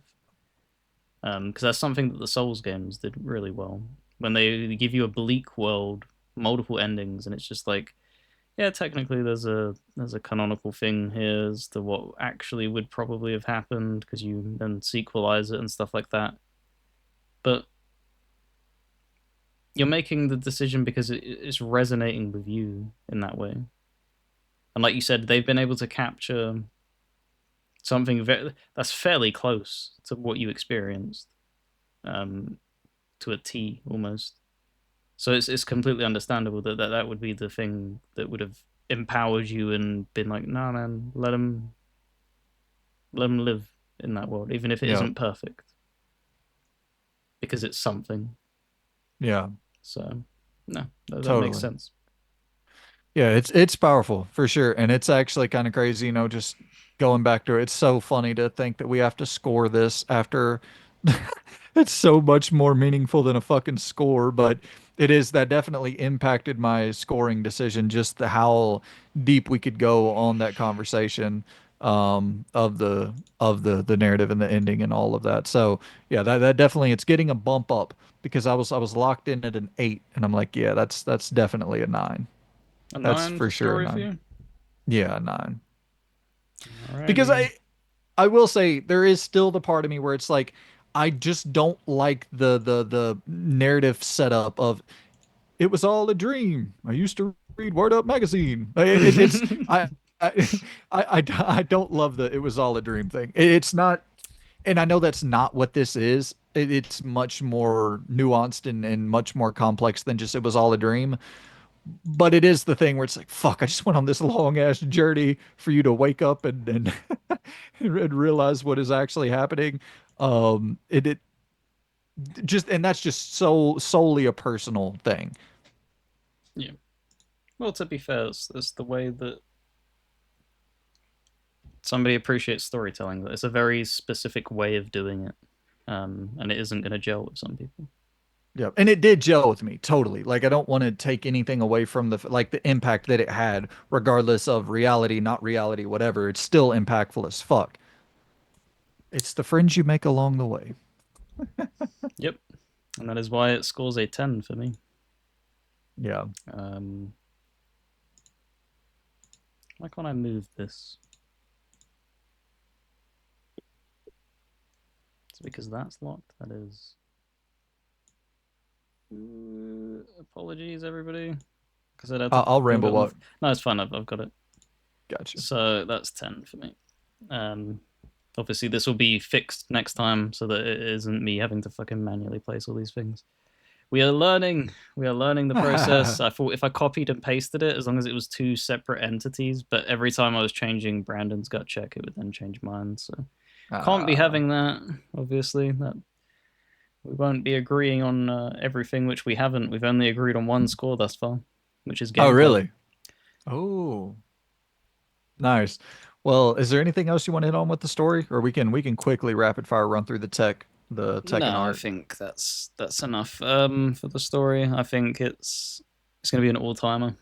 Because that's something that the Souls games did really well. When they give you a bleak world, multiple endings, and it's just like, yeah, technically there's a canonical thing here as to what actually would probably have happened because you then sequelize it and stuff like that. But you're making the decision because it's resonating with you in that way. And like you said, they've been able to capture something that's fairly close to what you experienced, um, to a T almost. So it's completely understandable that would be the thing that would have empowered you and been like, nah, man, let them live in that world, even if it Yeah, isn't perfect, because it's something. yeah, So no, that makes totally. sense. Yeah, it's powerful for sure, and it's actually kind of crazy, just going back to it. It's so funny to think that we have to score this after it's so much more meaningful than a fucking score, but it is that definitely impacted my scoring decision, just how deep we could go on that conversation of the narrative and the ending and all of that. So yeah, that definitely it's getting a bump up because I was locked in at an 8, and I'm like, yeah, that's definitely a 9. A That's nine for for sure a story for 9. you. Yeah, a 9. Because Alrighty. I will say there is still the part of me where it's like I just don't like the narrative setup of it was all a dream. I used to read Word Up magazine. It's I, I don't love the it was all a dream thing. It's not, and I know that's not what this is. It's much more nuanced and much more complex than just it was all a dream. But it is the thing where it's like, fuck, I just went on this long ass journey for you to wake up and and realize what is actually happening. It just, and that's just solely a personal thing. Yeah. Well, to be fair, it's the way that somebody appreciates storytelling. It's a very specific way of doing it, and it isn't going to gel with some people. Yeah, and it did gel with me totally. Like I don't want to take anything away from the impact that it had, regardless of reality, not reality, whatever. It's still impactful as fuck. It's the friends you make along the way. Yep, and that is why it scores a 10 for me. Yeah. Um, why can't I move this? It's because that's locked. That is. Apologies, everybody, because I'd had to I'll build it ramble on the. what. No, it's fine. I've got it. Gotcha. So that's 10 for me. Um, Obviously, this will be fixed next time so that it isn't me having to fucking manually place all these things. We are learning. We are learning the process. I thought if I copied and pasted it, as long as it was two separate entities, but every time I was changing Brandon's gut check, it would then change mine. So can't be Ah, having that. Obviously, that we won't be agreeing on everything, which we haven't. We've only agreed on one score thus far, which is oh, gameplay. really? Oh, nice. Well, is there anything else you want to hit on with the story, or we can quickly rapid fire run through the tech and No, I art? think that's enough for the story. I think it's going to be an all timer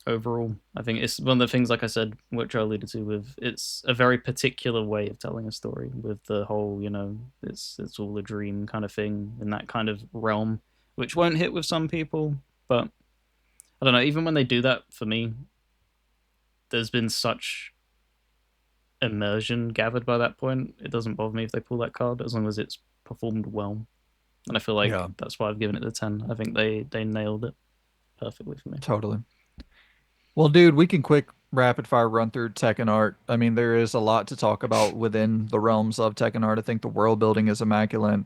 overall. I think it's one of the things, like I said, which I alluded to with it's a very particular way of telling a story with the whole, it's all a dream kind of thing in that kind of realm, which won't hit with some people, but I don't know. Even when they do that, for me, there's been such immersion gathered by that point. It doesn't bother me if they pull that card as long as it's performed well. And I feel like Yeah, that's why I've given it the 10. I think they nailed it perfectly for me. totally. Well, dude, we can quick rapid fire run through Tekken art. I mean, there is a lot to talk about within the realms of Tekken art. I think the world building is immaculate.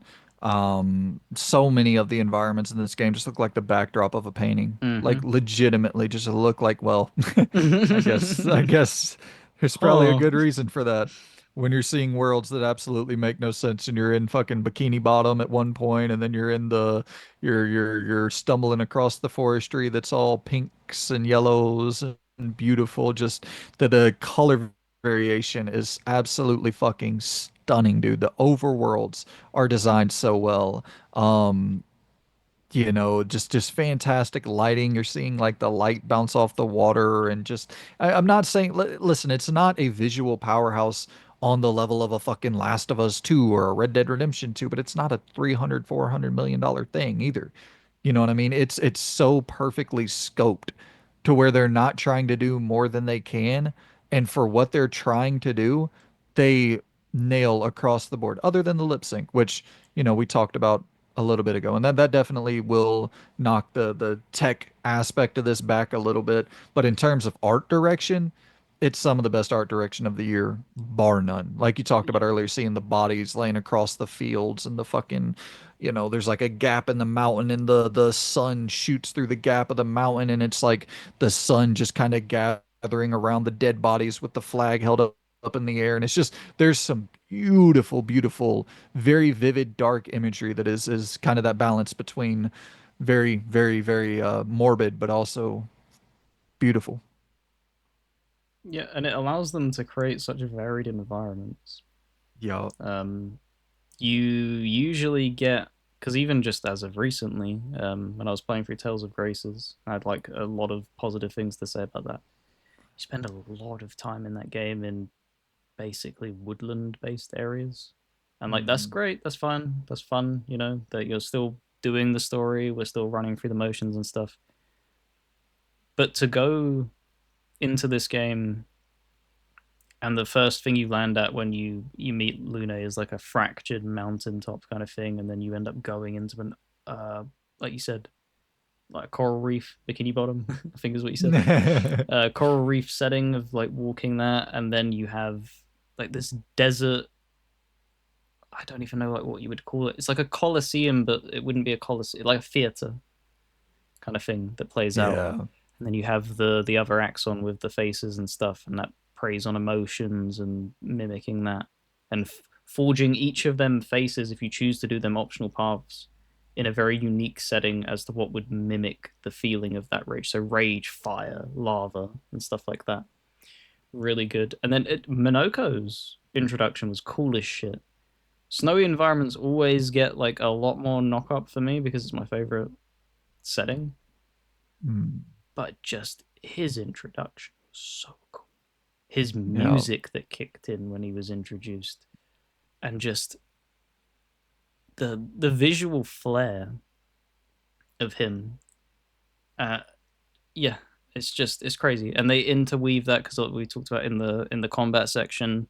So many of the environments in this game just look like the backdrop of a painting. Like Mm-hmm. legitimately just look like, well, I guess there's probably a Oh, good reason for that. When you're seeing worlds that absolutely make no sense and you're in fucking Bikini Bottom at one point and then you're in the you're stumbling across the forestry that's all pinks and yellows and beautiful. Just the color variation is absolutely fucking stunning, dude. The overworlds are designed so well. Um, just fantastic lighting. You're seeing like the light bounce off the water and just I'm not saying listen, it's not a visual powerhouse on the level of a fucking Last of Us 2 or a Red Dead Redemption 2, but it's not a 300 $400 million thing either. You know what I mean? It's so perfectly scoped to where they're not trying to do more than they can, and for what they're trying to do, they nail across the board. Other than the lip sync, which we talked about a little bit ago, and that definitely will knock the tech aspect of this back a little bit. But in terms of art direction, it's some of the best art direction of the year, bar none. Like you talked yeah. about earlier, seeing the bodies laying across the fields and the fucking, there's like a gap in the mountain and the sun shoots through the gap of the mountain and it's like the sun just kind of gathering around the dead bodies with the flag held up in the air. And it's just there's some beautiful, beautiful, very vivid dark imagery that is kind of that balance between very, very, very morbid, but also beautiful. Yeah, and it allows them to create such varied environments. Yeah. Um, you usually get because even just as of recently, when I was playing through Tales of Graces, I had like a lot of positive things to say about that. You spend a lot of time in that game in basically woodland based areas. And like that's Mhm. great, that's fine, that's fun, that you're still doing the story, we're still running through the motions and stuff. But to go into this game and the first thing you land at when you meet Lune is like a fractured mountaintop kind of thing, and then you end up going into an like you said, like a coral reef, bikini bottom, I think is what you said. Coral reef setting of like walking that, and then you have like this desert. I don't even know like what you would call it. It's like a coliseum, but it wouldn't be a coliseum, like a theater kind of thing that plays out. Yeah. And then you have the other axon with the faces and stuff, and that preys on emotions and mimicking that, and forging each of them faces if you choose to do them optional paths in a very unique setting as to what would mimic the feeling of that rage. So rage, fire, lava, and stuff like that. Really good. And then Minoko's introduction was cool as shit. Snowy environments always get like a lot more knock up for me because it's my favorite setting, Mm. but just his introduction was so cool. His Yeah. music that kicked in when he was introduced, and just the visual flair of him. Uh, yeah, it's crazy, and they interweave that because we talked about in the combat section.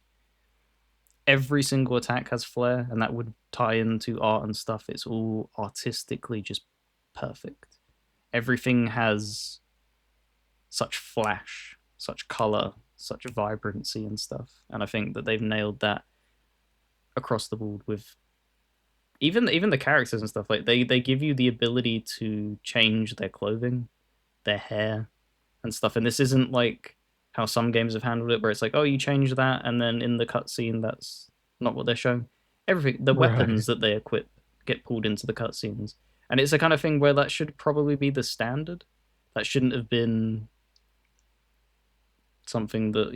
Every single attack has flair, and that would tie into art and stuff. It's all artistically just perfect. Everything has such flash, such color, such vibrancy and stuff. And I think that they've nailed that across the board with even the characters and stuff. Like they give you the ability to change their clothing, their hair, and stuff. And this isn't like how some games have handled it, where it's like, oh, you change that, and then in the cutscene, that's not what they're showing. Everything, the weapons Right. that they equip get pulled into the cutscenes, and it's a kind of thing where that should probably be the standard. That shouldn't have been something that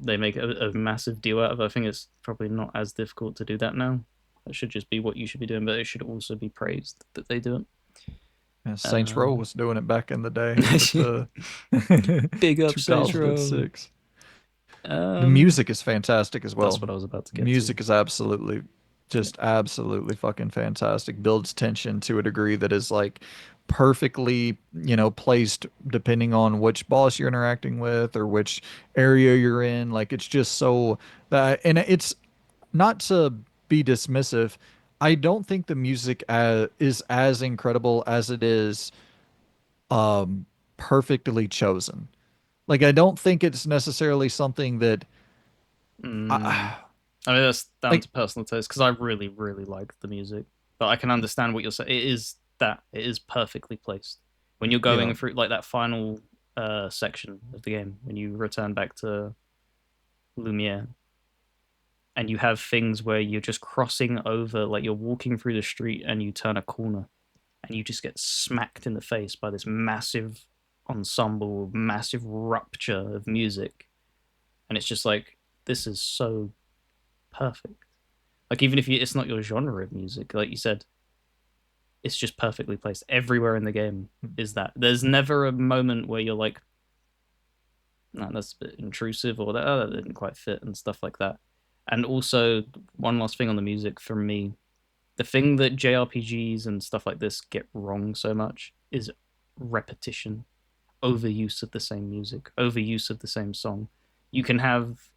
they make a massive deal out of. I think it's probably not as difficult to do that now. That should just be what you should be doing, but it should also be praised that they do it. Yeah, Saints Row Um, was doing it back in the day with the Big up Saints Row. 2006. The Um, music is fantastic as that's well. what I was about to get to. Music is absolutely, Yeah. just absolutely fucking fantastic. Builds tension to a degree that is like perfectly, placed depending on which boss you're interacting with or which area you're in. Like it's just so that, and it's not to be dismissive. I don't think the music is as incredible as it is perfectly chosen. Like I don't think it's necessarily something that Mm. I, I mean, that's down like to personal taste because I really, really like the music, but I can understand what you're saying. It is perfectly placed when you're yeah. going through like that final section of the game when you return back to Lumiere and you have things where you're just crossing over, like you're walking through the street and you turn a corner and you just get smacked in the face by this massive ensemble, massive rupture of music, and it's just like this is so perfect. Like even if it's not your genre of music, like you said, it's just perfectly placed everywhere in the game. Is that there's never a moment where you're like, no, that's a bit intrusive or that, oh, that didn't quite fit and stuff like that. And also, one last thing on the music from me, the thing that JRPGs and stuff like this get wrong so much is repetition, overuse of the same music, overuse of the same song. You can have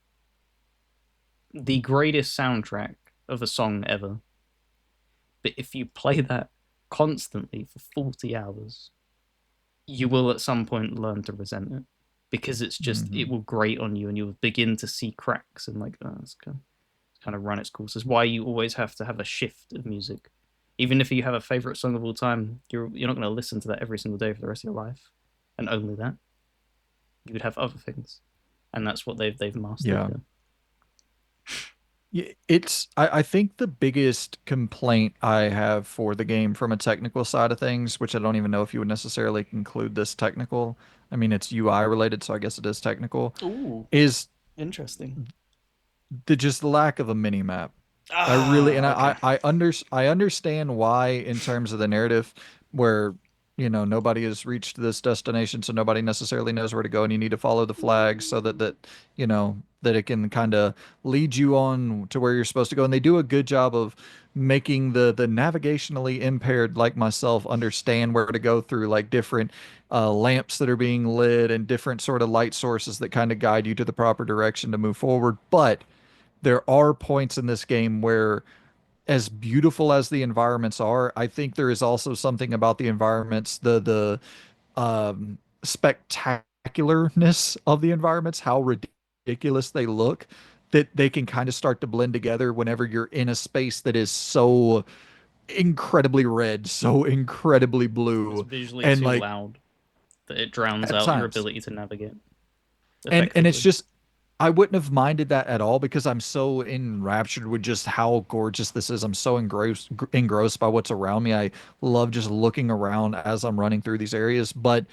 the greatest soundtrack of a song ever, but if you play that constantly for 40 hours, you will at some point learn to resent it because it Hmm. will grate on you and you'll begin to see cracks and like, oh, it's kind of run its course. Is why you always have to have a shift of music. Even if you have a favorite song of all time, you're not going to listen to that every single day for the rest of your life, and only that. You would have other things, and that's what they've mastered Yeah. here. I think the biggest complaint I have for the game from a technical side of things, which I don't even know if you would necessarily conclude this technical. I mean, it's UI related, so I guess it is technical, Ooh, is interesting. the just lack of a mini map. I really and Ah, okay. I understand why in terms of the narrative where nobody has reached this destination, so nobody necessarily knows where to go, and you need to follow the flags so that it can kind of lead you on to where you're supposed to go. And they do a good job of making the navigationally impaired like myself understand where to go through like different lamps that are being lit and different sort of light sources that kind of guide you to the proper direction to move forward. But there are points in this game where, as beautiful as the environments are, I think there is also something about the environments, the spectacularness of the environments, how ridiculous they look, that they can kind of start to blend together whenever you're in a space that is so incredibly red, so incredibly It's blue, visually and too like loud that it drowns at out your times. ability to navigate And it's effectively. just I wouldn't have minded that at all because I'm so enraptured with just how gorgeous this is. I'm so engrossed by what's around me. I love just looking around as I'm running through these areas. But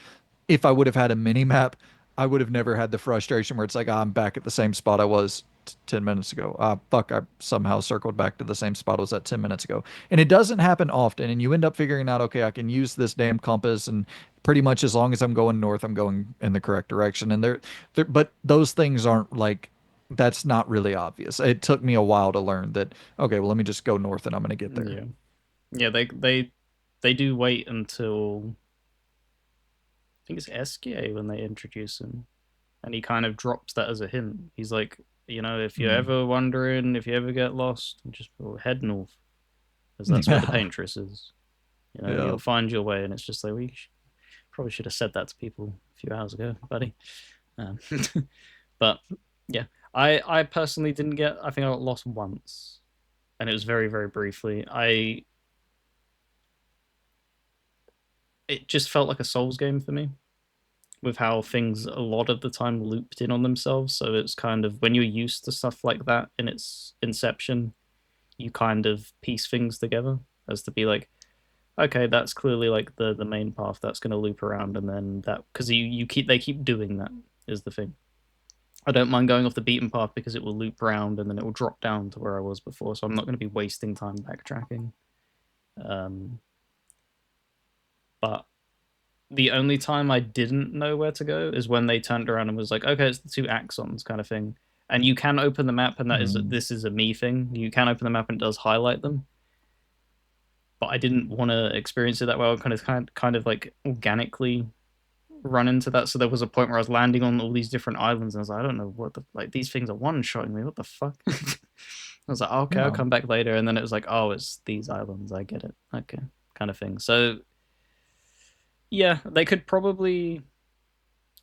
if I would have had a mini map, I would have never had the frustration where it's like, I'm back at the same spot I was 10 minutes ago. Fuck, I somehow circled back to the same spot I was at 10 minutes ago. And it doesn't happen often. And you end up figuring out, okay, I can use this damn compass. And pretty much as long as I'm going north, I'm going in the correct direction. And but those things aren't like, that's not really obvious. It took me a while to learn that, okay, well, let me just go north and I'm going to get there. Yeah, yeah. They do wait until I think it's SKA when they introduce him, and he kind of drops that as a hint. He's like, if you're Mm. ever wondering, if you ever get lost, just head north, because that's where the Yeah. paintress is. Yeah. You'll find your way, and it's just like probably should have said that to people a few hours ago, buddy. Um, but yeah, I personally didn't get. I think I got lost once, and it was very very briefly. It just felt like a Souls game for me, with how things a lot of the time looped in on themselves. So it's kind of when you're used to stuff like that in its inception, you kind of piece things together as to be like, okay, that's clearly like the main path that's going to loop around, and then that because you keep they keep doing that is the thing. I don't mind going off the beaten path because it will loop around and then it will drop down to where I was before, so I'm not going to be wasting time backtracking. Um, but the only time I didn't know where to go is when they turned around and was like, okay, it's the two axons kind of thing. And you can open the map, and Mm. this is a me thing. You can open the map and it does highlight them, but I didn't want to experience it that way. I kind of like organically run into that. So there was a point where I was landing on all these different islands, and I was like, I don't know what the like these things are one shotting me. What the fuck? I was like, oh, okay, I'll Yeah. come back later, and then it was like, oh, it's these islands. I get it. Okay, kind of thing. So yeah, they could probably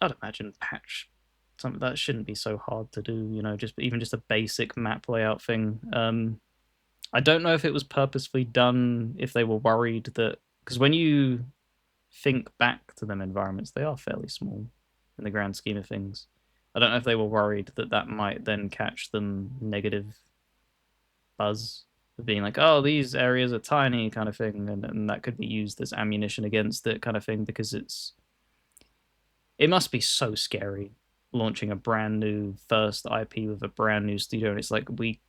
I'd imagine patch something that shouldn't be so hard to do. Just even just a basic map layout thing. I don't know if it was purposefully done. If they were worried that because when you think back to them environments, they are fairly small in the grand scheme of things. I don't know if they were worried that that might then catch them negative buzz of being like, oh, these areas are tiny, kind of thing, and that could be used as ammunition against it, kind of thing, because it must be so scary launching a brand new first IP with a brand new studio, and it's like we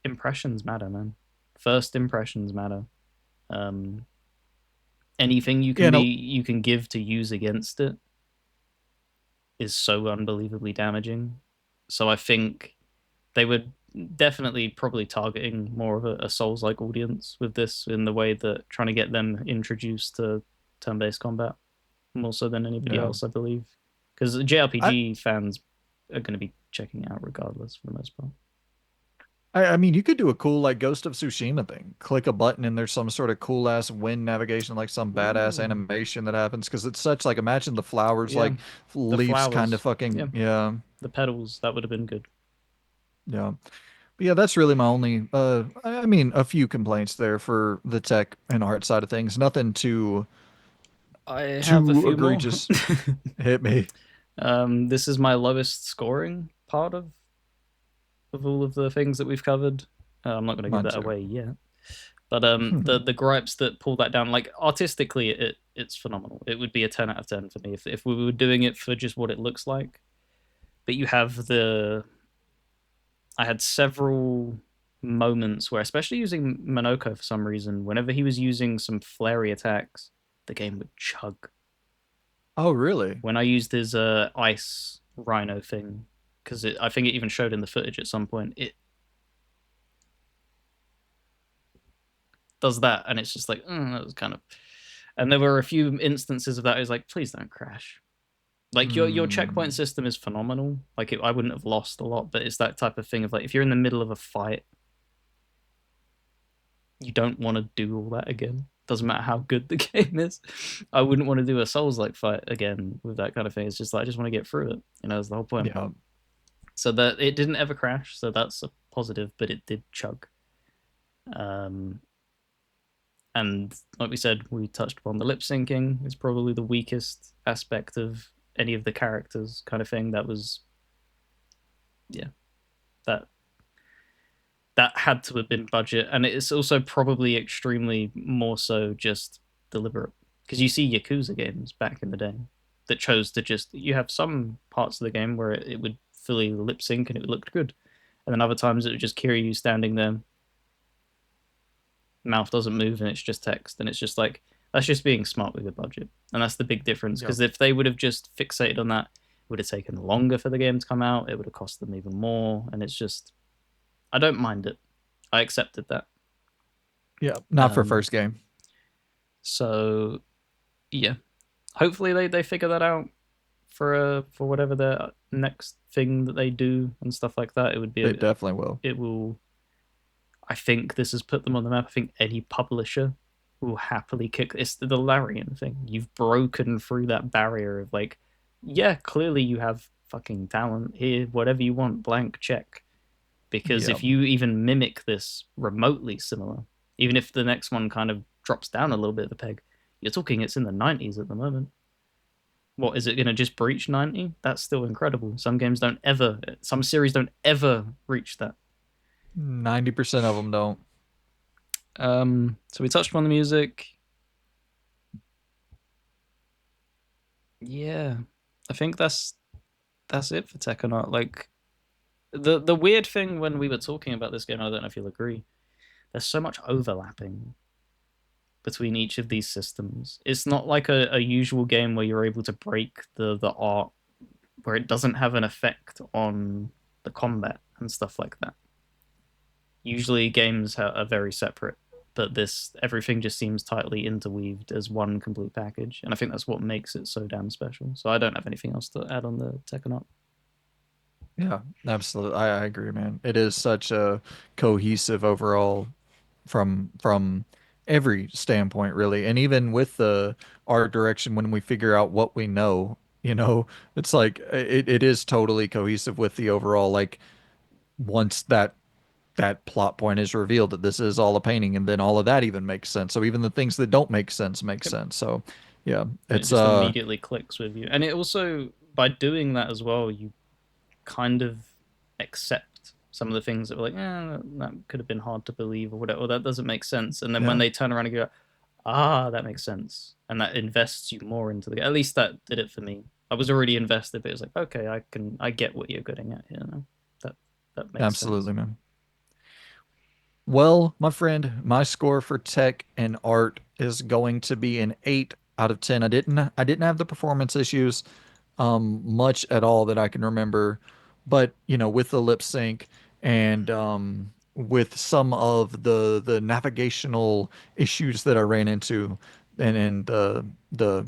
impressions matter, man. First impressions matter. Um, anything Yeah. No, you can give to use against it is so unbelievably damaging. So I think they were definitely probably targeting more of a Souls like audience with this in the way that trying to get them introduced to turn based combat more so than anybody yeah. else, I believe. Because I, JRPG fans are going to be checking it out regardless for the most part. I mean, you could do a cool like Ghost of Tsushima thing. Click a button and there's some sort of cool ass wind navigation, like some badass Ooh, animation that happens because it's such like imagine the flowers yeah, like the leaves kind of flowers, fucking yeah, yeah the petals that would have been good. yeah. But yeah, that's really my only I mean a few complaints there for the tech and art side of things. Nothing I have a too few more. egregious. Hit me. This is my lowest scoring part of all of the things that we've covered. I'm not going to give Mine that too. away yet. But the gripes that pull that down, like artistically, it's phenomenal. It would be a 10 out of 10 for me if we were doing it for just what it looks like. But you have I had several moments where, especially using Monoko for some reason, whenever he was using some flary attacks, the game would chug. Oh, really? When I used his ice rhino thing, because I think it even showed in the footage at some point, it does that, and it's just like that was kind of. And there were a few instances of that. I was like, please don't crash. Like your checkpoint Hmm. system is phenomenal. Like I wouldn't have lost a lot, but it's that type of thing of like if you're in the middle of a fight, you don't want to do all that again. Doesn't matter how good the game is. I wouldn't want to do a Souls like fight again with that kind of thing. It's just like I just want to get through it. That's the whole point. Yeah. So that it didn't ever crash, so that's a positive, but it did chug. Um, And like we said, we touched upon the lip syncing. It's probably the weakest aspect of any of the characters, kind of thing. That was, yeah, that that had to have been budget, and it's also probably extremely more so just deliberate. Because you see Yakuza games back in the day that chose to just, you have some parts of the game where it would fully lip sync and it looked good, and then other times it would just Kiryu standing there, mouth doesn't move, and it's just text, and it's just like, that's just being smart with the budget, and that's the big difference. Yep. Because if they would have just fixated on that, it would have taken longer for the game to come out. It would have cost them even more, and it's just, I don't mind it. I accepted that. Yeah. Not for Um, first game. so yeah, hopefully they figure that out for whatever their next thing that they do and stuff like that. It would be They definitely will. it will. I think this has put them on the map. I think any publisher will happily kick. It's the Larian thing. You've broken through that barrier of like, yeah, clearly you have fucking talent here. Whatever you want, blank check. Because Yeah. if you even mimic this remotely similar, even if the next one kind of drops down a little bit of the peg, you're talking it's in the 90s at the moment. What is it going to just breach 90? That's still incredible. Some games don't ever, some series don't ever reach that. 90% of them don't. So we touched on the music. Yeah, I think that's it for Tekken Art. Like the weird thing when we were talking about this game, I don't know if you'll agree. There's so much overlapping between each of these systems. It's not like a usual game where you're able to break the art where it doesn't have an effect on the combat and stuff like that. Usually games are very separate, but this everything just seems tightly interweaved as one complete package, and I think that's what makes it so damn special. So I don't have anything else to add on the Tekken Up. Yeah, absolutely. I agree, man. It is such a cohesive overall from every standpoint, really. And even with the art direction, when we figure out what we know, it's like it is totally cohesive with the overall, like once that plot point is revealed that this is all a painting, and then all of that even makes sense. So even the things that don't make sense make Yep. sense. So yeah, And it it's just immediately clicks with you, and it also, by doing that as well, you kind of accept some of the things that were like, that could have been hard to believe or whatever, or that doesn't make sense. And then when yeah, they turn around and go, ah, that makes sense, and that invests you more into the. At least that did it for me. I was already invested, but it was like, okay, I get what you're getting at here now. That that makes sense. absolutely, man. Well, my friend, my score for tech and art is going to be an 8 out of 10. I didn't have the performance issues much at all that I can remember, but with the lip sync and with some of the navigational issues that I ran into, and the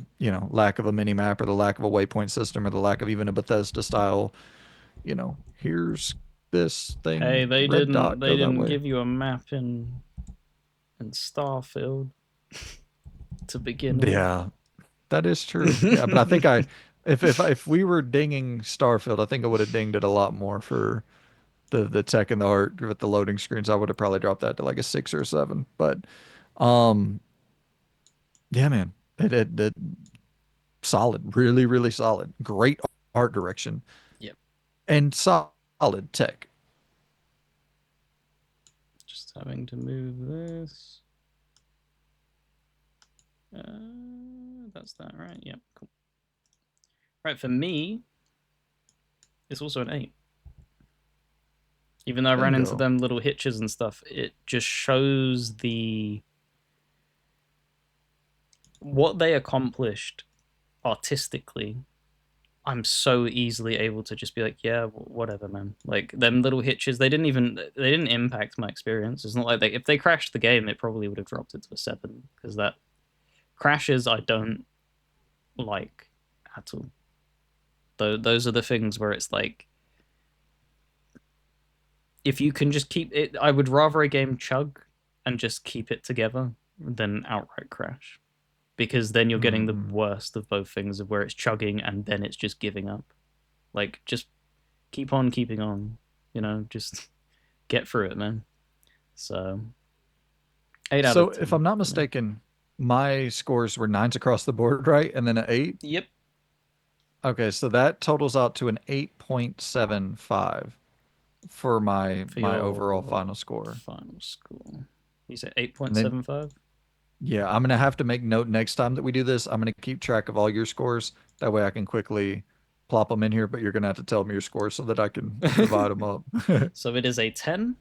lack of a mini map, or the lack of a waypoint system, or the lack of even a Bethesda style, here's this Hey, thing, red dot, they go that didn't way. give you a map in Starfield to begin with. Yeah, that is true. Yeah, but I think if we were dinging Starfield, I think I would have dinged it a lot more for the tech and the art with the loading screens. I would have probably dropped that to like a 6 or 7. But um, yeah, man, it solid, really, really solid. Great art direction Yep. and solid tech. Just having to move this. That's that, right? Yep. Cool. Right, for me, it's also an 8. Even though I ran into Bingo. them little hitches and stuff, it just shows the what they accomplished artistically. I'm so easily able to just be like, yeah, whatever, man. Like them little hitches, they didn't impact my experience. It's not like if they crashed the game, it probably would have dropped it to a 7, because that crashes I don't like at all. Though those are the things where it's like, if you can just keep it, I would rather a game chug and just keep it together than outright crash, because then you're getting the Hmm. worst of both things, of where it's chugging and then it's just giving up. Like, just keep on keeping on, just get through it, man. So 8 out So of if 10 I'm not for me. mistaken, my scores were nines across the board, right? And then an eight. Yep. Okay, so that totals out to an 8.75 for For my overall your final score. final score. You said And then 8.75? yeah, I'm gonna have to make note next time that we do this. I'm gonna keep track of all your scores. That way I can quickly plop them in here, but you're gonna have to tell me your scores so that I can divide them up. So it is a 10,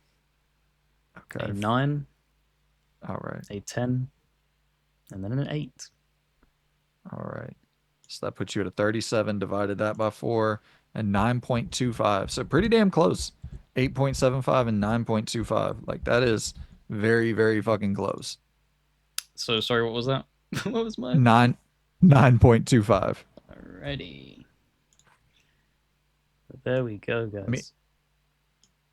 a Okay. 9, All right. a 10, and then an 8. All right. So that puts you at a 37, divided that by 4, and 9.25. So pretty damn close. 8.75 and 9.25. Like that is very, very fucking close. So sorry, what was that? What was mine? 9 9.25. Alrighty. There we go, I mean, guys.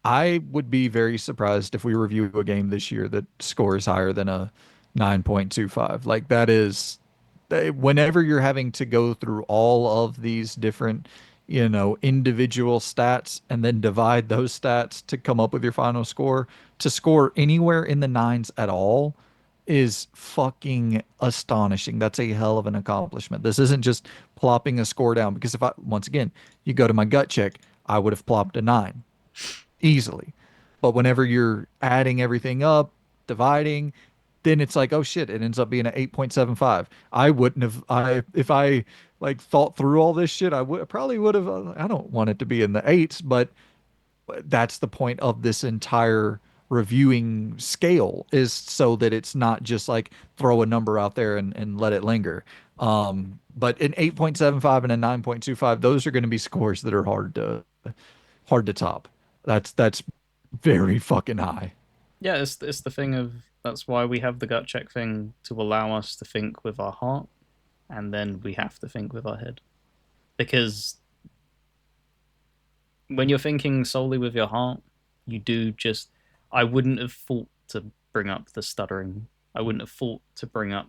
I would be very surprised if we review a game this year that scores higher than a 9.25. Like that is whenever you're having to go through all of these different, individual stats and then divide those stats to come up with your final score, to score anywhere in the nines at all is fucking astonishing. That's a hell of an accomplishment. This isn't just plopping a score down because if I, once again, you go to my gut check, I would have plopped a nine easily. But whenever you're adding everything up, dividing, then it's like, oh shit, it ends up being an 8.75. I wouldn't have I if I like thought through all this shit, I would probably would have I don't want it to be in the eights, but that's the point of this entire reviewing scale is so that it's not just like throw a number out there and let it linger. But an 8.75 and a 9.25, those are going to be scores that are hard to top. That's very fucking high. Yeah, it's the thing of that's why we have the gut check thing to allow us to think with our heart, and then we have to think with our head. Because when you're thinking solely with your heart, you do just. I wouldn't have thought to bring up the stuttering. I wouldn't have thought to bring up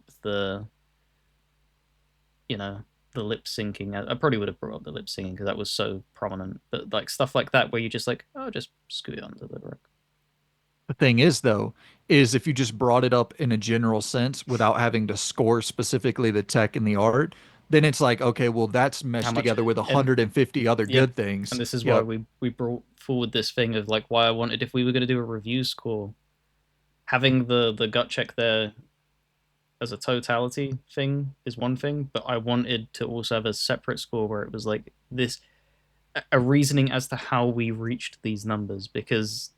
you know, the lip syncing. I probably would have brought up the lip syncing because that was so prominent. But like stuff like that, where you just like, oh, just scoot it under the rug. The thing is, though, is if you just brought it up in a general sense without having to score specifically the tech and the art, then it's like, okay, well, that's How meshed much? together with And 150 other yeah, good and things. this is why Yep. we brought forward this thing of like why I wanted if we were going to do a review score, having the gut check there as a totality thing is one thing, but I wanted to also have a separate score where it was like this a reasoning as to how we reached these numbers because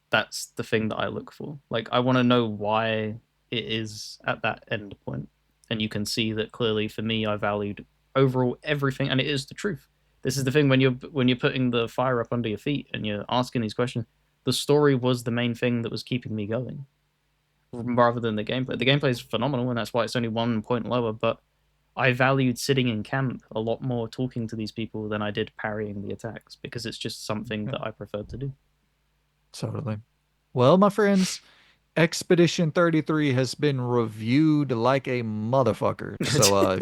that's the thing that I look for. Like I want to know why it is at that end point. And you can see that clearly for me I valued overall everything and it is the truth. This is the thing when you're putting the fire up under your feet and you're asking these questions, the story was the main thing that was keeping me going rather than the gameplay. The gameplay is phenomenal and that's why it's only 1 point lower, but I valued sitting in camp a lot more talking to these people than I did parrying the attacks because it's just something Yep. that I preferred to do. Totally. Well, my friends, Expedition 33 has been reviewed like a motherfucker. So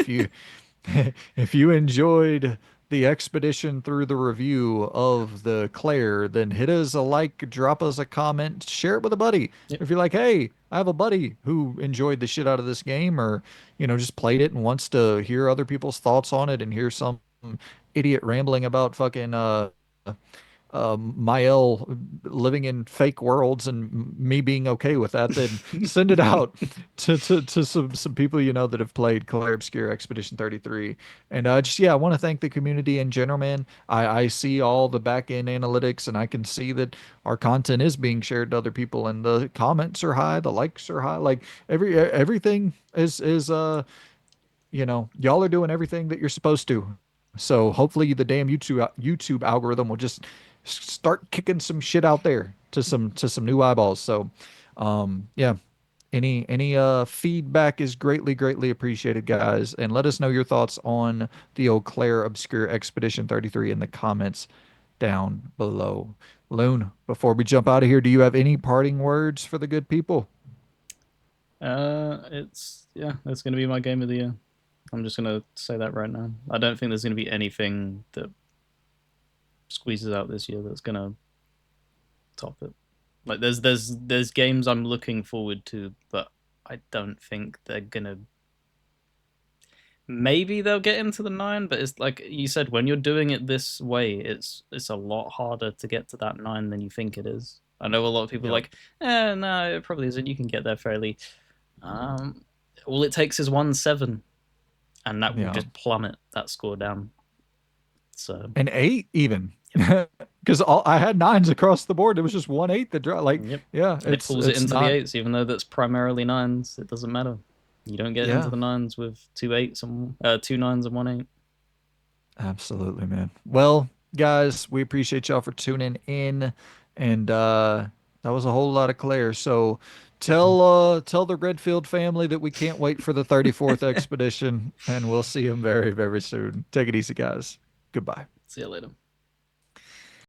if you enjoyed the expedition through the review of the Claire, then hit us a like, drop us a comment, share it with a buddy. Yep. If you're like, hey, I have a buddy who enjoyed the shit out of this game or, just played it and wants to hear other people's thoughts on it and hear some idiot rambling about fucking Mael living in fake worlds and me being okay with that, then send it out to some people that have played Clair Obscur Expedition 33. And just yeah, I want to thank the community in general, man. I see all the back end analytics and I can see that our content is being shared to other people and the comments are high, the likes are high. Like everything is y'all are doing everything that you're supposed to. So hopefully the damn YouTube algorithm will just start kicking some shit out there to some new eyeballs. So yeah, any feedback is greatly appreciated, guys. And let us know your thoughts on the old Claire Obscure Expedition 33 in the comments down below. Loon, before we jump out of here, do you have any parting words for the good people? It's yeah, that's gonna be my game of the year. I'm just gonna say that right now. I don't think there's gonna be anything that squeezes out this year that's gonna top it. Like there's games I'm looking forward to, but I don't think they're gonna. Maybe they'll get into the nine, but it's like you said, when you're doing it this way, it's a lot harder to get to that nine than you think it is. I know a lot of people are Yep. like, no, it probably isn't. You can get there fairly. Um, all it takes is 1-7, and that will Yeah. just plummet that score down. So, And eight even. yep, Because all I had nines across the board. It was just 1/8 that dropped. Like, yep, yeah, and it pulls it it's into the not. eights, even though that's primarily nines. It doesn't matter. You don't get into Yeah, the nines with two eights and two nines and 1-8. absolutely, man. Well, guys, we appreciate y'all for tuning in, and that was a whole lot of Claire. So tell the Redfield family that we can't wait for the 34th expedition, and we'll see them very, very soon. Take it easy, guys. Goodbye. See you later.